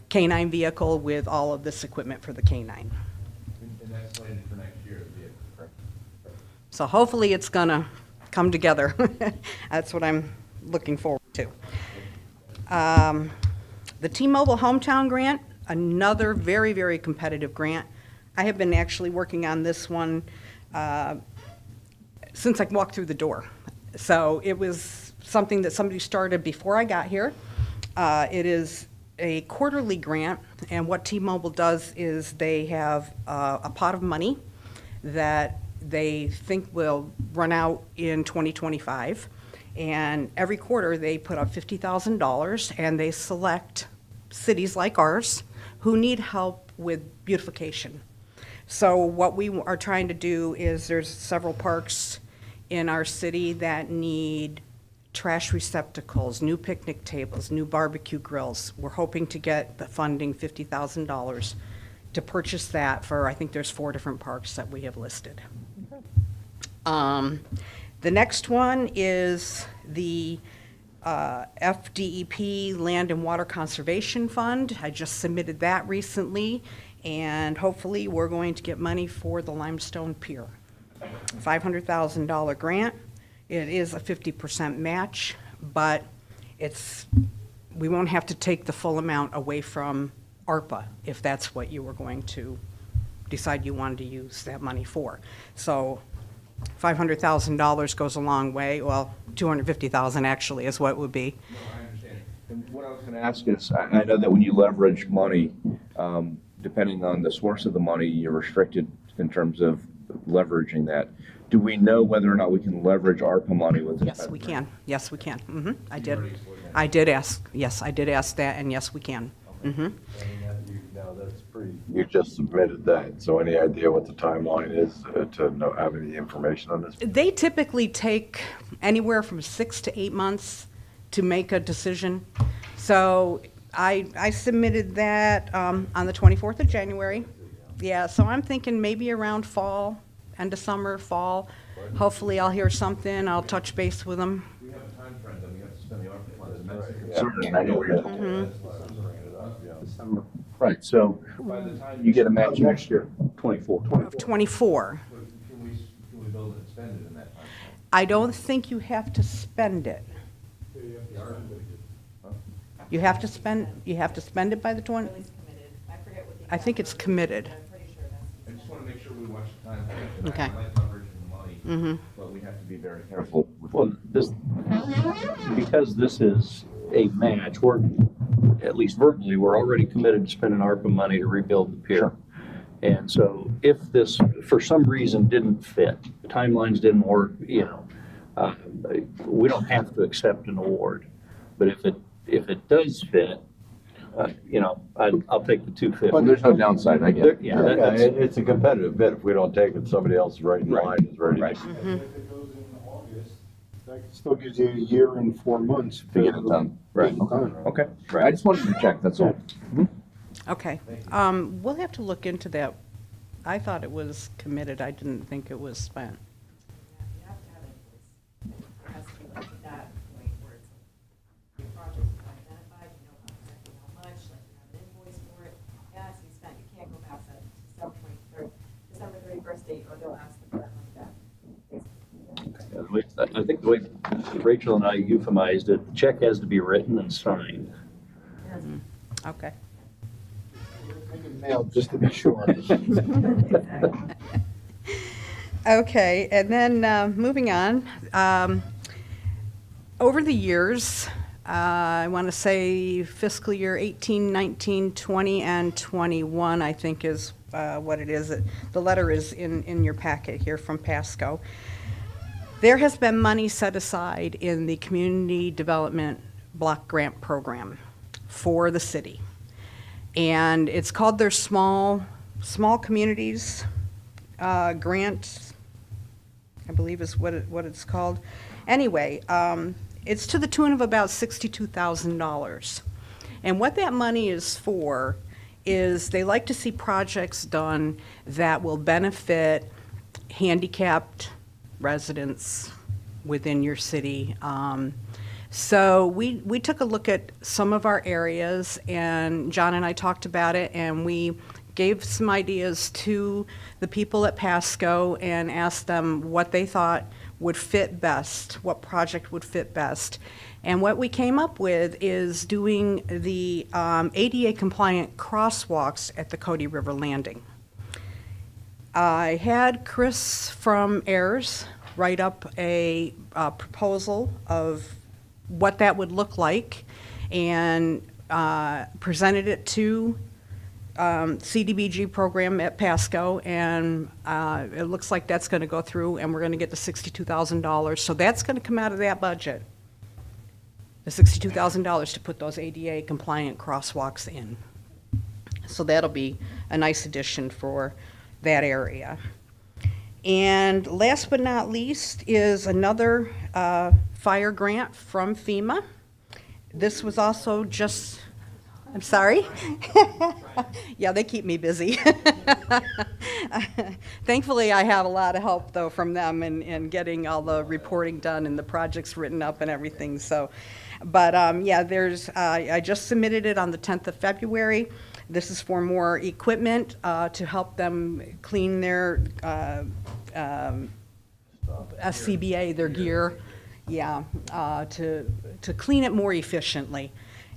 Speaker 17: K-9 vehicle with all of this equipment for the K-9.
Speaker 1: And that's slated for next year, the vehicle, correct?
Speaker 17: So hopefully it's gonna come together. That's what I'm looking forward to. The T-Mobile Hometown Grant, another very, very competitive grant. I have been actually working on this one since I walked through the door. So it was something that somebody started before I got here. It is a quarterly grant, and what T-Mobile does is they have a pot of money that they think will run out in 2025. And every quarter, they put up $50,000, and they select cities like ours who need help with beautification. So what we are trying to do is there's several parks in our city that need trash receptacles, new picnic tables, new barbecue grills. We're hoping to get the funding, $50,000, to purchase that for, I think there's 4 different parks that we have listed. The next one is the FDEP Land and Water Conservation Fund. I just submitted that recently, and hopefully we're going to get money for the Limestone Pier. $500,000 grant. It is a 50% match, but we won't have to take the full amount away from ARPA if that's what you were going to decide you wanted to use that money for. So $500,000 goes a long way. Well, $250,000 actually is what it would be.
Speaker 14: No, I understand. And what I was going to ask is, I know that when you leverage money, depending on the source of the money, you're restricted in terms of leveraging that. Do we know whether or not we can leverage ARPA money with this?
Speaker 17: Yes, we can. Yes, we can. I did. I did ask. Yes, I did ask that, and yes, we can.
Speaker 7: Now, that's pretty. You just submitted that, so any idea what the timeline is to have any information on this?
Speaker 17: They typically take anywhere from 6 to 8 months to make a decision. So I submitted that on the 24th of January. Yeah, so I'm thinking maybe around fall, end of summer, fall. Hopefully I'll hear something. I'll touch base with them.
Speaker 1: We have a time frame that we have to spend the ARPA funds.
Speaker 14: Certainly, I know where you're
Speaker 17: Mhm.
Speaker 12: December. Right, so
Speaker 1: By the time
Speaker 12: you get a match next year, 24.
Speaker 17: Of 24.
Speaker 1: Can we build it and spend it in that time?
Speaker 17: I don't think you have to spend it. You have to spend it by the 20? I think it's committed.
Speaker 1: I just want to make sure we watch the time frame.
Speaker 17: Okay.
Speaker 1: I like leveraging the money,
Speaker 17: Mhm.
Speaker 1: but we have to be very careful.
Speaker 12: Well, because this is a match, we're, at least verbally, we're already committed to spending ARPA money to rebuild the pier. And so if this, for some reason, didn't fit, the timelines didn't work, we don't have to accept an award. But if it does fit, I'll take the 250.
Speaker 14: But there's no downside, I get it.
Speaker 12: Yeah, that's,
Speaker 7: It's a competitive bid. If we don't take it, somebody else right in line is ready.
Speaker 14: Right.
Speaker 9: If it goes in August, that still gives you a year and 4 months.
Speaker 14: To get it done. Right.
Speaker 9: Done.
Speaker 14: Okay. I just wanted to check, that's all.
Speaker 17: Okay. We'll have to look into that. I thought it was committed. I didn't think it was spent.
Speaker 19: You have to have an invoice. It has to be like to that point where it's, your project is identified, you know exactly how much, like you have an invoice for it. It has to be spent. You can't go past that December 31st date, or they'll ask for that money back.
Speaker 12: I think the way Rachel and I euphemized it, the check has to be written and signed.
Speaker 17: Okay.
Speaker 9: Mailed just to be sure.
Speaker 17: Okay, and then moving on. Over the years, I want to say fiscal year 18, 19, 20, and 21, I think is what it is. The letter is in your packet here from Pasco. There has been money set aside in the Community Development Block Grant Program for the city. And it's called their Small Communities Grant, I believe is what it's called. Anyway, it's to the tune of about $62,000. And what that money is for is they like to see projects done that will benefit handicapped residents within your city. So we took a look at some of our areas, and John and I talked about it, and we gave some ideas to the people at Pasco and asked them what they thought would fit best, what project would fit best. And what we came up with is doing the ADA compliant crosswalks at the Cody River Landing. I had Chris from AIRS write up a proposal of what that would look like and presented it to CDBG program at Pasco, and it looks like that's going to go through, and we're going to get the $62,000. So that's going to come out of that budget. the $62,000 to put those ADA compliant crosswalks in. So that'll be a nice addition for that area. And last but not least is another fire grant from FEMA. This was also just, I'm sorry? Yeah, they keep me busy. Thankfully, I have a lot of help, though, from them in getting all the reporting done and the projects written up and everything. So, but yeah, I just submitted it on the 10th of February. This is for more equipment to help them clean their SCBA, their gear, yeah, to clean it more efficiently.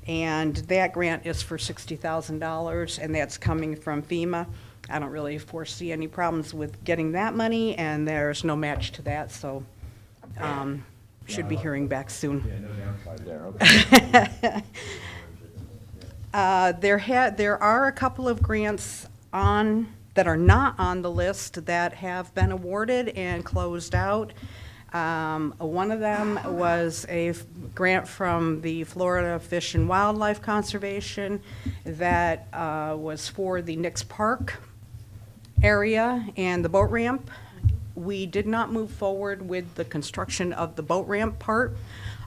Speaker 17: And that grant is for $60,000, and that's coming from FEMA. I don't really foresee any problems with getting that money, and there's no match to that, so should be hearing back soon.
Speaker 14: Yeah, no downside there, okay.
Speaker 17: There are a couple of grants that are not on the list that have been awarded and closed out. One of them was a grant from the Florida Fish and Wildlife Conservation that was for the Nix Park area and the boat ramp. We did not move forward with the construction of the boat ramp part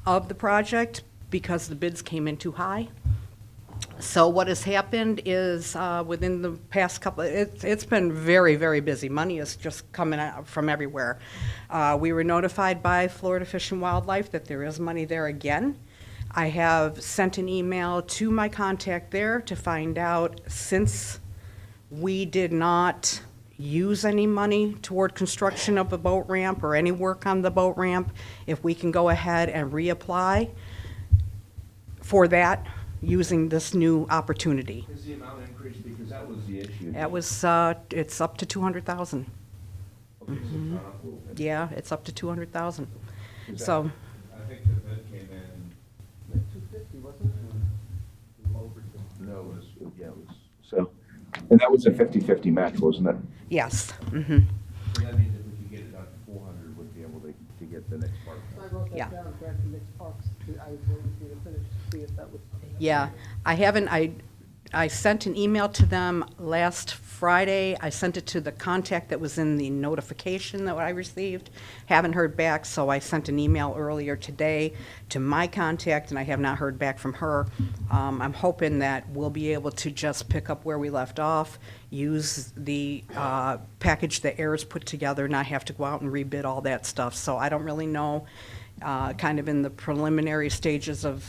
Speaker 17: of the project because the bids came in too high. So what has happened is within the past couple, it's been very, very busy. Money is just coming out from everywhere. We were notified by Florida Fish and Wildlife that there is money there again. I have sent an email to my contact there to find out, since we did not use any money toward construction of a boat ramp or any work on the boat ramp, if we can go ahead and reapply for that using this new opportunity.
Speaker 1: Is the amount increased because that was the issue?
Speaker 17: That was, it's up to 200,000.
Speaker 1: Okay, so it's gone up a little bit.
Speaker 17: Yeah, it's up to 200,000.
Speaker 1: Is that-
Speaker 17: So,
Speaker 1: I think the bid came in. Like 250, wasn't it? No, it was, yeah, it was, so, and that was a 50-50 match, wasn't it?
Speaker 17: yes.
Speaker 1: So that means if we could get it down to 400, we'd be able to get the next part.
Speaker 11: I wrote
Speaker 17: Yeah.
Speaker 11: that down, grant the Nix Parks. I was waiting for you to finish to see if that was.
Speaker 17: Yeah, I sent an email to them last Friday. I sent it to the contact that was in the notification that I received. Haven't heard back, so I sent an email earlier today to my contact, and I have not heard back from her. I'm hoping that we'll be able to just pick up where we left off, use the package that AIR's put together, not have to go out and rebid all that stuff. So I don't really know, kind of in the preliminary stages of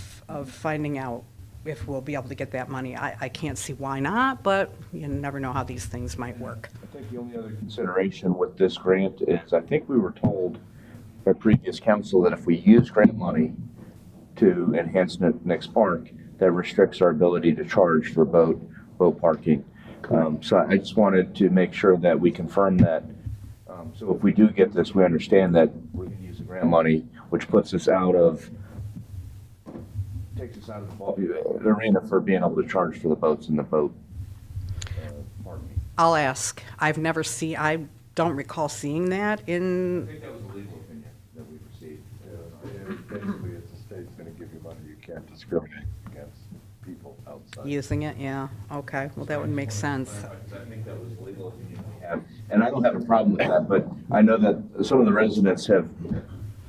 Speaker 17: finding out if we'll be able to get that money. I can't see why not, but you never know how these things might work.
Speaker 14: I think the only other consideration with this grant is, I think we were told by previous council that if we use grant money to enhance Nix Park, that restricts our ability to charge for boat parking. So I just wanted to make sure that we confirm that. So if we do get this, we understand that we're going to use the grant money, which puts us takes us out of the arena for being able to charge for the boats and the boat parking.
Speaker 17: I'll ask. I don't recall seeing that
Speaker 1: I
Speaker 17: in,
Speaker 1: think that was a legal opinion that we received.
Speaker 7: Basically, if the state's gonna give you money, you can't discriminate against people outside.
Speaker 17: using it, yeah, okay, well, that would make sense.
Speaker 1: I think that was a legal opinion we
Speaker 14: have. And I don't have a problem with that, but I know that some of the residents have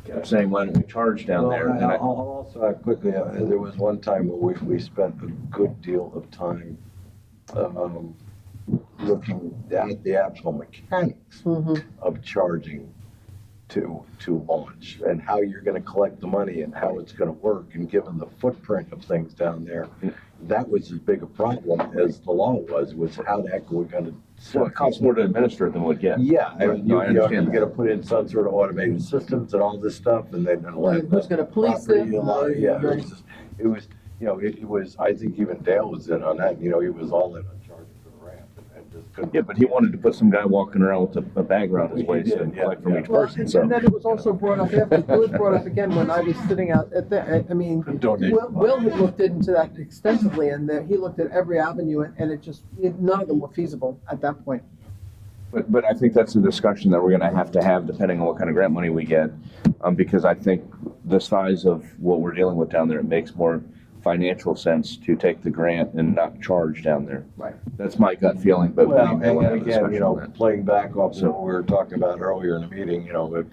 Speaker 14: kept saying, why don't we charge down there? And
Speaker 7: I'll also add quickly, there was one time where we spent a good deal of time looking at the actual mechanics of charging to launch and how you're gonna collect the money and how it's gonna work. And given the footprint of things down there, that was as big a problem as the law was how the heck are we gonna.
Speaker 14: Well, it costs more to administer than we get.
Speaker 7: Yeah, I mean,
Speaker 14: No, I
Speaker 7: you're
Speaker 14: understand
Speaker 7: gonna put in some sort of automated systems and all this stuff, and then.
Speaker 11: Who's gonna police it?
Speaker 7: Yeah, it was, I think even Dale was in on that, he was all in on charging for the ramp and just couldn't.
Speaker 14: Yeah, but he wanted to put some guy walking around with a bag around his waist and collect from each
Speaker 11: Well,
Speaker 14: person,
Speaker 11: and
Speaker 14: so.
Speaker 11: then it was also brought up, it was brought up again when I was sitting out at the, I mean, Will had looked into that extensively, and he looked at every avenue, and none of them were feasible at that point.
Speaker 14: But I think that's a discussion that we're going to have depending on what kind of grant money we get, because I think the size of what we're dealing with down there, it makes more financial sense to take the grant and not charge down there.
Speaker 7: Right.
Speaker 14: That's my gut feeling, but we
Speaker 7: Well,
Speaker 14: may wanna have
Speaker 7: and
Speaker 14: a
Speaker 7: again,
Speaker 14: discussion on that.
Speaker 7: playing back off what we were talking about earlier in the meeting,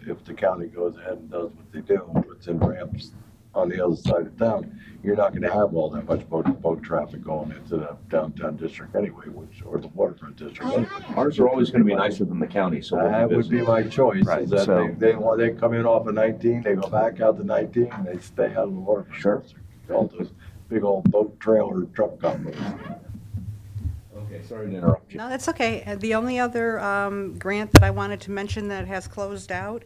Speaker 7: if the county goes ahead and does what they do, and puts in ramps on the other side of town, you're not gonna have all that much boat traffic going into the downtown district anyway, or the waterfront district anyway.
Speaker 14: Ours are always going to be nicer than the county, so we'll
Speaker 7: That would
Speaker 14: busy.
Speaker 7: be my choice,
Speaker 14: Right,
Speaker 7: is that
Speaker 14: so-
Speaker 7: they come in off of 19, they go back out to 19, and they stay out of the waterfront.
Speaker 14: Sure.
Speaker 7: district. All those big old boat trailer truck combos.
Speaker 14: Okay, sorry to interrupt you.
Speaker 17: No, that's okay. The only other grant that I wanted to mention that has closed out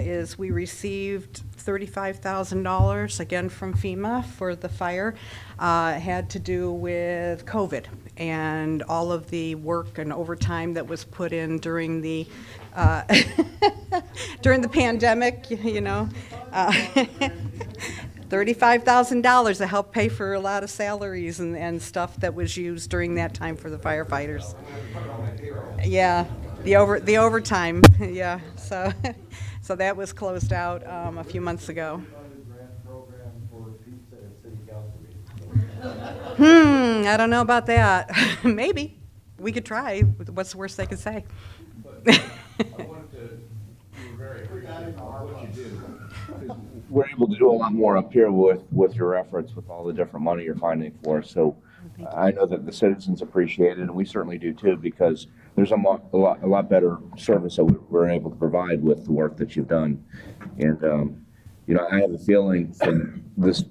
Speaker 17: is we received $35,000, again from FEMA, for the fire. It had to do with COVID and all of the work and overtime that was put in during the during the pandemic, $35,000 to help pay for a lot of salaries and stuff that was used during that time for the firefighters. Yeah, the overtime, yeah, so, so that was closed out a few months ago. I don't know about that. Maybe. We could try. What's the worst they could say?
Speaker 14: We're able to do a lot more up here with your efforts, with all the different money you're finding for us. So I know that the citizens appreciate it, and we certainly do too, because there's a lot better service that we're able to provide with the work that you've done. And, I have a feeling from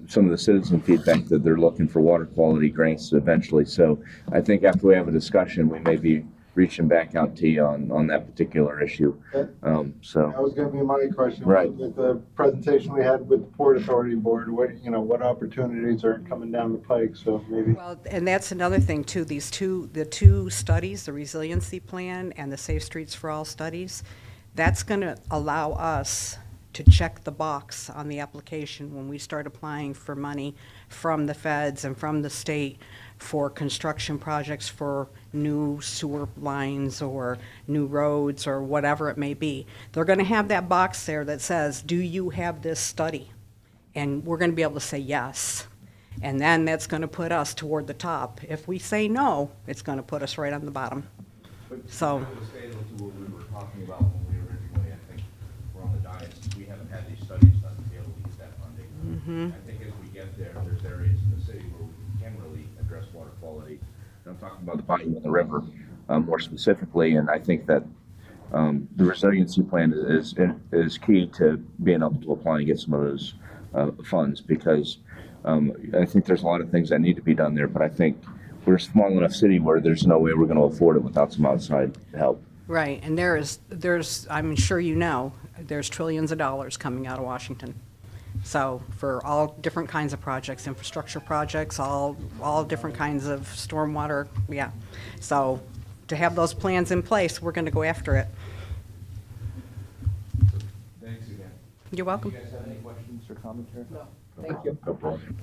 Speaker 14: some of the citizen feedback that they're looking for water quality grants eventually. So I think after we have a discussion, we may be reaching back out to you on that particular issue.
Speaker 9: That was gonna be my question.
Speaker 14: Right.
Speaker 9: With the presentation we had with the Port Authority Board, what opportunities are coming down the pike, so maybe.
Speaker 17: Well, and that's another thing too, the two studies, the resiliency plan and the Safe Streets for All studies, that's gonna allow us to check the box on the application when we start applying for money from the feds and from the state for construction projects for new sewer lines or new roads or whatever it may be. They're gonna have that box there that says, do you have this study? And we're gonna be able to say yes. And then that's gonna put us toward the top. If we say no, it's gonna put us right on the bottom. So.
Speaker 1: I would say to what we were talking about when we originally, I think, were on the dais, we haven't had these studies done to be able to get that funding. I think as we get there, there's areas in the city where we can really address water quality. And I'm talking about the volume of the river more specifically, and I think that the resiliency plan is key to being able to apply and get some of those funds, because I think there's a lot of things that need to be done there, but I think we're a small enough city where there's no way we're going to afford it without some outside help.
Speaker 17: Right, and there's, I'm sure there's trillions of dollars coming out of Washington. So for all different kinds of projects, infrastructure projects, all different kinds of stormwater, yeah. So to have those plans in place, we're gonna go after it.
Speaker 1: Thanks again.
Speaker 17: You're welcome.
Speaker 1: Do you guys have any questions or commentary?
Speaker 11: No, thank you.
Speaker 7: No problem.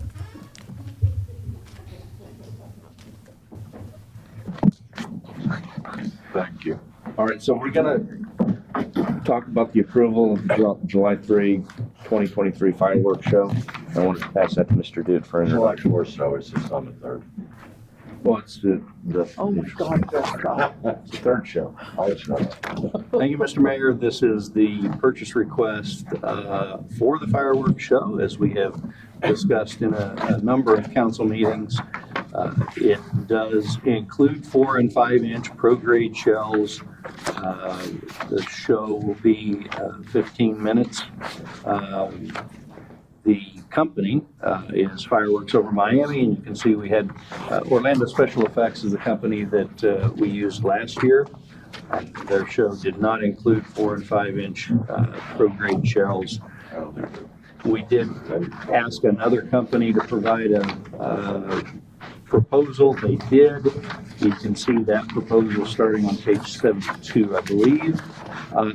Speaker 7: Thank you.
Speaker 14: All right, so we're going to talk about the approval of the July 3, 2023 fireworks show. I wanted to pass that to Mr. Dude for
Speaker 7: July
Speaker 14: introduction.
Speaker 7: 4th, so it's just on the 3rd.
Speaker 14: Well, it's the
Speaker 7: Oh my God,
Speaker 14: it's the third show.
Speaker 12: Thank you, Mr. Mayor. This is the purchase request for the fireworks show, as we have discussed in a number of council meetings. It does include 4 and 5 inch pro-grade shells. The show will be 15 minutes. The company is Fireworks Over Miami, and you can see we had Orlando Special Effects is the company that we used last year. Their show did not include 4 and 5 inch pro-grade shells. We did ask another company to provide a proposal. They did. You can see that proposal starting on page 72, I believe.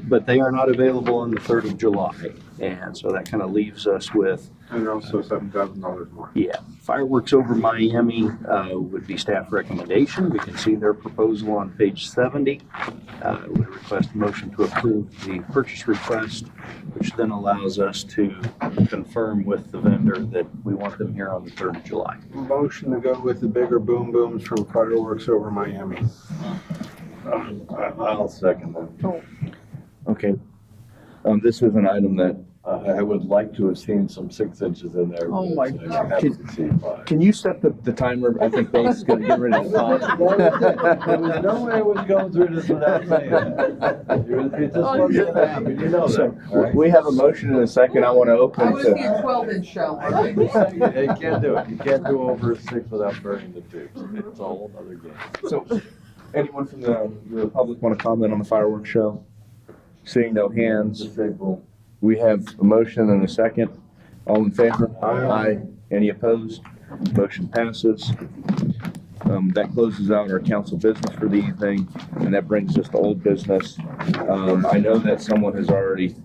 Speaker 12: But they are not available on the 3rd of July. And so that kind of leaves us with
Speaker 9: And also $7,000 more.
Speaker 12: Yeah, Fireworks Over Miami would be staff recommendation. We can see their proposal on page 70. Would request a motion to approve the purchase request, which then allows us to confirm with the vendor that we want them here on the 3rd of July.
Speaker 9: Motion to go with the bigger boom booms from Fireworks Over Miami.
Speaker 14: I'll second that. Okay. This is an item that I would like to have seen some 6 inches in there.
Speaker 6: Oh my
Speaker 14: but
Speaker 6: God.
Speaker 14: I haven't seen 5. Can you set the timer? I think Banks is gonna get rid of the time.
Speaker 7: There was no way I was going through this without saying that. It just wasn't gonna happen, you know that. all right?
Speaker 14: We have a motion and a second. I want to
Speaker 11: I
Speaker 14: open
Speaker 11: was the
Speaker 14: to.
Speaker 11: 12-inch shell.
Speaker 7: You can't do it. You can't do over 6 without burning the tubes. It's a whole other game.
Speaker 14: So, anyone from the public want to comment on the fireworks show? Seeing no hands, we have a motion and a second. All in favor? Aye. Any opposed? Motion passes. That closes out our council business for the evening, and that brings us to old business. I know that someone has already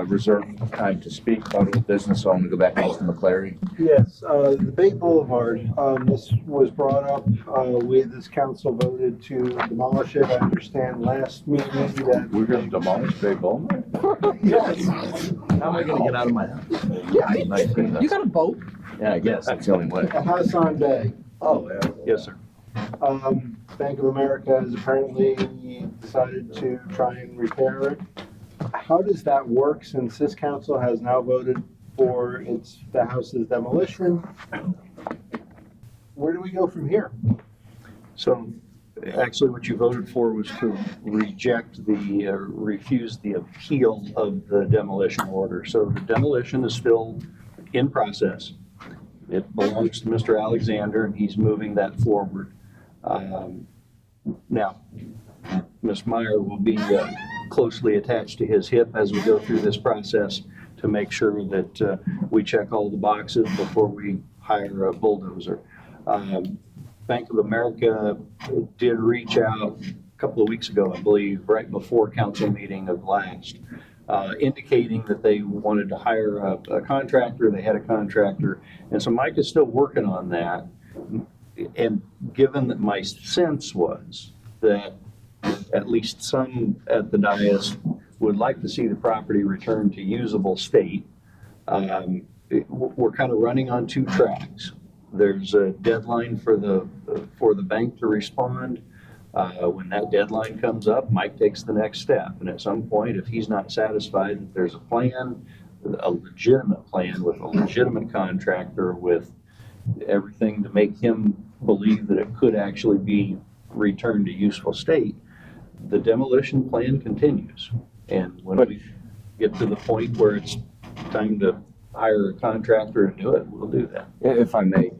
Speaker 14: reserved time to speak about old business, so I'm going to go back to Mr. McClary.
Speaker 9: Yes, the Bay Boulevard, this was brought up, this council voted to demolish it. I understand last meeting that.
Speaker 7: We're gonna demolish Bay Boulevard?
Speaker 9: Yes.
Speaker 7: How am I gonna get out of my house?
Speaker 9: Yeah,
Speaker 11: You got a boat?
Speaker 7: Yeah, I guess.
Speaker 14: That's the only way.
Speaker 9: Hassan Bay.
Speaker 7: Oh, yeah.
Speaker 12: Yes, sir.
Speaker 9: Bank of America has apparently decided to try and repair it. How does that work since this council has now voted for the house's demolition? Where do we go from here?
Speaker 12: So actually what you voted for was to refuse the appeal of the demolition order. So the demolition is still in process. It belongs to Mr. Alexander and he's moving that forward. Now, Ms. Meyer will be closely attached to his hip as we go through this process to make sure that we check all the boxes before we hire a bulldozer. Bank of America did reach out a couple of weeks ago, I believe, right before council meeting of last, indicating that they wanted to hire a contractor. They had a contractor. And so Mike is still working on that. And given that my sense was that at least some at the dais would like to see the property returned to usable state, we're kind of running on 2 tracks. There's a deadline for the bank to respond. When that deadline comes up, Mike takes the next step. And at some point, if he's not satisfied that there's a plan, a legitimate plan with a legitimate contractor with everything to make him believe that it could actually be returned to useful state, the demolition plan continues. And when we get to the point where it's time to hire a contractor and do it, we'll do that.
Speaker 14: If I may,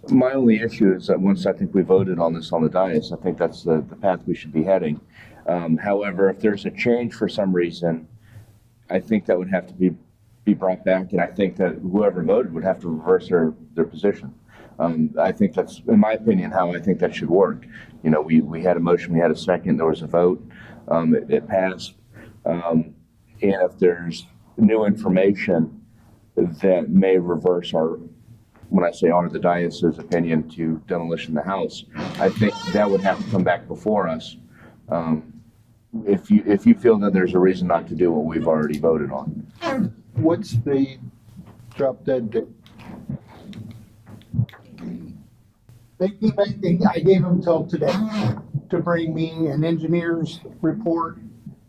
Speaker 14: my only issue is that once I think we voted on this on the dais, I think that's the path we should be heading. However, if there's a change for some reason, I think that would have to be brought back, and I think that whoever voted would have to reverse their position. I think that's, in my opinion, how I think that should work. You know, we had a motion, we had a second, there was a vote, it passed. And if there's new information that may reverse when I say the diocese opinion to demolition the house, I think that would have to come back before us. If you feel that there's a reason not to do what we've already voted on.
Speaker 9: What's the drop dead date?
Speaker 10: I gave them till today to bring me an engineer's report,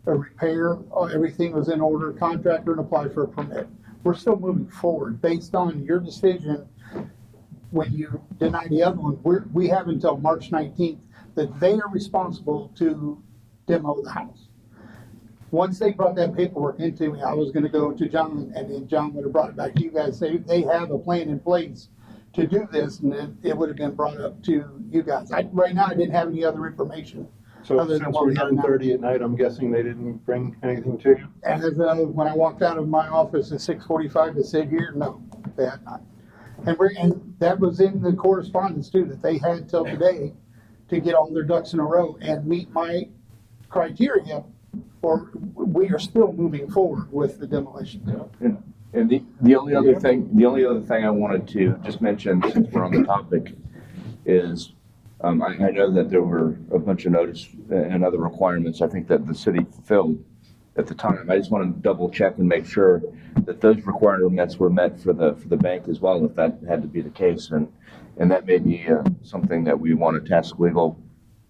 Speaker 10: a repair, everything was in order, contractor, and apply for a permit. We're still moving forward based on your decision when you deny the other one. We have until March 19th that they are responsible to demo the house. Once they brought that paperwork into me, I was gonna go to John, and then John would have brought it back to you guys. They have a plan in place to do this, and then it would have been brought up to you guys. Right now, I didn't have any other information.
Speaker 9: So
Speaker 10: other than
Speaker 9: since
Speaker 10: what
Speaker 9: we're
Speaker 10: we have now.
Speaker 9: 9:30 at night, I'm guessing they didn't bring anything to you?
Speaker 10: And as, when I walked out of my office at 6:45 to sit here, no, they had not. And that was in the correspondence too, that they had till today to get all their ducks in a row and meet my criteria, or we are still moving forward with the demolition.
Speaker 14: And the only other thing I wanted to just mention, since we're on the topic, is I know that there were a bunch of notice and other requirements I think that the city fulfilled at the time. I just want to double check and make sure that those requirements were met for the bank as well, if that had to be the case. And that may be something that we want to task legal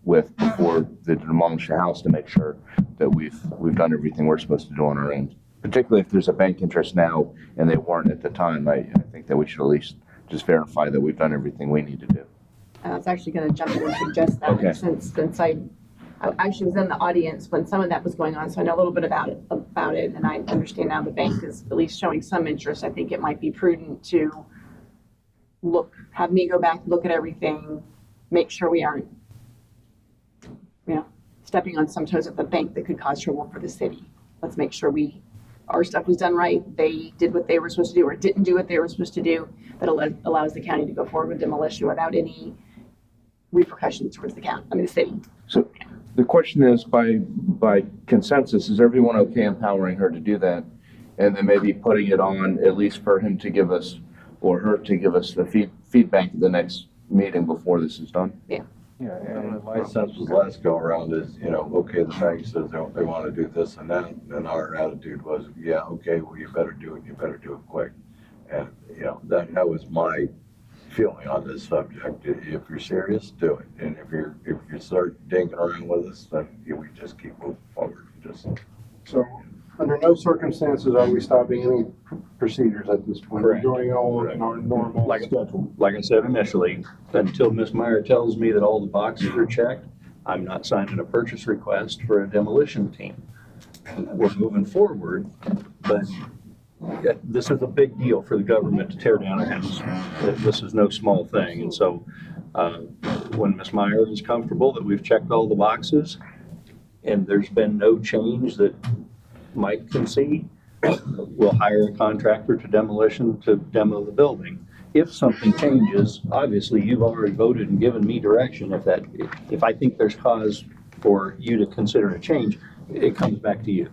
Speaker 14: with before they demolish the house, to make sure that we've done everything we're supposed to do on our end. Particularly if there's a bank interest now and they weren't at the time, I think that we should at least just verify that we've done everything we need to do.
Speaker 13: I was actually going to jump in and suggest that,
Speaker 14: Okay.
Speaker 13: since I actually was in the audience when some of that was going on, so I know a little bit about it, and I understand now the bank is at least showing some interest. I think it might be prudent to have me go back, look at everything, make sure we aren't, stepping on some toes at the bank that could cause trouble for the city. Let's make sure our stuff was done right, they did what they were supposed to do, or didn't do what they were supposed to do, that allows the county to go forward with demolition without any repercussions towards the city.
Speaker 14: So the question is, by consensus, is everyone okay empowering her to do that? And then maybe putting it on, at least for him to give us, or her to give us the feedback at the next meeting before this is done?
Speaker 13: Yeah.
Speaker 7: Yeah, and my sense was last go around is, okay, the bank says they want to do this and that, and our attitude was, yeah, okay, well, you better do it quick. And, that was my feeling on this subject. If you're serious, do it. And if you start dinking around with us, then we just keep moving forward.
Speaker 9: So, under no circumstances are we stopping any procedures at this point.
Speaker 12: Correct.
Speaker 9: We're doing all in our normal schedule.
Speaker 12: Like I said initially, until Ms. Meyer tells me that all the boxes are checked, I'm not signing a purchase request for a demolition team. We're moving forward, but this is a big deal for the government to tear down a house. This is no small thing. And so when Ms. Meyer is comfortable that we've checked all the boxes and there's been no change that Mike can see, we'll hire a contractor to demo the building. If something changes, obviously you've already voted and given me direction. If I think there's cause for you to consider a change, it comes back to you.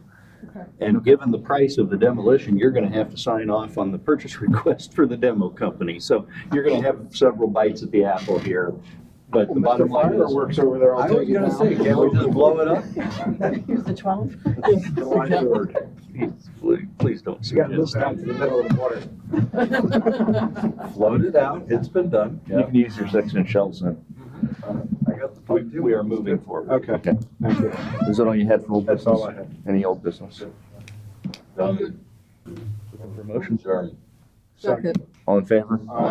Speaker 11: Okay.
Speaker 12: And given the price of the demolition, you're going to have to sign off on the purchase request for the demo company. So you're going to have several bites at the apple here. But the bottom line is,
Speaker 9: Fireworks over there.
Speaker 7: I was gonna say, can't we just blow it up?
Speaker 13: Here's the 12.
Speaker 7: July 3rd.
Speaker 12: please don't
Speaker 9: You got
Speaker 12: suggest
Speaker 9: this down
Speaker 12: that.
Speaker 9: to the middle of the water.
Speaker 7: Float it out, it's been done.
Speaker 14: You can use your 6-inch shells then.
Speaker 7: I got the point too.
Speaker 12: We are moving forward.
Speaker 9: Okay, thank you.
Speaker 14: Is that all you had for old
Speaker 9: That's
Speaker 14: business?
Speaker 9: all I had.
Speaker 14: Any old business?
Speaker 7: Done.
Speaker 14: Looking for motions?
Speaker 7: Adjourned.
Speaker 11: Second.
Speaker 14: All in favor?